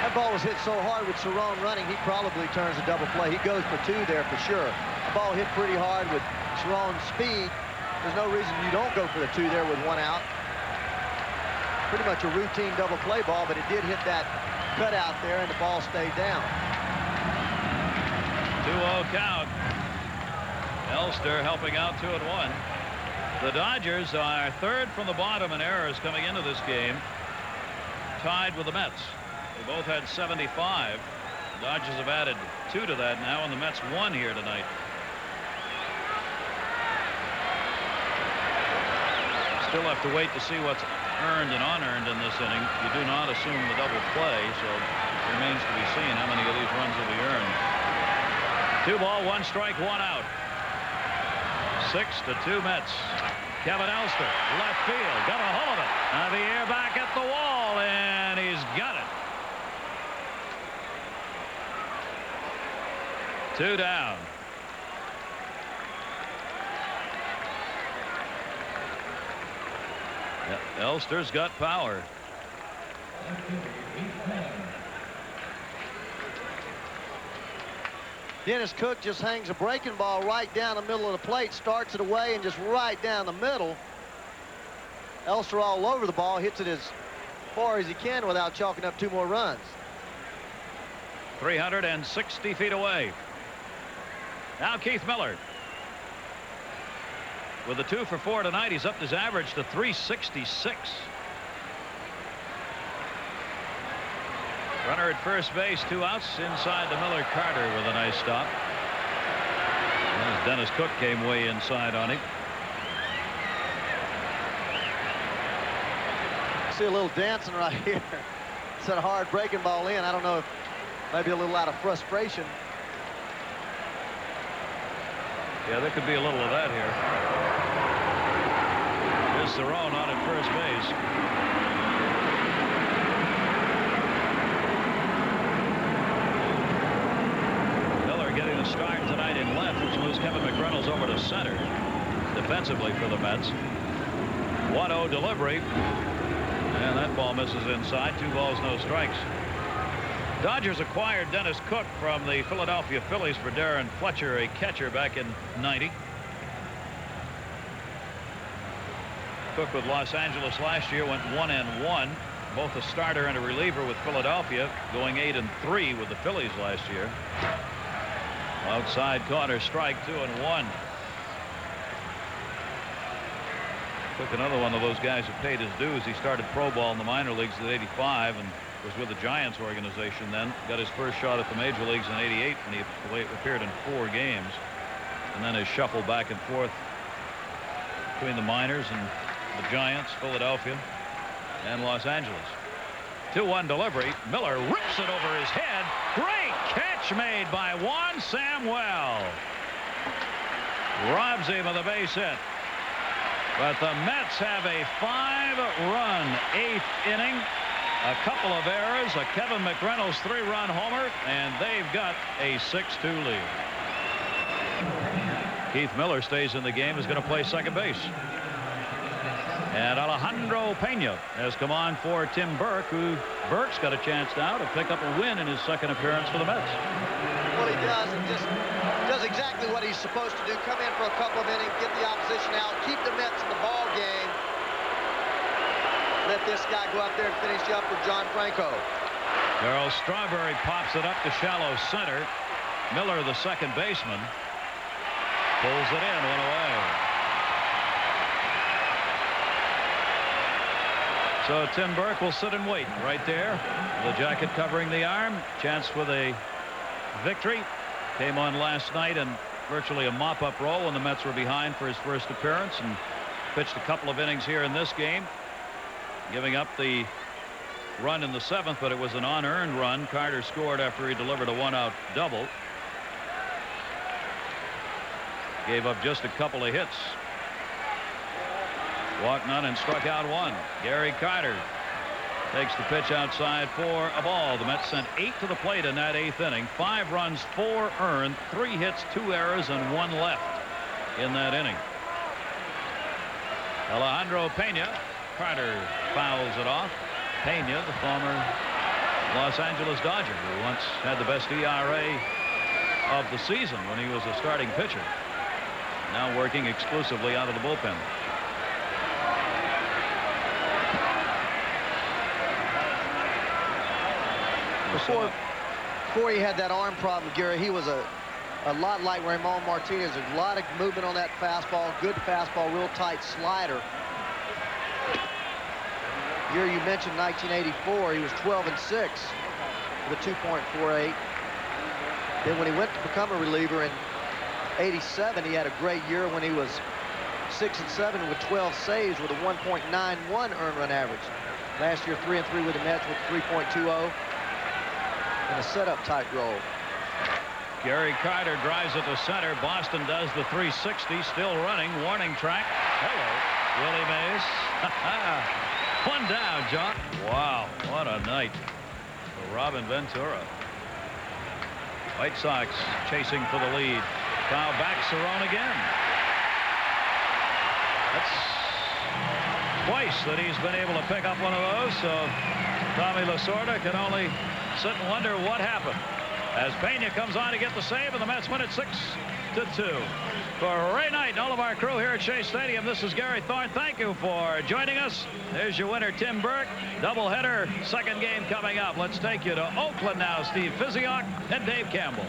That ball was hit so hard with Cerrone running, he probably turns a double play. He goes for 2 there for sure. The ball hit pretty hard with Cerrone's speed. There's no reason you don't go for the 2 there with 1 out. Pretty much a routine double play ball, but it did hit that cutout there, and the ball stayed down. 2-0 count. Elster helping out 2-1. The Dodgers are 3rd from the bottom in errors coming into this game, tied with the Mets. They both had 75. The Dodgers have added 2 to that now, and the Mets 1 here tonight. Still have to wait to see what's earned and unearned in this inning. You do not assume the double play, so it remains to be seen how many of these runs will be earned. 2 ball, 1 strike, 1 out. 6-2 Mets. Kevin Elster, left field, got a hold of it. Javier back at the wall, and he's got it. 2 down. Elster's got power. Dennis Cook just hangs a breaking ball right down the middle of the plate, starts it away, and just right down the middle. Elster all over the ball, hits it as far as he can without chalking up 2 more runs. 360 feet away. Now Keith Miller. With the 2 for 4 tonight, he's upped his average to 366. Runner at first base, 2 outs inside to Miller. Carter with a nice stop. As Dennis Cook came way inside on him. See a little dancing right here. It's a hard breaking ball in. I don't know if maybe a little out of frustration. Yeah, there could be a little of that here. Here's Thorne on at first base. Miller getting the start tonight in left, which moves Kevin McReynolds over to center defensively for the Mets. 1-0 delivery, and that ball misses inside. 2 balls, no strikes. Dodgers acquired Dennis Cook from the Philadelphia Phillies for Darren Fletcher, a catcher, back in '90. Cook with Los Angeles last year went 1-1, both a starter and a reliever with Philadelphia, going 8-3 with the Phillies last year. Outside corner strike, 2-1. Cook, another one of those guys who paid his dues. He started pro ball in the minor leagues at '85 and was with the Giants organization then. Got his first shot at the major leagues in '88 when he appeared in 4 games, and then his shuffle back and forth between the minors and the Giants, Philadelphia, and Los Angeles. 2-1 delivery. Miller rips it over his head. Great catch made by Juan Samuel. Robs him of the base hit. But the Mets have a 5-run 8th inning. A couple of errors, a Kevin McReynolds 3-run homer, and they've got a 6-2 lead. Keith Miller stays in the game, is going to play second base. And Alejandro Pena has come on for Tim Burke, who Burke's got a chance now to pick up a win in his second appearance for the Mets. Well, he does, and just does exactly what he's supposed to do. Come in for a couple of innings, get the opposition out, keep the Mets in the ball game. Let this guy go out there and finish up with John Franco. Darryl Strawberry pops it up to shallow center. Miller, the second baseman, pulls it in, 1 away. So Tim Burke will sit and wait right there. The jacket covering the arm. Chance for the victory. Came on last night in virtually a mop-up role when the Mets were behind for his first appearance, and pitched a couple of innings here in this game, giving up the run in the 7th, but it was an unearned run. Carter scored after he delivered a 1-out double. Gave up just a couple of hits. Walked none and struck out 1. Gary Carter takes the pitch outside for a ball. The Mets sent 8 to the plate in that 8th inning. 5 runs, 4 earned, 3 hits, 2 errors, and 1 left in that inning. Alejandro Pena. Carter fouls it off. Pena, the former Los Angeles Dodger, who once had the best ERA of the season when he was a starting pitcher, now working exclusively out of the bullpen. Before he had that arm problem, Gary, he was a lot like Ramon Martinez. A lot of movement on that fastball, good fastball, real tight slider. Gary, you mentioned 1984. He was 12-6 with a 2.48. Then when he went to become a reliever in '87, he had a great year when he was 6-7 with 12 saves with a 1.91 earned run average. Last year, 3-3 with the Mets with 3.20 in a setup type role. Gary Carter drives it to center. Boston does the 360, still running. Warning track. Hello, Willie Mays. 1 down, John. Wow, what a night for Robin Ventura. White Sox chasing for the lead. Foul back, Cerrone again. That's twice that he's been able to pick up one of those, so Tommy Lasorda can only sit and wonder what happened as Pena comes on to get the save, and the Mets win it 6-2. For Ray Knight and all of our crew here at Shea Stadium, this is Gary Thorne. Thank you for joining us. There's your winner, Tim Burke. Doubleheader, second game coming up. Let's take you to Oakland now. Steve Physioc and Dave Campbell.